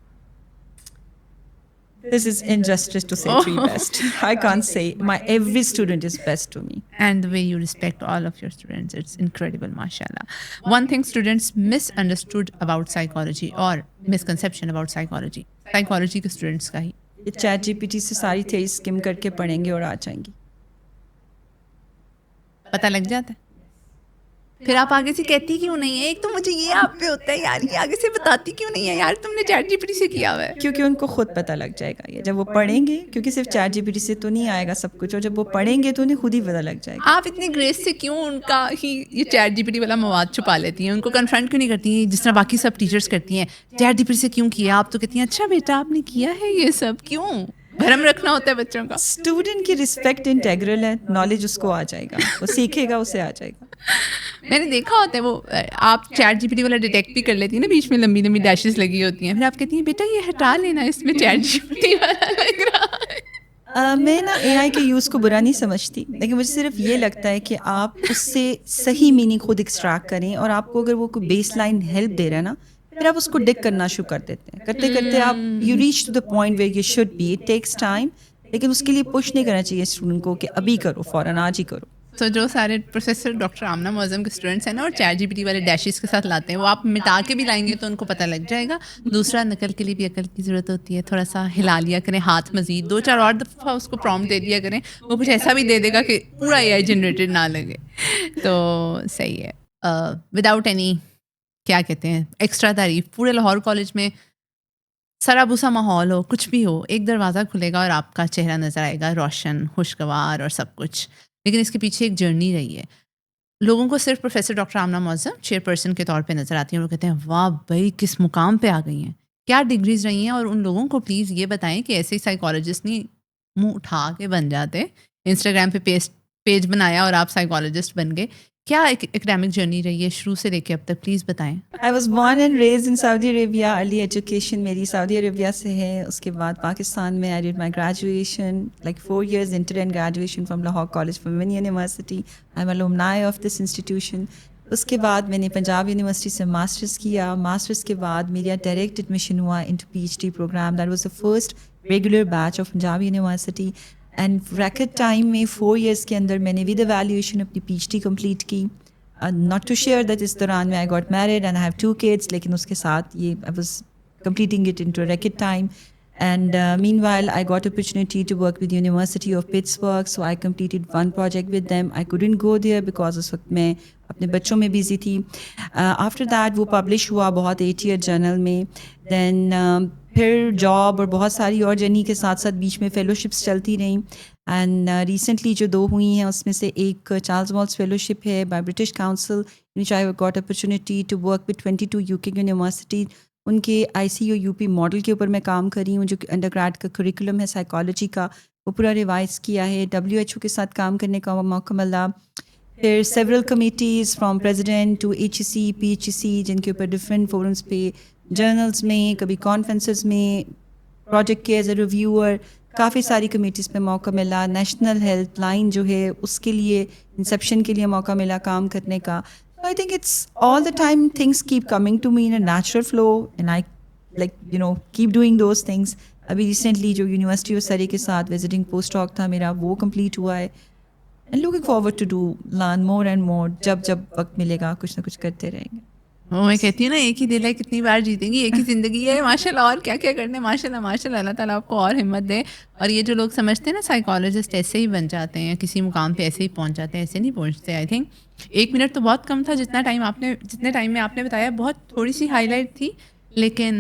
A: This is injustice to say 3 best. I can't say every student is best to me.
B: And the way you respect all of your students, it's incredible, mashallah. One thing students misunderstood about psychology or misconception about psychology. Psychology کے students کا ہی.
A: یہ chat GPT سے ساری theory skim کر کے پڑھیں گے اور آ جائیں گی.
B: پتہ لگ جاتا ہے. پھر آپ آگے سے کہتی کیوں نہیں ہے؟ ایک تو مجھے یہ آپ پہ ہوتا ہے یار, یہ آگے سے بتاتی کیوں نہیں ہے یار, تم نے چیٹ GPT سے کیا ہوا ہے.
A: کیونکہ ان کو خود پتہ لگ جائے گا یہ جب وہ پڑھیں گے, کیونکہ صرف چیٹ GPT سے تو نہیں آئے گا سب کچھ, اور جب وہ پڑھیں گے تو انہیں خود ہی پتہ لگ جائے گا.
B: آپ اتنے گریس سے کیوں ان کا ہی یہ چیٹ GPT والا مواد چھپا لیتی ہیں, ان کو کنفرنٹ کیوں نہیں کرتی ہیں جس طرح باقی سب ٹیچرس کرتی ہیں؟ چیٹ GPT سے کیوں کیا آپ؟ تو کہتی ہیں اچھا بیٹا آپ نے کیا ہے یہ سب, کیوں بھرم رکھنا ہوتا ہے بچوں کا؟
A: اسٹوڈنٹ کی رسپیکٹ انٹیگرل ہے, نالج اس کو آ جائے گا, وہ سیکھے گا, اسے آ جائے گا.
B: میں نے دیکھا ہوتا ہے وہ آپ چیٹ GPT والا ڈیٹیکٹ بھی کر لیتی ہیں نا, بیچ میں لمبی لمبی ڈیشز لگی ہوتی ہیں, پھر آپ کہتی ہیں بیٹا یہ ہٹا لینا, اس میں چیٹ GPT والا لگ رہا ہے.
A: میں نا AI کے یوز کو برا نہیں سمجھتی, لیکن مجھے صرف یہ لگتا ہے کہ آپ اس سے صحیح میننگ خود ایکسٹریکٹ کریں, اور آپ کو اگر وہ کوئی بیس لائن ہیلپ دے رہا ہے نا, پھر آپ اس کو ڈگ کرنا شروع کر دیتے ہیں. کرتے کرتے آپ you reach to the point where you should be. It takes time, لیکن اس کے لیے پش نہیں کرنا چاہیے اسٹوڈنٹ کو کہ ابھی کرو, فوراً آج ہی کرو.
B: تو جو سارے پروفیسر ڈاکٹر آمنہ معظم کے اسٹوڈنٹس ہیں نا, اور چیٹ GPT والے ڈیشز کے ساتھ لاتے ہیں, وہ آپ مٹا کے بھی لائیں گے تو ان کو پتہ لگ جائے گا. دوسرا, نقل کے لیے بھی عقل کی ضرورت ہوتی ہے, تھوڑا سا ہلا لیا کریں ہاتھ مزید, 2-4 اور دفعہ اس کو پرومپٹ دے دیا کریں, وہ کچھ ایسا بھی دے دے گا کہ پورا AI جنریٹڈ نہ لگے. تو صحیح ہے. وداؤٹ اینی کیا کہتے ہیں ایکسٹرا تعریف, پورے لاہور کالج میں سرا بھوسا ماحول ہو, کچھ بھی ہو, ایک دروازہ کھلے گا اور آپ کا چہرہ نظر آئے گا, روشن, خوشگوار اور سب کچھ. لیکن اس کے پیچھے ایک جرنی رہی ہے. لوگوں کو صرف professor doctor Amna Moazzam chair person کے طور پہ نظر آتی ہیں, اور وہ کہتے ہیں واہ بھائی کس مقام پہ آ گئی ہیں, کیا ڈگریز رہی ہیں. اور ان لوگوں کو پلیز یہ بتائیں کہ ایسے ہی سائیکالوجسٹ نہیں منہ اٹھا کے بن جاتے, انسٹاگرام پہ پیج بنایا اور آپ سائیکالوجسٹ بن گئے. کیا اکیڈیمک جرنی رہی ہے شروع سے لے کے اب تک, پلیز بتائیں.
A: I was born and raised in Saudi Arabia. Early education میری سعودی عربیہ سے ہے. اس کے بعد پاکستان میں I did my graduation, like 4 years intern graduation from Lahore College for Women University. I'm alumni of this institution. اس کے بعد میں نے پنجاب یونیورسٹی سے ماسٹرز کیا. ماسٹرز کے بعد میرا ڈائریکٹ ایڈمیشن ہوا into PhD program. That was the first regular batch of Punjab University. And record time میں 4 years کے اندر میں نے ود ایویلیویشن اپنی PhD کمپلیٹ کی. ناٹ ٹو شیئر دیٹ اس دوران میں I got married and I have 2 kids, لیکن اس کے ساتھ یہ I was completing it in to record time. And meanwhile I got opportunity to work with University of Pittsburgh, so I completed 1 project with them. I couldn't go there because اس وقت میں اپنے بچوں میں busy تھی. After that وہ publish ہوا بہت 8 year general میں. دین پھر جاب اور بہت ساری اور جرنی کے ساتھ ساتھ بیچ میں فیلوشپس چلتی رہیں. اینڈ ریسنٹلی جو 2 ہوئی ہیں اس میں سے ایک چارلز والس فیلوشپ ہے by British council, which I got opportunity to work with 22 UK university. ان کے ICU UP ماڈل کے اوپر میں کام کر رہی ہوں, جو کہ انڈر گریڈ کا کریکولم ہے سائیکالوجی کا, وہ پورا ریوائز کیا ہے. WHO کے ساتھ کام کرنے کا موقع ملا. پھر several committees from president to HEC PHEC جن کے اوپر ڈفرینٹ فورمس پہ جرنلس میں کبھی کانفرنسز میں پروجیکٹ کے ایز اے ریویور کافی ساری کمیٹیز پہ موقع ملا. نیشنل ہیلتھ لائن جو ہے اس کے لیے انسیپشن کے لیے موقع ملا کام کرنے کا. I think it's all the time things keep coming to me in a natural flow and I keep doing those things. ابھی ریسنٹلی جو یونیورسٹی آف سری کے ساتھ وزٹنگ پوسٹ ڈاک تھا میرا وہ کمپلیٹ ہوا ہے. And looking forward to do learn more and more. جب وقت ملے گا کچھ نہ کچھ کرتے رہیں گے.
B: وہ میں کہتی ہوں نا ایک ہی دل ہے کتنی بار جیتیں گی, ایک ہی زندگی ہے ماشاء اللہ, اور کیا کیا کرنے ماشاء اللہ ماشاء اللہ. اللہ تعالیٰ آپ کو اور ہمت دے. اور یہ جو لوگ سمجھتے ہیں نا سائیکالوجسٹ ایسے ہی بن جاتے ہیں, کسی مقام پہ ایسے ہی پہنچ جاتے ہیں, ایسے نہیں پہنچتے. آئی تھنک 1 منٹ تو بہت کم تھا جتنے ٹائم میں آپ نے بتایا, بہت تھوڑی سی ہائی لائٹ تھی. لیکن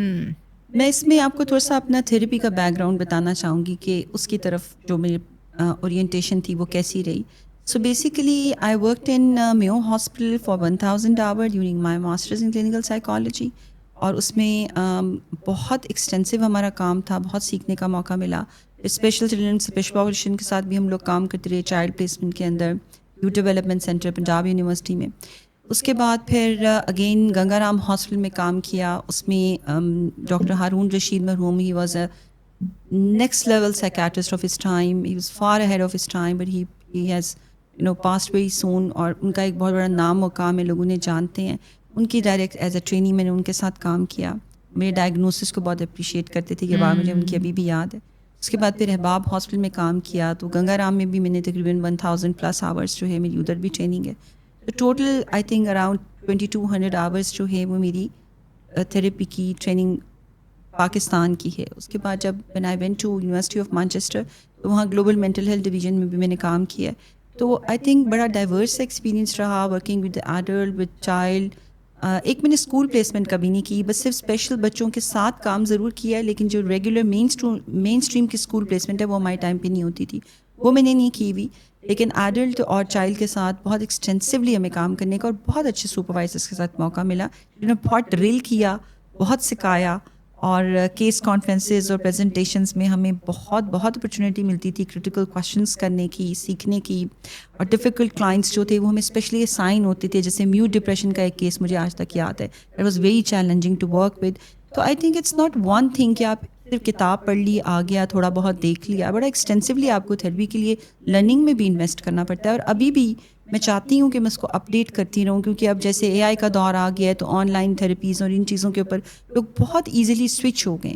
A: میں اس میں آپ کو تھوڑا سا اپنا تھیراپی کا بیک گراؤنڈ بتانا چاہوں گی کہ اس کی طرف جو میری اورینٹیشن تھی وہ کیسی رہی. So basically, I worked in Mayo Hospital for 1,000 hours during my master's in clinical psychology. اور اس میں بہت ایکسٹینسو ہمارا کام تھا, بہت سیکھنے کا موقع ملا. اسپیشل چلڈرن اسپیشل پاپولیشن کے ساتھ بھی ہم لوگ کام کرتے رہے, چائلڈ پلیسمنٹ کے اندر youth development centre Punjab university میں. اس کے بعد پھر اگین گنگا رام ہاسپٹل میں کام کیا. اس میں ڈاکٹر ہارون رشید مرحوم, ہی was a next level psychiatrist of his time. He was for ahead of his time but he has passed very soon. اور ان کا ایک بہت بڑا نام مقام ہے, لوگ انہیں جانتے ہیں. ان کی ڈائریکٹ ایز اے ٹرینی میں نے ان کے ساتھ کام کیا. میرے ڈائگنوسس کو بہت اپریشیٹ کرتے تھے, یہ بات مجھے ان کی ابھی بھی یاد ہے. اس کے بعد پھر احباب ہاسپٹل میں کام کیا, تو گنگا رام میں بھی میں نے تقریباً 1,000+ آورس جو ہے میری ادھر بھی ٹریننگ ہے. تو total I think around 2,200 hours جو ہے وہ میری تھراپی کی ٹریننگ پاکستان کی ہے. اس کے بعد جب when I went to University of Manchester تو وہاں گلوبل مینٹل ہیلتھ ڈویژن میں بھی میں نے کام کیا. تو آئی تھنک بڑا ڈائیورس ایکسپیرینس رہا working with adult with child. ایک میں نے اسکول پلیسمنٹ کبھی نہیں کی, بس صرف اسپیشل بچوں کے ساتھ کام ضرور کیا ہے, لیکن جو ریگولر مین اسٹریم کی اسکول پلیسمنٹ ہے وہ ہمارے ٹائم پہ نہیں ہوتی تھی, وہ میں نے نہیں کی ہوئی. لیکن ایڈلٹ اور چائلڈ کے ساتھ بہت ایکسٹینسولی ہمیں کام کرنے کا اور بہت اچھے سپروائزرس کے ساتھ موقع ملا, جنہوں نے بہت ڈرل کیا, بہت سکھایا. اور کیس کانفرنسز اور پریزنٹیشنز میں ہمیں بہت اپرچونیٹی ملتی تھی کرٹیکل کویشچنس کرنے کی, سیکھنے کی. اور ڈیفیکلٹ کلائنٹس جو تھے وہ ہمیں اسپیشلی اسائن ہوتے تھے, جیسے میوٹ ڈپریشن کا ایک کیس مجھے آج تک یاد ہے. It was very challenging to work with. تو I think it's not one thing کہ آپ صرف کتاب پڑھ لی, آ گیا, تھوڑا بہت دیکھ لیا. بڑا ایکسٹینسولی آپ کو تھیراپی کے لیے لرننگ میں بھی انویسٹ کرنا پڑتا ہے. اور ابھی بھی میں چاہتی ہوں کہ میں اس کو اپڈیٹ کرتی رہوں, کیونکہ اب جیسے AI کا دور آ گیا ہے تو آن لائن تھراپیز اور ان چیزوں کے اوپر لوگ بہت ایزیلی سوئچ ہو گئے.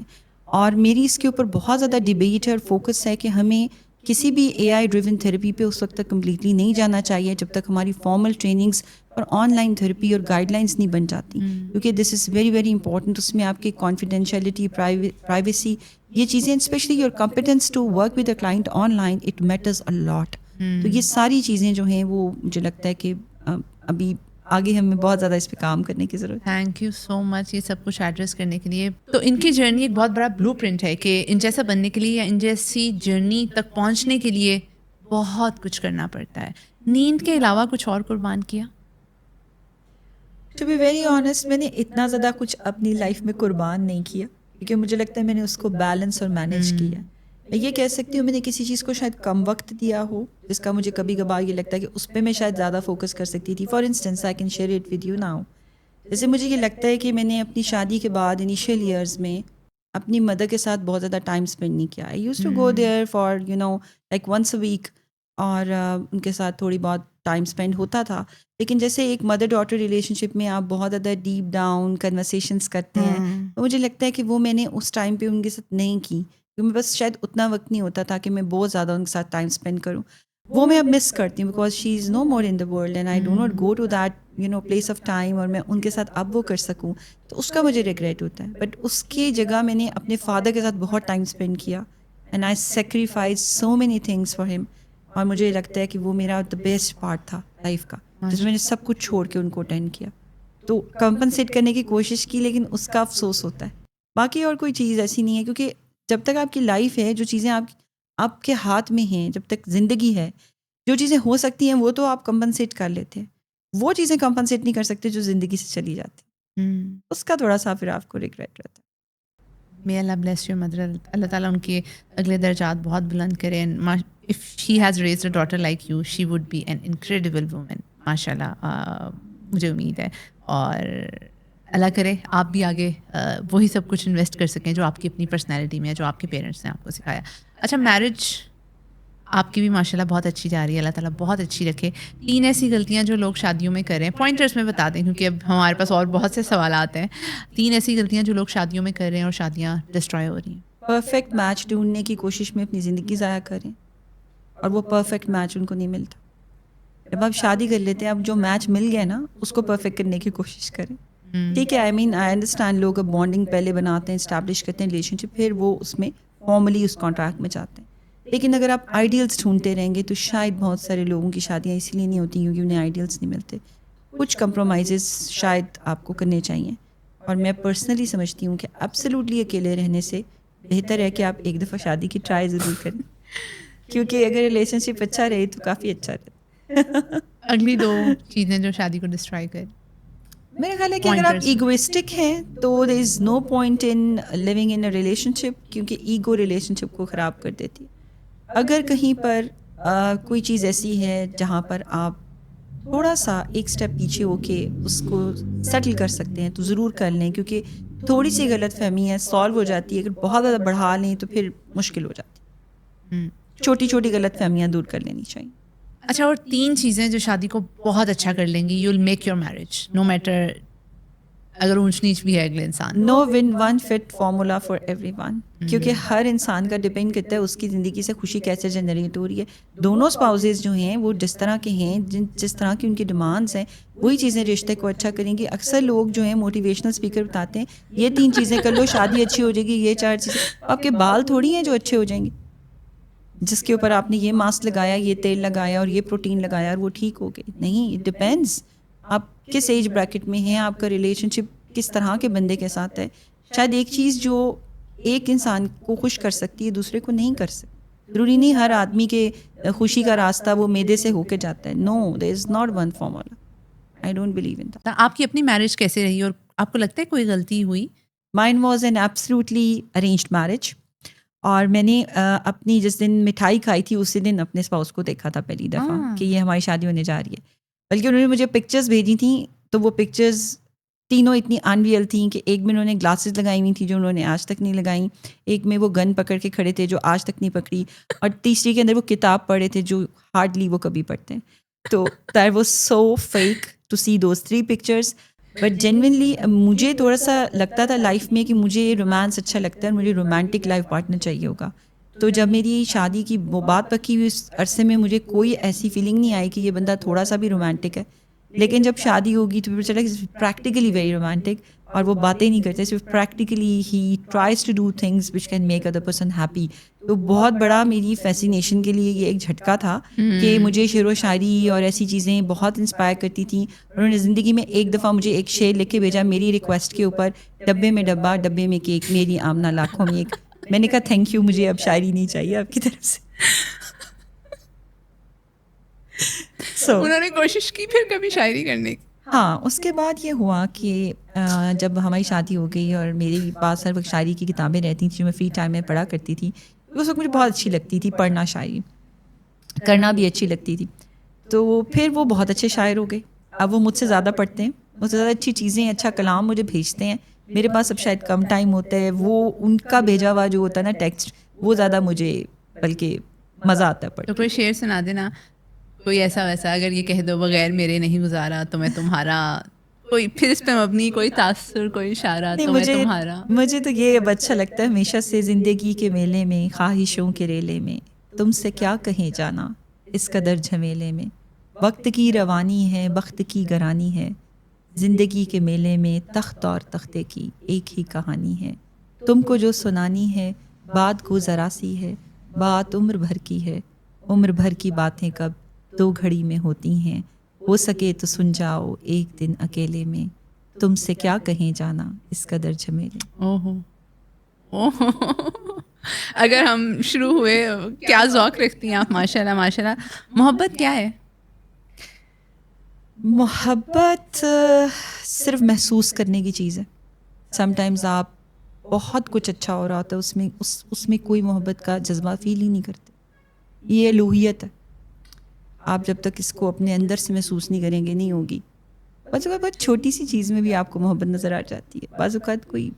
A: اور میری اس کے اوپر بہت زیادہ ڈبیٹ ہے اور فوکس ہے کہ ہمیں کسی بھی AI ڈریون تھراپی پہ اس وقت تک کمپلیٹلی نہیں جانا چاہیے جب تک ہماری فارمل ٹریننگس اور آن لائن تھراپی اور گائیڈ لائنس نہیں بن جاتی, کیونکہ this is very very important. اس میں آپ کی کانفیڈینشیلٹی, پرائیویسی, یہ چیزیں, especially your competence to work with a client online, it matters a lot. تو یہ ساری چیزیں جو ہیں وہ مجھے لگتا ہے کہ ابھی آگے ہمیں بہت زیادہ اس پہ کام کرنے کی ضرورت ہے.
B: تھینک یو سو مچ یہ سب کچھ ایڈریس کرنے کے لیے. تو ان کی جرنی ایک بہت بڑا بلو پرنٹ ہے کہ ان جیسا بننے کے لیے یا ان جیسی جرنی تک پہنچنے کے لیے بہت کچھ کرنا پڑتا ہے. نیند کے علاوہ کچھ اور قربان کیا؟
A: ٹو بی ویری آنیسٹ, میں نے اتنا زیادہ کچھ اپنی لائف میں قربان نہیں کیا, کیونکہ مجھے لگتا ہے میں نے اس کو بیلنس اور مینیج کیا. میں یہ کہہ سکتی ہوں میں نے کسی چیز کو شاید کم وقت دیا ہو, جس کا مجھے کبھی کبھار یہ لگتا ہے کہ اس پہ میں شاید زیادہ فوکس کر سکتی تھی. For instance I can share it with you now. جیسے مجھے یہ لگتا ہے کہ میں نے اپنی شادی کے بعد انیشیل ایئرز میں اپنی مدر کے ساتھ بہت زیادہ ٹائم اسپینڈ نہیں کیا. I use to go there for like once a week, اور ان کے ساتھ تھوڑی بہت ٹائم اسپینڈ ہوتا تھا. لیکن جیسے ایک مدر ڈاٹر ریلیشن شپ میں آپ بہت زیادہ ڈیپ ڈاؤن کنورسیشنس کرتے ہیں, تو مجھے لگتا ہے کہ وہ میں نے اس ٹائم پہ ان کے ساتھ نہیں کی, کیونکہ بس شاید اتنا وقت نہیں ہوتا تھا کہ میں بہت زیادہ ان کے ساتھ ٹائم اسپینڈ کروں. وہ میں اب مس کرتی ہوں, because she is no more in the world and I do not go to that place of time, اور میں ان کے ساتھ اب وہ کر سکوں, تو اس کا مجھے ریگریٹ ہوتا ہے. بٹ اس کی جگہ میں نے اپنے فادر کے ساتھ بہت ٹائم اسپینڈ کیا, and I sacrifice so many things for ہم. اور مجھے لگتا ہے کہ وہ میرا دا بیسٹ پارٹ تھا لائف کا, جس میں نے سب کچھ چھوڑ کے ان کو اٹینڈ کیا. تو کمپنسیٹ کرنے کی کوشش کی, لیکن اس کا افسوس ہوتا ہے. باقی اور کوئی چیز ایسی نہیں ہے, کیونکہ جب تک آپ کی لائف ہے, جو چیزیں آپ کے ہاتھ میں ہیں, جب تک زندگی ہے, جو چیزیں ہو سکتی ہیں وہ تو آپ کمپنسیٹ کر لیتے ہیں. وہ چیزیں کمپنسیٹ نہیں کر سکتے جو زندگی سے چلی جاتی, اس کا تھوڑا سا پھر آپ کو ریگریٹ رہتا ہے.
B: May Allah bless your mother. اللہ تعالیٰ ان کے اگلے درجات بہت بلند کرے. If she has raised a daughter like you, she would be an incredible woman. ماشاءاللہ مجھے امید ہے، اور اللہ کرے آپ بھی آگے وہی سب کچھ انویسٹ کر سکیں جو آپ کی اپنی پرسنالٹی میں ہے، جو آپ کے پیرنٹس نے آپ کو سکھایا. اچھا، میرج آپ کی بھی ماشاءاللہ بہت اچھی جا رہی ہے، اللہ تعالیٰ بہت اچھی رکھے. 3 ایسی غلطیاں جو لوگ شادیوں میں کریں، پوائنٹرز میں بتا دیں کیونکہ اب ہمارے پاس اور بہت سے سوالات ہیں. 3 ایسی غلطیاں جو لوگ شادیوں میں کر رہے ہیں اور شادیاں ڈسٹرائے ہو رہی ہیں.
A: پرفیکٹ میچ ڈھونڈنے کی کوشش میں اپنی زندگی ضائع کریں اور وہ پرفیکٹ میچ ان کو نہیں ملتا. جب آپ شادی کر لیتے ہیں، اب جو میچ مل گیا نا اس کو پرفیکٹ کرنے کی کوشش کریں. ٹھیک ہے، آئی انڈرسٹینڈ لوگ اب بانڈنگ پہلے بناتے ہیں، اسٹیبلش کرتے ہیں ریلیشن شپ، پھر وہ اس میں فارملی اس کانٹریکٹ میں جاتے ہیں. لیکن اگر آپ آئیڈیلس ڈھونڈتے رہیں گے تو شاید بہت سارے لوگوں کی شادیاں اسی لیے نہیں ہوتی کیونکہ انہیں آئیڈیلس نہیں ملتے. کچھ کمپرومائزز شاید آپ کو کرنے چاہیے، اور میں پرسنلی سمجھتی ہوں کہ ایبسلیوٹلی اکیلے رہنے سے بہتر ہے کہ آپ ایک دفعہ شادی کی ٹرائی ضرور کریں، کیونکہ اگر ریلیشن شپ اچھا رہے تو کافی اچھا رہے.
B: اگلی 2 چیزیں جو شادی کو ڈسٹرائے کریں.
A: میرا خیال ہے کہ اگر آپ ایگوئسٹک ہیں تو there is no point in living in a relationship, کیونکہ ایگو ریلیشن شپ کو خراب کر دیتی ہے. اگر کہیں پر کوئی چیز ایسی ہے جہاں پر آپ تھوڑا سا ایک اسٹیپ پیچھے ہو کے اس کو سیٹل کر سکتے ہیں تو ضرور کر لیں، کیونکہ تھوڑی سی غلط فہمی ہے سالو ہو جاتی ہے. اگر بہت زیادہ بڑھا لیں تو پھر مشکل ہو جاتی ہے. چھوٹی چھوٹی غلط فہمیاں دور کر لینی چاہیے.
B: اچھا، اور 3 چیزیں جو شادی کو بہت اچھا کر لیں گی. You will make your marriage no matter اگر اونچ نیچ بھی ہے اگلے انسان.
A: No one fit formula for everyone, کیونکہ ہر انسان کا ڈپینڈ کرتا ہے اس کی زندگی سے خوشی کیسے جنریٹ ہو رہی ہے. دونوں اسپاؤزز جو ہیں وہ جس طرح کے ہیں، جس طرح کی ان کی ڈیمانڈس ہیں، وہی چیزیں رشتے کو اچھا کریں گی. اکثر لوگ جو ہیں موٹیویشنل اسپیکر بتاتے ہیں یہ 3 چیزیں کر لو شادی اچھی ہو جائے گی، یہ 4 چیزیں. آپ کے بال تھوڑی ہیں جو اچھے ہو جائیں گے جس کے اوپر آپ نے یہ ماسک لگایا، یہ تیل لگایا اور یہ پروٹین لگایا اور وہ ٹھیک ہو گئے. نہیں، اٹ ڈپینڈس آپ کس ایج بریکٹ میں ہیں، آپ کا ریلیشن شپ کس طرح کے بندے کے ساتھ ہے. شاید ایک چیز جو ایک انسان کو خوش کر سکتی ہے دوسرے کو نہیں کر سکتی. ضروری نہیں ہر آدمی کے خوشی کا راستہ وہ میدے سے ہو کے جاتا ہے. No, there is not one formula. I don't believe in that.
B: آپ کی اپنی میرج کیسے رہی اور آپ کو لگتا ہے کوئی غلطی ہوئی؟
A: Mine was an absolutely arranged marriage, اور میں نے اپنی جس دن مٹھائی کھائی تھی اسی دن اپنے اسپاؤس کو دیکھا تھا پہلی دفعہ کہ یہ ہماری شادی ہونے جا رہی ہے. بلکہ انہوں نے مجھے پکچرز بھیجی تھیں تو وہ پکچرز تینوں اتنی ان ریئل تھیں کہ ایک میں انہوں نے گلاسز لگائی ہوئی تھیں جو انہوں نے آج تک نہیں لگائیں، ایک میں وہ گن پکڑ کے کھڑے تھے جو آج تک نہیں پکڑی، اور تیسری کے اندر وہ کتاب پڑھ رہے تھے جو ہارڈلی وہ کبھی پڑھتے ہیں. تو that was so fake to see those 3 pictures. But genuinely مجھے تھوڑا سا لگتا تھا لائف میں کہ مجھے رومانس اچھا لگتا ہے اور مجھے رومانٹک لائف پارٹنر چاہیے ہوگا. تو جب میری شادی کی وہ بات پکی ہوئی اس عرصے میں مجھے کوئی ایسی فیلنگ نہیں آئی کہ یہ بندہ تھوڑا سا بھی رومانٹک ہے. لیکن جب شادی ہوگی تو پھر چلا پریکٹیکلی ویری رومانٹک، اور وہ باتیں نہیں کرتے، صرف پریکٹیکلی ہی tries to do things which can make other person happy. تو بہت بڑا میری فیسینیشن کے لیے یہ ایک جھٹکا تھا کہ مجھے شعر و شاعری اور ایسی چیزیں بہت انسپائر کرتی تھیں. انہوں نے زندگی میں ایک دفعہ مجھے ایک شعر لکھ کے بھیجا میری ریکویسٹ کے اوپر، ڈبے میں ڈبہ ڈبے میں کیک میری آمنہ لاکھوں میں ایک. میں نے کہا تھینک یو، مجھے اب شاعری نہیں چاہیے آپ کی طرف سے.
B: انہوں نے کوشش کی پھر کبھی شاعری کرنے کی؟
A: ہاں، اس کے بعد یہ ہوا کہ جب ہماری شادی ہو گئی اور میرے پاس ہر وقت شاعری کی کتابیں رہتی تھیں جو میں فری ٹائم میں پڑھا کرتی تھی. اس وقت مجھے بہت اچھی لگتی تھی پڑھنا، شاعری کرنا بھی اچھی لگتی تھی. تو پھر وہ بہت اچھے شاعر ہو گئے. اب وہ مجھ سے زیادہ پڑھتے ہیں، مجھ سے زیادہ اچھی چیزیں، اچھا کلام مجھے بھیجتے ہیں. میرے پاس اب شاید کم ٹائم ہوتا ہے، وہ ان کا بھیجا ہوا جو ہوتا ہے نا ٹیکسٹ، وہ زیادہ مجھے بلکہ مزہ آتا ہے پڑھ.
B: تو کوئی شعر سنا دینا، کوئی ایسا ویسا، اگر یہ کہہ دو بغیر میرے نہیں گزارا تو میں تمہارا، کوئی پھر اس پہ مبنی کوئی تاثر، کوئی اشارہ تو میں تمہارا.
A: مجھے تو یہ اب اچھا لگتا ہے ہمیشہ سے، زندگی کے میلے میں خواہشوں کے ریلے میں تم سے کیا کہیں جانا اس قدر جھمیلے میں، وقت کی روانی ہے بخت کی گرانی ہے، زندگی کے میلے میں تخت اور تختے کی ایک ہی کہانی ہے، تم کو جو سنانی ہے بات کو ذرا سی ہے، بات عمر بھر کی ہے، عمر بھر کی باتیں کب 2 گھڑی میں ہوتی ہیں، ہو سکے تو سن جاؤ ایک دن اکیلے میں، تم سے کیا کہیں جانا اس قدر جھمیلے.
B: اگر ہم شروع ہوئے، کیا ذوق رکھتی ہیں آپ، ماشاء اللہ ماشاء اللہ. محبت کیا ہے؟
A: محبت صرف محسوس کرنے کی چیز ہے. سم ٹائمز آپ بہت کچھ اچھا ہو رہا ہوتا ہے اس میں کوئی محبت کا جذبہ فیل ہی نہیں کرتے. یہ الوہیت ہے. آپ جب تک اس کو اپنے اندر سے محسوس نہیں کریں گے نہیں ہوگی. بعض اوقات بہت چھوٹی سی چیز میں بھی آپ کو محبت نظر آ جاتی ہے. بعض اوقات کوئی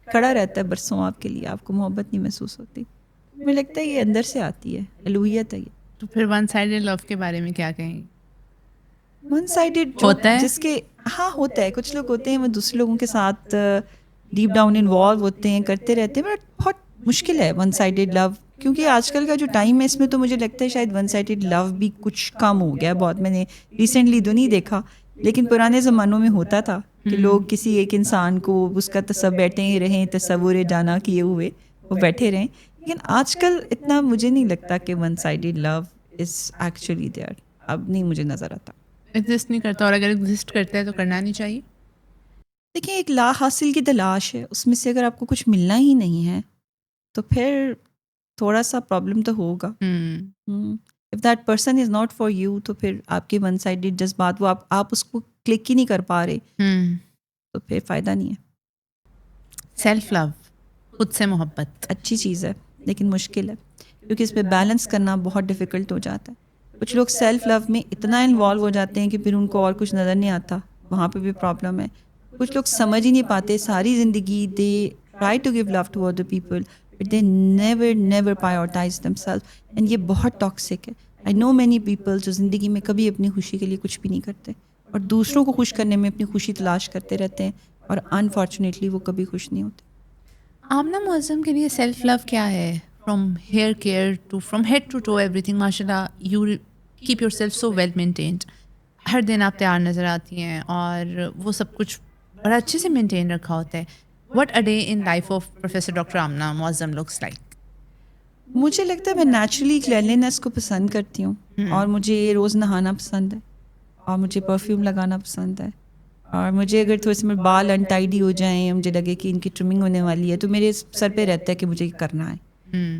A: کھڑا رہتا ہے برسوں آپ کے لیے, آپ کو محبت نہیں محسوس ہوتی. مجھے لگتا ہے یہ اندر سے آتی ہے, الوہیت ہے یہ.
B: تو پھر ون سائڈڈ لو کے بارے میں کیا کہیں گے؟
A: ون سائڈڈ جو
B: ہوتا ہے
A: جس کے ہاں ہوتا ہے, کچھ لوگ ہوتے ہیں وہ دوسرے لوگوں کے ساتھ ڈیپ ڈاؤن انوالو ہوتے ہیں, کرتے رہتے ہیں, بٹ بہت مشکل ہے ون سائڈڈ لو, کیونکہ آج کل کا جو ٹائم ہے اس میں تو مجھے لگتا ہے شاید ون سائڈڈ لو بھی کچھ کم ہو گیا بہت. میں نے ریسنٹلی تو نہیں دیکھا, لیکن پرانے زمانوں میں ہوتا تھا کہ لوگ کسی ایک انسان کو اس کا بیٹھے ہی رہیں, تصور جانا کیے ہوئے وہ بیٹھے رہیں. لیکن آج کل اتنا مجھے نہیں لگتا کہ one sided love is actually there. اب نہیں مجھے نظر آتا.
B: ایگزسٹ نہیں کرتا, اور اگر ایگزسٹ کرتا ہے تو کرنا نہیں چاہیے.
A: دیکھیں ایک لا حاصل کی تلاش ہے, اس میں سے اگر آپ کو کچھ ملنا ہی نہیں ہے تو پھر تھوڑا سا پرابلم تو ہوگا. If that person is not for you, تو پھر آپ کے ون سائڈڈ جذبات وہ آپ اس کو کلک ہی نہیں کر پا رہے, تو پھر فائدہ نہیں ہے.
B: سیلف لو, خود سے محبت
A: اچھی چیز ہے لیکن مشکل ہے, کیونکہ اس پہ بیلنس کرنا بہت ڈیفیکلٹ ہو جاتا ہے. کچھ لوگ سیلف لو میں اتنا انوالو ہو جاتے ہیں کہ پھر ان کو اور کچھ نظر نہیں آتا, وہاں پہ بھی پرابلم ہے. کچھ لوگ سمجھ ہی نہیں پاتے ساری زندگی, they try to give love to other people but they never prioritize them self, and یہ بہت ٹاکسک ہے. آئی نو مینی پیپل جو زندگی میں کبھی اپنی خوشی کے لیے کچھ بھی نہیں کرتے اور دوسروں کو خوش کرنے میں اپنی خوشی تلاش کرتے رہتے ہیں, اور انفارچونیٹلی وہ کبھی خوش نہیں ہوتے.
B: آمنہ معظم کے لیے سیلف لو کیا ہے؟ From hair care to from head to to everything, ماشاء اللہ you keep yourself so well maintained. ہر دن آپ تیار نظر آتی ہیں اور وہ سب کچھ بڑا اچھے سے مینٹین رکھا ہوتا ہے. What a day in life of professor doctor Amna Moazzam looks like?
A: مجھے لگتا ہے میں نیچرلی کلینلینس کو پسند کرتی ہوں, اور مجھے روز نہانا پسند ہے, اور مجھے پرفیوم لگانا پسند ہے, اور مجھے اگر تھوڑے سے میرے بال انٹائڈی ہو جائیں, مجھے لگے کہ ان کی ٹرمنگ ہونے والی ہے, تو میرے سر پہ رہتا ہے کہ مجھے یہ کرنا ہے.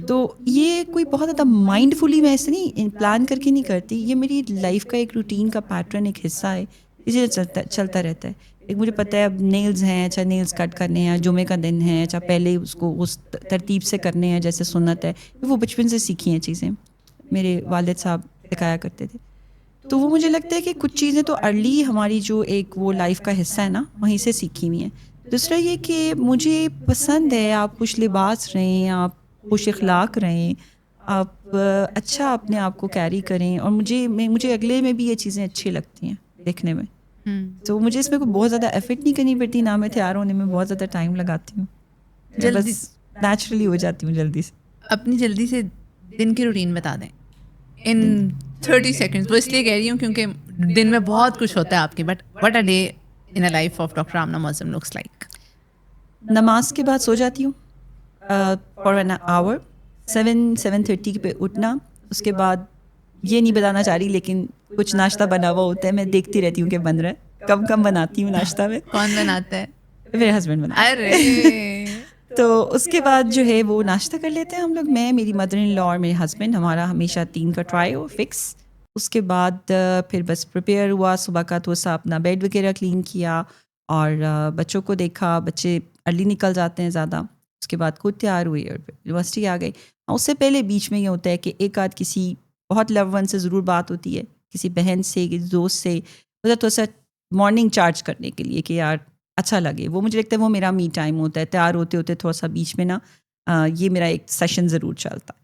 A: تو یہ کوئی بہت زیادہ مائنڈ فلی میں ایسے نہیں پلان کر کے نہیں کرتی, یہ میری لائف کا ایک روٹین کا پیٹرن, ایک حصہ ہے, اسی لیے چلتا رہتا ہے. ایک مجھے پتہ ہے اب نیلز ہیں, چاہے نیلز کٹ کرنے ہیں, جمعے کا دن ہے, چاہے پہلے اس کو اس ترتیب سے کرنے ہیں جیسے سنت ہے, وہ بچپن سے سیکھی ہیں چیزیں, میرے والد صاحب سکھایا کرتے تھے. تو وہ مجھے لگتا ہے کہ کچھ چیزیں تو ارلی ہماری جو ایک وہ لائف کا حصہ ہے نا, وہیں سے سیکھی ہوئی ہیں. دوسرا یہ کہ مجھے پسند ہے آپ خوش لباس رہیں, آپ خوش اخلاق رہیں, آپ اچھا اپنے آپ کو کیری کریں, اور مجھے اگلے میں بھی یہ چیزیں اچھی لگتی ہیں دیکھنے میں. تو مجھے اس میں کوئی بہت زیادہ ایفرٹ نہیں کرنی پڑتی, نہ میں تیار ہونے میں بہت زیادہ ٹائم لگاتی ہوں,
B: جلدی
A: بس نیچرلی ہو جاتی ہوں جلدی سے.
B: اپنی جلدی سے دن کی روٹین بتا دیں ان 30 سیکنڈ. وہ اس لیے کہہ رہی ہوں کیونکہ دن میں بہت کچھ ہوتا ہے آپ کے, but what a day in a life of doctor Amna Moazzam looks like?
A: نماز کے بعد سو جاتی ہوں فار این آور, 7:30 پہ اٹھنا. اس کے بعد یہ نہیں بتانا چاہ رہی, لیکن کچھ ناشتہ بنا ہوا ہوتا ہے, میں دیکھتی رہتی ہوں کہ بن رہا ہے, کم بناتی ہوں ناشتہ میں.
B: کون بناتا ہے؟
A: میرے ہسبینڈ بناتے ہیں.
B: ارے
A: تو اس کے بعد جو ہے وہ ناشتہ کر لیتے ہیں ہم لوگ, میں, میری مدر ان لا اور میرے ہسبینڈ, ہمارا ہمیشہ 3 کا ٹرائی ہو فکس. اس کے بعد پھر بس پریپیئر ہوا, صبح کا تو سا اپنا بیڈ وغیرہ کلین کیا, اور بچوں کو دیکھا, بچے ارلی نکل جاتے ہیں زیادہ. اس کے بعد خود تیار ہوئی اور یونیورسٹی آ گئی. اس سے پہلے بیچ میں یہ ہوتا ہے کہ ایک آدھ کسی بہت لو ون سے ضرور بات ہوتی ہے, کسی بہن سے, کسی دوست سے, تھوڑا سا مارننگ چارج کرنے کے لیے کہ یار اچھا لگے. وہ مجھے لگتا ہے وہ میرا می ٹائم ہوتا ہے, تیار ہوتے ہوتے تھوڑا سا بیچ میں نا یہ میرا ایک سیشن ضرور چلتا ہے.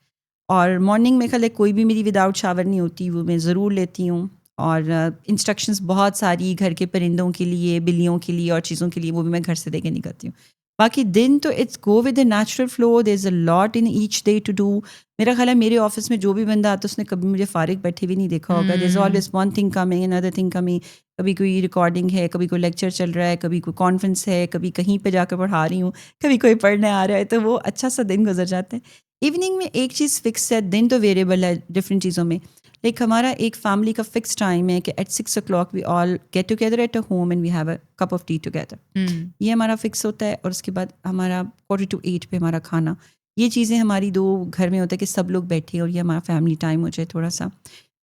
A: اور مارننگ میں خیال ہے کوئی بھی میری وداؤٹ شاور نہیں ہوتی, وہ میں ضرور لیتی ہوں. اور انسٹرکشنز بہت ساری گھر کے پرندوں کے لیے, بلیوں کے لیے اور چیزوں کے لیے, وہ بھی میں گھر سے دے کے نکلتی ہوں. باقی دن تو it's go with a natural flow, there is a lot in each day to do. میرا خیال ہے میرے آفس میں جو بھی بندہ آتا ہے اس نے کبھی مجھے فارغ بیٹھے ہوئے نہیں دیکھا ہوگا. There is always one thing coming, another thing coming. کبھی کوئی ریکارڈنگ ہے, کبھی کوئی لیکچر چل رہا ہے, کبھی کوئی کانفرنس ہے, کبھی کہیں پہ جا کر پڑھا رہی ہوں, کبھی کوئی پڑھنے آ رہا ہے, تو وہ اچھا سا دن گزر جاتا ہے. ایوننگ میں ایک چیز فکس ہے, دن تو ویریبل ہے ڈفرینٹ چیزوں میں, لیکن ہمارا ایک فیملی کا فکس ٹائم ہے کہ at 6 o'clock we all get together at a home and we have a cup of tea together. یہ ہمارا فکس ہوتا ہے. اور اس کے بعد ہمارا 7:45 پہ ہمارا کھانا. یہ چیزیں ہماری دو گھر میں ہوتا ہے کہ سب لوگ بیٹھے اور یہ ہمارا فیملی ٹائم ہو جائے تھوڑا سا.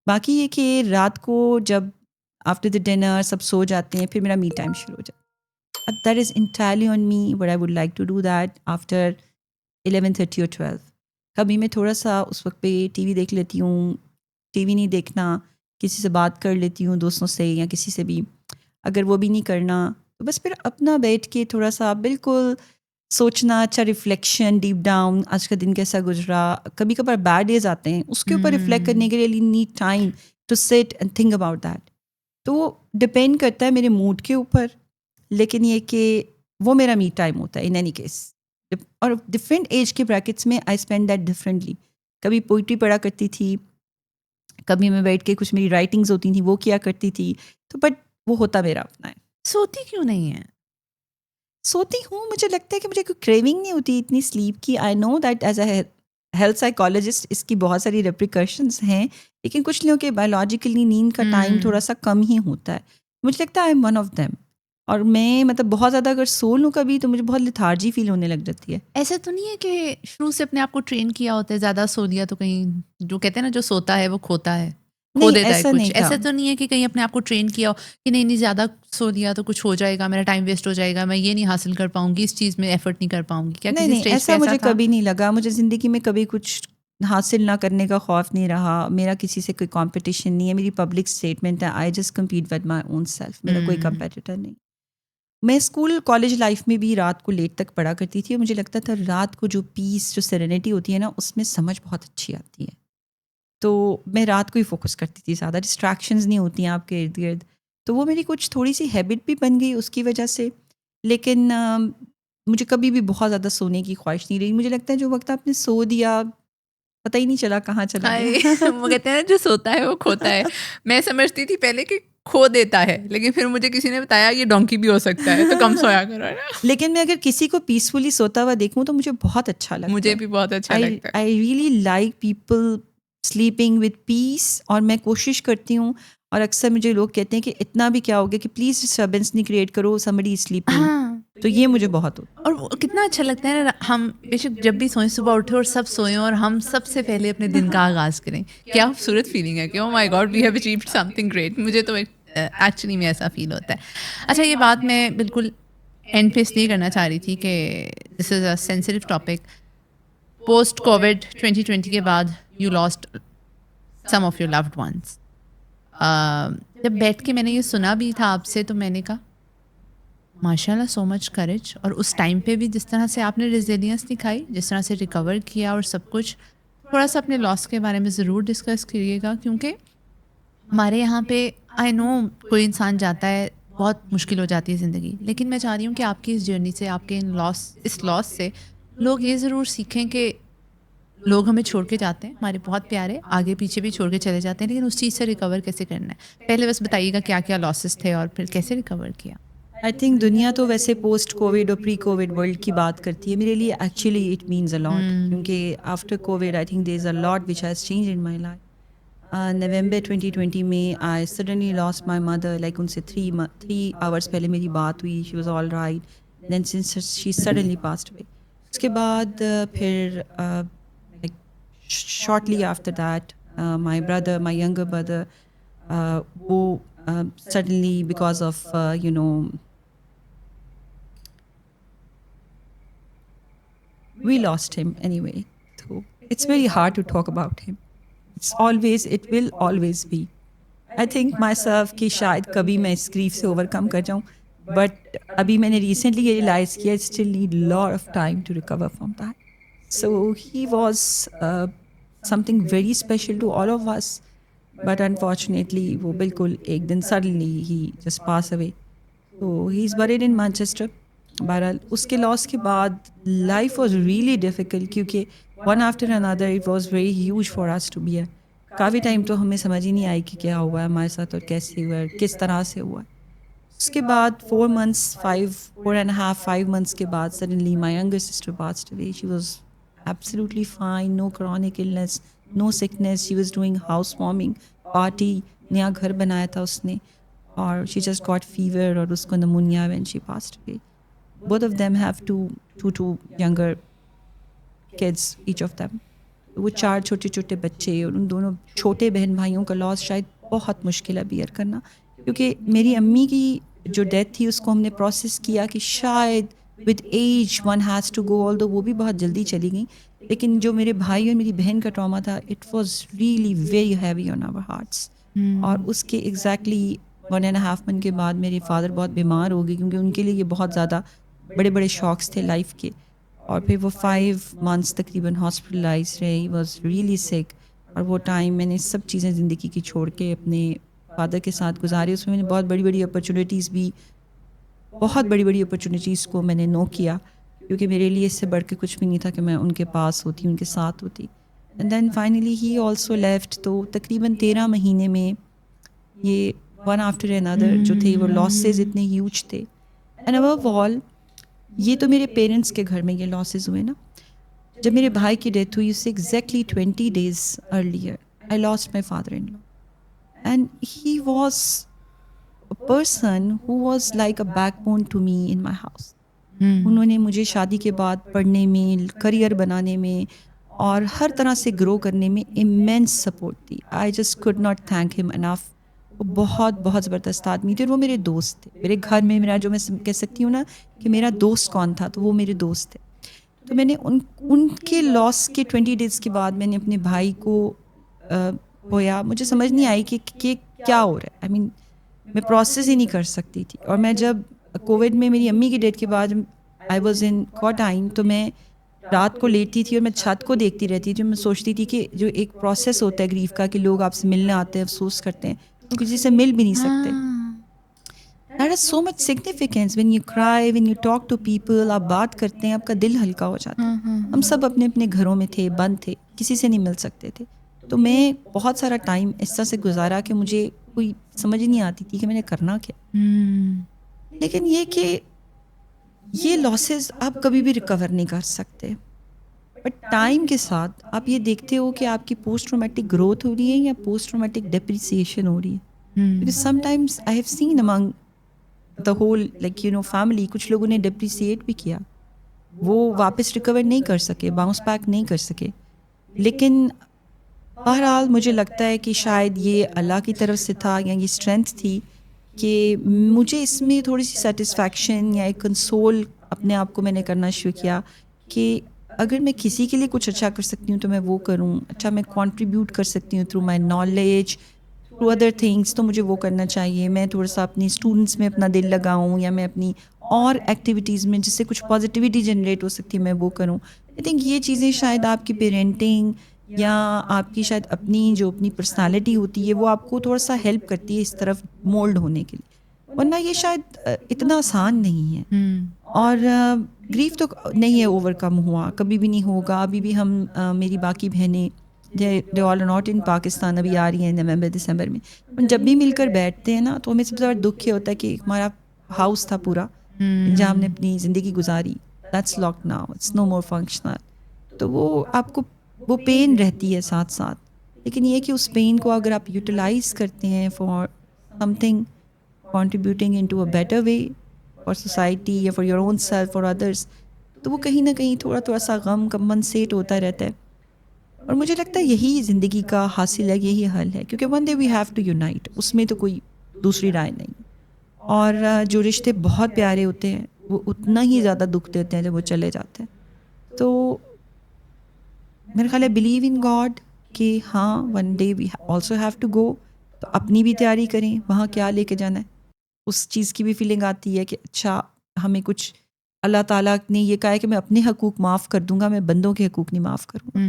A: باقی یہ کہ رات کو جب آفٹر دا ڈنر سب سو جاتے ہیں, پھر میرا می ٹائم شروع ہو جاتا ہے. اب that is entirely on me, but I would like to do that after 11:30 or 12. کبھی میں تھوڑا سا اس وقت پہ ٹی وی دیکھ لیتی ہوں. ٹی وی نہیں دیکھنا, کسی سے بات کر لیتی ہوں دوستوں سے یا کسی سے بھی. اگر وہ بھی نہیں کرنا تو بس پھر اپنا بیٹھ کے تھوڑا سا بالکل سوچنا, اچھا ریفلیکشن, ڈیپ ڈاؤن, آج کا دن کیسا گزرا. کبھی کبھار بیڈ ڈیز آتے ہیں, اس کے اوپر ریفلیکٹ کرنے کے لیے need time to sit and think about that. تو وہ ڈپینڈ کرتا ہے میرے موڈ کے اوپر, لیکن یہ کہ وہ میرا می ٹائم ہوتا ہے ان اینی کیس. اور ڈفرینٹ ایج کے بریکٹس میں آئی اسپینڈ دیٹ ڈفرینٹلی. کبھی پوئٹری پڑھا کرتی تھی, کبھی میں بیٹھ کے کچھ میری رائٹنگز ہوتی تھیں وہ کیا کرتی تھی. تو بٹ وہ ہوتا میرا اپنا ہے.
B: سوتی کیوں نہیں ہے؟
A: سوتی ہوں, مجھے لگتا ہے کہ مجھے کوئی کریونگ نہیں ہوتی اتنی سلیپ کی. I know that as a health psychologist اس کی بہت ساری ریپریکاشنز ہیں, لیکن کچھ لوگوں کے بایولوجیکلی نیند کا ٹائم تھوڑا سا کم ہی ہوتا ہے. مجھے لگتا ہے I M one of them. اور میں مطلب بہت زیادہ اگر سو لوں کبھی تو مجھے بہت لتھارجی فیل ہونے لگ جاتی ہے.
B: ایسا تو نہیں ہے کہ شروع سے اپنے آپ کو ٹرین کیا ہوتا ہے, زیادہ سو لیا تو کہیں, جو کہتے ہیں نا جو سوتا ہے وہ کھوتا ہے, کھو دیتا ہے کچھ. ایسا تو نہیں ہے کہ کہیں اپنے آپ کو ٹرین کیا ہو کہ نہیں زیادہ سو لیا تو کچھ ہو جائے گا, میرا ٹائم ویسٹ ہو جائے گا, میں یہ نہیں حاصل کر پاؤں گی, اس چیز میں ایفرٹ نہیں کر پاؤں گی. کیا
A: نہیں, ایسا مجھے کبھی نہیں لگا. مجھے زندگی میں کبھی کچھ حاصل نہ کرنے کا خوف نہیں رہا. میرا کسی سے کوئی کمپٹیشن نہیں ہے. میری پبلک اسٹیٹمنٹ ہے, I just compete with my own self. میرا کوئی کمپیٹیٹر نہیں. میں اسکول کالج لائف میں بھی رات کو لیٹ تک پڑھا کرتی تھی, اور مجھے لگتا تھا رات کو جو پیس, جو سیرینٹی ہوتی ہے نا, اس میں سمجھ بہت اچھی آتی ہے. تو میں رات کو ہی فوکس کرتی تھی, زیادہ ڈسٹریکشنز نہیں ہوتی ہیں آپ کے ارد گرد. تو وہ میری کچھ تھوڑی سی ہیبٹ بھی بن گئی اس کی وجہ سے. لیکن مجھے کبھی بھی بہت زیادہ سونے کی خواہش نہیں رہی. مجھے لگتا ہے جو وقت آپ نے سو دیا پتہ ہی نہیں چلا کہاں چلا گیا.
B: وہ کہتے ہیں نا جو سوتا ہے وہ کھوتا ہے. میں سمجھتی تھی پہلے کہ کھو دیتا ہے, لیکن پھر مجھے کسی نے بتایا یہ ڈونکی بھی ہو سکتا ہے, تو کم سویا کرو.
A: لیکن میں اگر کسی کو پیسفلی سوتا ہوا دیکھوں تو مجھے بہت اچھا لگتا ہے.
B: مجھے بھی بہت اچھا لگتا ہے.
A: I really like people sleeping with peace. اور میں کوشش کرتی ہوں, اور اکثر مجھے لوگ کہتے ہیں کہ اتنا بھی کیا ہو گیا کہ پلیز ڈسٹربنس نہیں کریٹ کرو, somebody is sleeping. تو یہ مجھے بہت ہوتا ہے.
B: اور کتنا اچھا لگتا ہے نا, ہم بے شک جب بھی سوئیں, صبح اٹھے اور سب سوئیں اور ہم سب سے پہلے اپنے دن کا آغاز کریں. کیا خوبصورت فیلنگ ہے کہ oh my God we have achieved something great. مجھے تو ایکچولی میں ایسا فیل ہوتا ہے. اچھا, یہ بات میں بالکل اینڈ پہ اس لیے کرنا چاہ رہی تھی کہ this is a sensitive topic. Post COVID 2020 کے بعد you lost some of your loved ones. جب بیٹھ کے میں نے یہ سنا بھی تھا آپ سے تو میں نے کہا ماشاء اللہ سو مچ کریج. اور اس ٹائم پہ بھی جس طرح سے آپ نے ریزیلینس دکھائی, جس طرح سے ریکور کیا اور سب کچھ, تھوڑا سا اپنے لاس کے بارے میں ضرور ڈسکس کریے گا. کیونکہ ہمارے یہاں پہ آئی نو کوئی انسان جاتا ہے بہت مشکل ہو جاتی ہے زندگی, لیکن میں چاہ رہی ہوں کہ آپ کی اس جرنی سے, آپ کے اس لاس سے لوگ یہ ضرور سیکھیں کہ لوگ ہمیں چھوڑ کے جاتے ہیں, ہمارے بہت پیارے, آگے پیچھے بھی چھوڑ کے چلے جاتے ہیں, لیکن اس چیز سے ریکور کیسے کرنا ہے. پہلے بس بتائیے گا کیا کیا لاسز تھے اور پھر کیسے ریکور کیا.
A: آئی تھنک دنیا تو ویسے پوسٹ کووڈ اور پری کووڈ ورلڈ کی بات کرتی ہے. میرے لیے actually it means a lot, کیونکہ after COVID I think there is a lot which has change in my life. November 2020 میں I suddenly lost my mother. Like ان سے 3 آورس پہلے میری بات ہوئی, she was all right, then since she suddenly passed away. اس کے بعد پھر shortly after that my brother, my younger brother, وہ suddenly because of we lost him anyway. So it's very hard to talk about him. It will always be. I think myself کہ شاید کبھی میں اس grief سے overcome کر جاؤں, but ابھی میں نے recently یہ realize کیا I still need a lot of time to recover from that. So he was something very special to all of us. But unfortunately وہ بالکل ایک دن suddenly he just passed away. So he's buried in Manchester. بہرحال اس کے لاس کے بعد life was really difficult, کیونکہ one after another it was very huge for us to be here. Coffee time تو ہمیں سمجھ ہی نہیں آئی کہ کیا ہوا ہے ہمارے ساتھ اور کیسے ہوا ہے, کس طرح سے ہوا ہے. اس کے بعد 4.5 months کے بعد suddenly my younger sister passed away. She was absolutely fine, no chronic illness, no sickness. She was doing house warming party, نیا گھر بنایا تھا اس نے, اور she just got fever اور اس کو pneumonia when she passed away. Both of them have two younger kids, each of them. وہ 4 چھوٹے چھوٹے بچے, اور ان دونوں چھوٹے بہن بھائیوں کا لاس شاید بہت مشکل ہے بیئر کرنا. کیونکہ میری امی کی جو ڈیتھ تھی اس کو ہم نے پروسیس کیا کہ شاید with age one has to go, although وہ بھی بہت جلدی چلی گئیں. لیکن جو میرے بھائی اور میری بہن کا ٹراما تھا, it was really very heavy on our hearts. اور اس کے ایگزیکٹلی 1.5 month کے بعد میرے فادر بہت بیمار ہو گئے، کیونکہ ان کے لیے یہ بہت زیادہ بڑے بڑے شاکس تھے لائف کے، اور پھر وہ 5 months تقریباً ہاسپٹلائز رہے. ہی واز ریئلی سک، اور وہ ٹائم میں نے سب چیزیں زندگی کی چھوڑ کے اپنے فادر کے ساتھ گزاری. اس میں میں نے بہت بڑی بڑی اپرچونیٹیز بھی، بہت بڑی بڑی اپرچونیٹیز کو میں نے نو کیا، کیونکہ میرے لیے اس سے بڑھ کے کچھ بھی نہیں تھا کہ میں ان کے پاس ہوتی، ان کے ساتھ ہوتی. And then finally he also left. تو تقریباً 13 مہینے میں یہ ون آفٹر another جو تھے وہ لاسز اتنے ہیوج تھے. اینڈ ابو آل یہ تو میرے پیرنٹس کے گھر میں یہ لاسز ہوئے نا. جب میرے بھائی کی ڈیتھ ہوئی، اس سے exactly 20 days earlier I lost my father in law. And he was a person who was like a backbone to me in my house. انہوں نے مجھے شادی کے بعد پڑھنے میں، کریئر بنانے میں اور ہر طرح سے گرو کرنے میں امینس سپورٹ دی. I just could not thank them enough. وہ بہت بہت زبردست آدمی تھے، اور وہ میرے دوست تھے. میرے گھر میں میرا جو میں کہہ سکتی ہوں نا کہ میرا دوست کون تھا، تو وہ میرے دوست تھے. تو میں نے ان کے لاس کے 20 days کے بعد میں نے اپنے بھائی کو ہویا. مجھے سمجھ نہیں آئی کہ کیا ہو رہا ہے. آئی مین میں پروسیس ہی نہیں کر سکتی تھی. اور میں جب کووڈ میں میری امی کی ڈیتھ کے بعد آئی واز ان کوارنٹائن، تو میں رات کو لیٹتی تھی اور میں چھت کو دیکھتی رہتی تھی. میں سوچتی تھی کہ جو ایک پروسیس ہوتا ہے گریف کا، کہ لوگ آپ سے ملنے آتے ہیں، افسوس کرتے ہیں، تو کسی سے مل بھی نہیں سکتے. That has so much significance when you cry, when you talk to people. آپ بات کرتے ہیں، آپ کا دل ہلکا ہو جاتا ہے. ہم سب اپنے اپنے گھروں میں تھے، بند تھے، کسی سے نہیں مل سکتے تھے. تو میں بہت سارا ٹائم اس طرح سے گزارا کہ مجھے کوئی سمجھ نہیں آتی تھی کہ میں نے کرنا کیا. لیکن یہ کہ یہ لاسز آپ کبھی بھی ریکور نہیں کر سکتے. بٹ ٹائم کے ساتھ آپ یہ دیکھتے ہو کہ آپ کی پوسٹ ٹرومیٹک گروتھ ہو رہی ہے یا پوسٹ ٹرومیٹک ڈپریسیشن ہو رہی ہے. Because sometimes I have seen among the whole family کچھ لوگوں نے ڈپریسیٹ بھی کیا، وہ واپس ریکور نہیں کر سکے، باؤنس بیک نہیں کر سکے. لیکن بہرحال مجھے لگتا ہے کہ شاید یہ اللہ کی طرف سے تھا، یا یہ اسٹرینتھ تھی کہ مجھے اس میں تھوڑی سی سیٹسفیکشن یا ایک کنسول اپنے آپ کو میں نے کرنا شروع کیا کہ اگر میں کسی کے لیے کچھ اچھا کر سکتی ہوں تو میں وہ کروں. اچھا میں کنٹریبیوٹ کر سکتی ہوں through my knowledge, through other things, تو مجھے وہ کرنا چاہیے. میں تھوڑا سا اپنی اسٹوڈنٹس میں اپنا دل لگاؤں، یا میں اپنی اور ایکٹیویٹیز میں جس سے کچھ پازیٹیوٹی جنریٹ ہو سکتی ہے میں وہ کروں. آئی تھنک یہ چیزیں شاید آپ کی پیرنٹنگ یا آپ کی شاید اپنی جو اپنی پرسنالٹی ہوتی ہے وہ آپ کو تھوڑا سا ہیلپ کرتی ہے اس طرف مولڈ ہونے کے لیے، ورنہ یہ شاید اتنا آسان نہیں ہے. اور گریف تو نہیں ہے اوور کم ہوا، کبھی بھی نہیں ہوگا. ابھی بھی ہم میری باقی بہنیں دے آل آر ناٹ ان پاکستان، ابھی آ رہی ہیں نومبر دسمبر میں. جب بھی مل کر بیٹھتے ہیں نا تو ہمیں سب سے زیادہ دکھ یہ ہوتا ہے کہ ہمارا ہاؤس تھا پورا جہاں ہم نے اپنی زندگی گزاری، that's locked now, it's no more functional. تو وہ آپ کو وہ پین رہتی ہے ساتھ ساتھ. لیکن یہ کہ اس پین کو اگر آپ یوٹیلائز کرتے ہیں for something contributing into a better way for society یا for your own self for others, تو وہ کہیں نہ کہیں تھوڑا سا غم کمپنسیٹ ہوتا رہتا ہے. اور مجھے لگتا ہے یہی زندگی کا حاصل ہے، یہی حل ہے، کیونکہ one day we have to unite, اس میں تو کوئی دوسری رائے نہیں. اور جو رشتے بہت پیارے ہوتے ہیں وہ اتنا ہی زیادہ دکھ دیتے ہیں جب وہ چلے جاتے ہیں. تو میرا خیال ہے بلیو ان گاڈ کہ ہاں one day we also have to go. تو اپنی بھی تیاری کریں، وہاں کیا لے کے جانا ہے، اس چیز کی بھی فیلنگ آتی ہے کہ اچھا ہمیں کچھ اللہ تعالیٰ نے یہ کہا ہے کہ میں اپنے حقوق معاف کر دوں گا، میں بندوں کے حقوق نہیں معاف کروں گا.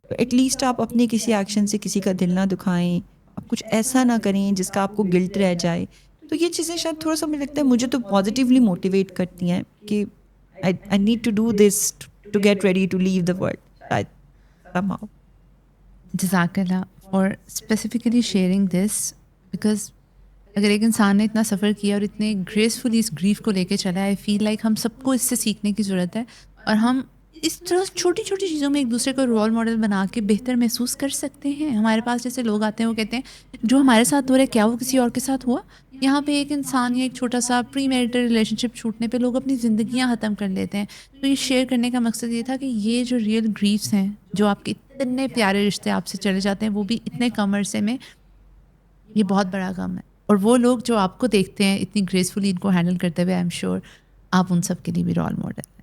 A: تو ایٹ لیسٹ آپ اپنے کسی ایکشن سے کسی کا دل نہ دکھائیں، آپ کچھ ایسا نہ کریں جس کا آپ کو گلٹ رہ جائے. تو یہ چیزیں شاید تھوڑا سا مجھے لگتا ہے مجھے تو پازیٹیولی موٹیویٹ کرتی ہیں کہ I need to do this to get ready to leave the world. شاید somehow.
B: جزاک اللہ for specifically sharing this, because اگر ایک انسان نے اتنا سفر کیا اور اتنے گریسفلی اس گریف کو لے کے چلا، آئی فیل لائک ہم سب کو اس سے سیکھنے کی ضرورت ہے. اور ہم اس طرح چھوٹی چھوٹی چیزوں میں ایک دوسرے کو رول ماڈل بنا کے بہتر محسوس کر سکتے ہیں. ہمارے پاس جیسے لوگ آتے ہیں وہ کہتے ہیں جو ہمارے ساتھ ہو رہا ہے کیا وہ کسی اور کے ساتھ ہوا. یہاں پہ ایک انسان یا ایک چھوٹا سا پری میرٹل ریلیشن شپ چھوٹنے پہ لوگ اپنی زندگیاں ختم کر لیتے ہیں. تو یہ شیئر کرنے کا مقصد یہ تھا کہ یہ جو ریئل گریفس ہیں، جو آپ کے اتنے پیارے رشتے آپ سے چلے جاتے ہیں، وہ بھی اتنے کم عرصے میں، یہ بہت بڑا غم ہے. اور وہ لوگ جو آپ کو دیکھتے ہیں اتنی گریسفلی ان کو ہینڈل کرتے ہوئے، آئی ایم شیور آپ ان سب کے لیے بھی رول ماڈل ہیں.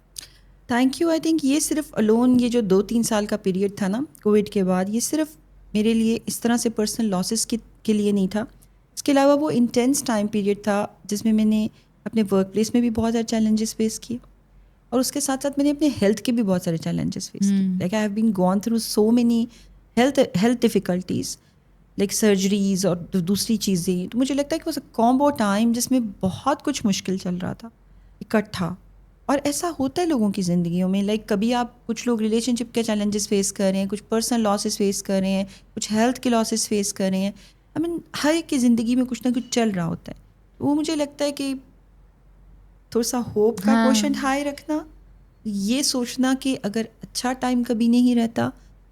A: Thank you. آئی تھنک یہ صرف الون یہ جو 2-3 سال کا پیریڈ تھا نا کووڈ کے بعد، یہ صرف میرے لیے اس طرح سے پرسنل لاسز کی کے لیے نہیں تھا. اس کے علاوہ وہ انٹینس ٹائم پیریڈ تھا جس میں نے اپنے ورک پلیس میں بھی بہت سارے چیلنجز فیس کیے, اور اس کے ساتھ ساتھ میں نے اپنے ہیلتھ کے بھی بہت سارے چیلنجز فیس کیے. Like I have been gone through so many health difficulties, like surgeries اور دوسری چیزیں. تو مجھے لگتا ہے کہ وہ کامبو ٹائم جس میں بہت کچھ مشکل چل رہا تھا اکٹھا. اور ایسا ہوتا ہے لوگوں کی زندگیوں میں, لائک کبھی آپ کچھ لوگ ریلیشن شپ کے چیلنجز فیس کر رہے ہیں, کچھ پرسنل لاسز فیس کر رہے ہیں, کچھ ہیلتھ کے لاسز فیس کر رہے ہیں. آئی مین ہر ایک کی زندگی میں کچھ نہ کچھ چل رہا ہوتا ہے. وہ مجھے لگتا ہے کہ تھوڑا سا ہوپ کا کوشچن ہائی رکھنا, یہ سوچنا کہ اگر اچھا ٹائم کبھی نہیں رہتا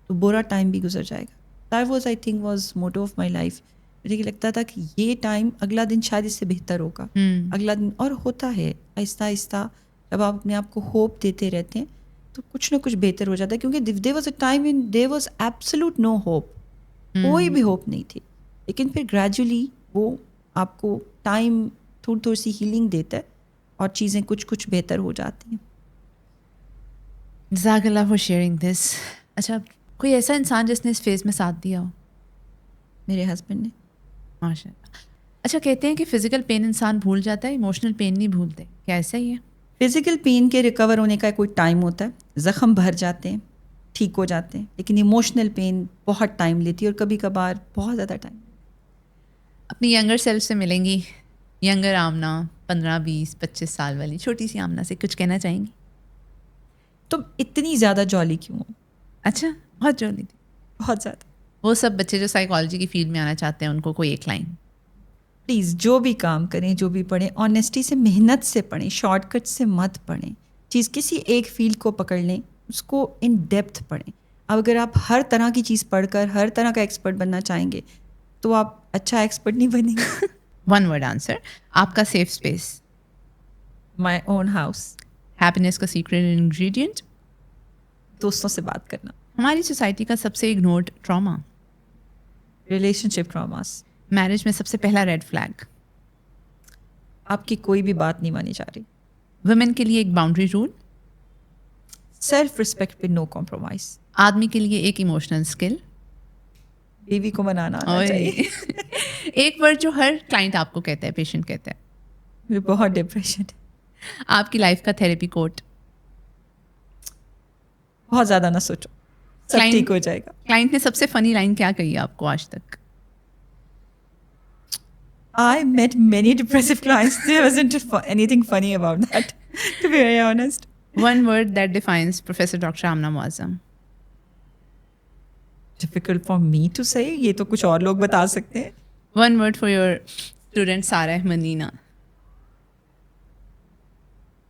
A: تو برا ٹائم بھی گزر جائے گا. That was I think was motto of my life. مجھے لگتا تھا کہ یہ ٹائم اگلا دن شاید اس سے بہتر ہوگا, اگلا دن. اور ہوتا ہے آہستہ آہستہ جب آپ اپنے آپ کو ہوپ دیتے رہتے ہیں تو کچھ نہ کچھ بہتر ہو جاتا ہے. کیونکہ there was a time when there was absolute no hope, کوئی بھی ہوپ نہیں تھی. لیکن پھر گریجولی وہ آپ کو ٹائم تھوڑی سی ہیلنگ دیتا ہے اور چیزیں کچھ بہتر ہو جاتی ہیں.
B: جزاک اللہ فار شیئرنگ دس. اچھا, کوئی ایسا انسان جس نے اس فیز میں ساتھ دیا ہو؟
A: میرے ہسبینڈ نے.
B: ماشاء اللہ. اچھا, کہتے ہیں کہ فزیکل پین انسان بھول جاتا ہے, ایموشنل پین نہیں بھولتے, کیا ایسا ہی ہے؟
A: فزیکل پین کے ریکور ہونے کا کوئی ٹائم ہوتا ہے, زخم بھر جاتے ہیں, ٹھیک ہو جاتے ہیں, لیکن ایموشنل پین بہت ٹائم لیتی ہے اور کبھی کبھار بہت زیادہ ٹائم.
B: اپنی ینگر سیلف سے ملیں گی, ینگر آمنہ 15, 20, 25 سال والی چھوٹی سی آمنہ سے کچھ کہنا چاہیں گی؟
A: تم اتنی زیادہ جولی کیوں ہو؟
B: اچھا, بہت جولی تھی,
A: بہت زیادہ.
B: وہ سب بچے جو سائیکالوجی کی فیلڈ میں آنا چاہتے ہیں ان کو کوئی ایک لائن.
A: پلیز جو بھی کام کریں, جو بھی پڑھیں, آنیسٹی سے, محنت سے پڑھیں, شارٹ کٹ سے مت پڑھیں. چیز کسی ایک فیلڈ کو پکڑ لیں, اس کو ان ڈیپتھ پڑھیں. اب اگر آپ ہر طرح کی چیز پڑھ کر ہر طرح کا ایکسپرٹ بننا چاہیں گے تو آپ اچھا ایکسپرٹ نہیں بنیں گے.
B: ون ورڈ آنسر, آپ کا سیف اسپیس.
A: مائی اون ہاؤس.
B: ہیپینیس کا سیکرٹ انگریڈینٹ.
A: دوستوں سے بات کرنا.
B: ہماری سوسائٹی کا سب سے اگنورڈ ٹراما.
A: ریلیشن شپ ٹراماس.
B: میرج میں سب سے پہلا ریڈ فلیگ.
A: آپ کی کوئی بھی بات نہیں مانی جا رہی.
B: ویمن کے لیے ایک باؤنڈری رول.
A: سیلف رسپیکٹ پہ نو کمپرومائز.
B: آدمی کے لیے ایک ایموشنل اسکل.
A: بیوی کو منانا آنا چاہیے.
B: ایک ورڈ جو ہر کلائنٹ آپ کو کہتا ہے, پیشنٹ کہتا ہے.
A: مجھے بہت ڈپریشن ہے.
B: آپ کی لائف کا تھیراپی کوٹ.
A: بہت زیادہ نہ سوچو, سب ٹھیک ہو جائے گا.
B: کلائنٹ نے سب سے فنی لائن کیا کہی ہے آپ کو آج تک؟
A: I met many depressive clients. There wasn't anything funny about that, to be very honest.
B: One word that defines Professor Dr. Amna Muazzam.
A: Difficult for me to say. یہ تو کچھ اور لوگ بتا سکتے ہیں.
B: One word for your student Sarah Manina.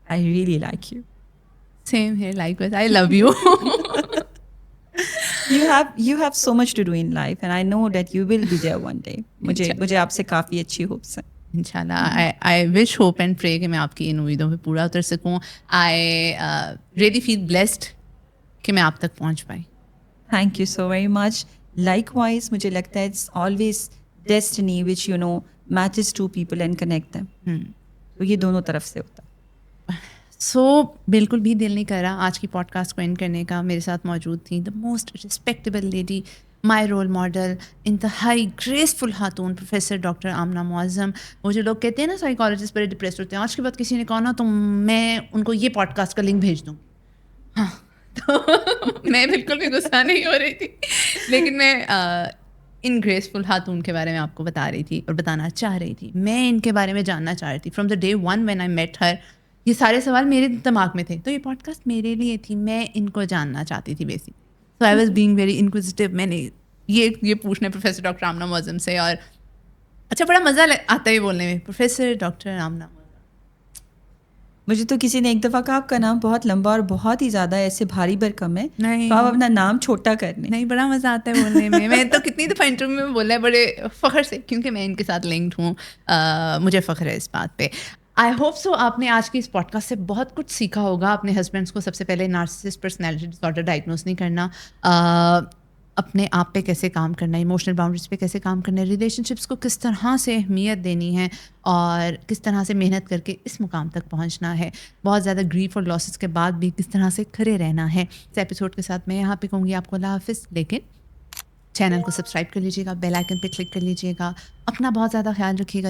A: I really like you.
B: Same here, likewise. I love you.
A: You have so much to do in life and I know that you will be there one day. مجھے آپ سے کافی اچھی hopes ہیں.
B: انشاءاللہ. I wish, hope and pray کہ میں آپ کی ان امیدوں پہ پورا اتر سکوں. I really feel blessed کہ میں آپ تک پہنچ پائی.
A: Thank you so very much. Likewise, مجھے لگتا ہے it's always destiny which matches two people and connect them. تو یہ دونوں طرف سے ہوتا ہے.
B: سو بالکل بھی دل نہیں کر رہا آج کی پوڈ کاسٹ کو اینڈ کرنے کا. میرے ساتھ موجود تھیں the most respectable lady, my role model, انتہائی گریسفل خاتون, پروفیسر ڈاکٹر آمنہ معظم. وہ جو لوگ کہتے ہیں نا سائیکالوجسٹ بڑے ڈپریس ہوتے ہیں, آج کے بعد کسی نے کہا نا تو میں ان کو یہ پوڈ کاسٹ کا لنک بھیج دوں. ہاں, تو میں بالکل بھی غصہ نہیں ہو رہی تھی, لیکن میں ان گریسفل خاتون کے بارے میں آپ کو بتا رہی تھی اور بتانا چاہ رہی تھی. میں ان کے بارے میں جاننا چاہ رہی تھی from the day one when I met her. یہ سارے سوال میرے دماغ میں تھے, تو یہ پوڈ کاسٹ میرے لیے تھی. میں ان کو جاننا چاہتی تھی basically. So I was being very inquisitive. میں نے یہ پوچھنا ہے پروفیسر ڈاکٹر آمنہ معظم سے, اور اچھا بڑا مزہ آتا ہے بولنے میں, پروفیسر ڈاکٹر آمنہ.
A: مجھے تو کسی نے ایک دفعہ کہا آپ کا نام بہت لمبا اور بہت ہی زیادہ ایسے بھاری بھرکم ہے, تو آپ اپنا نام چھوٹا کر لیں.
B: نہیں, بڑا مزہ آتا ہے بولنے میں. میں تو کتنی دفعہ انٹرویو میں بولا ہے بڑے فخر سے, کیونکہ میں ان کے ساتھ لنکڈ ہوں. مجھے فخر ہے اس بات پہ. آئی ہوپ سو آپ نے آج کی اس پوڈ کاسٹ سے بہت کچھ سیکھا ہوگا. اپنے ہسبینڈس کو سب سے پہلے نارسسسٹ پرسنالٹی ڈس آرڈر ڈائگنوز نہیں کرنا, اپنے آپ پہ کیسے کام کرنا ہے, ایموشنل باؤنڈریز پہ کیسے کام کرنا ہے, ریلیشن شپس کو کس طرح سے اہمیت دینی ہے, اور کس طرح سے محنت کر کے اس مقام تک پہنچنا ہے. بہت زیادہ گریف اور لاسز کے بعد بھی کس طرح سے کھڑے رہنا ہے. اس ایپیسوڈ کے ساتھ میں یہاں پہ کہوں گی آپ کو اللہ حافظ, لیکن چینل کو سبسکرائب کر لیجیے گا, بیل آئکن پہ کلک کر لیجیے گا. اپنا بہت زیادہ خیال رکھیے گا.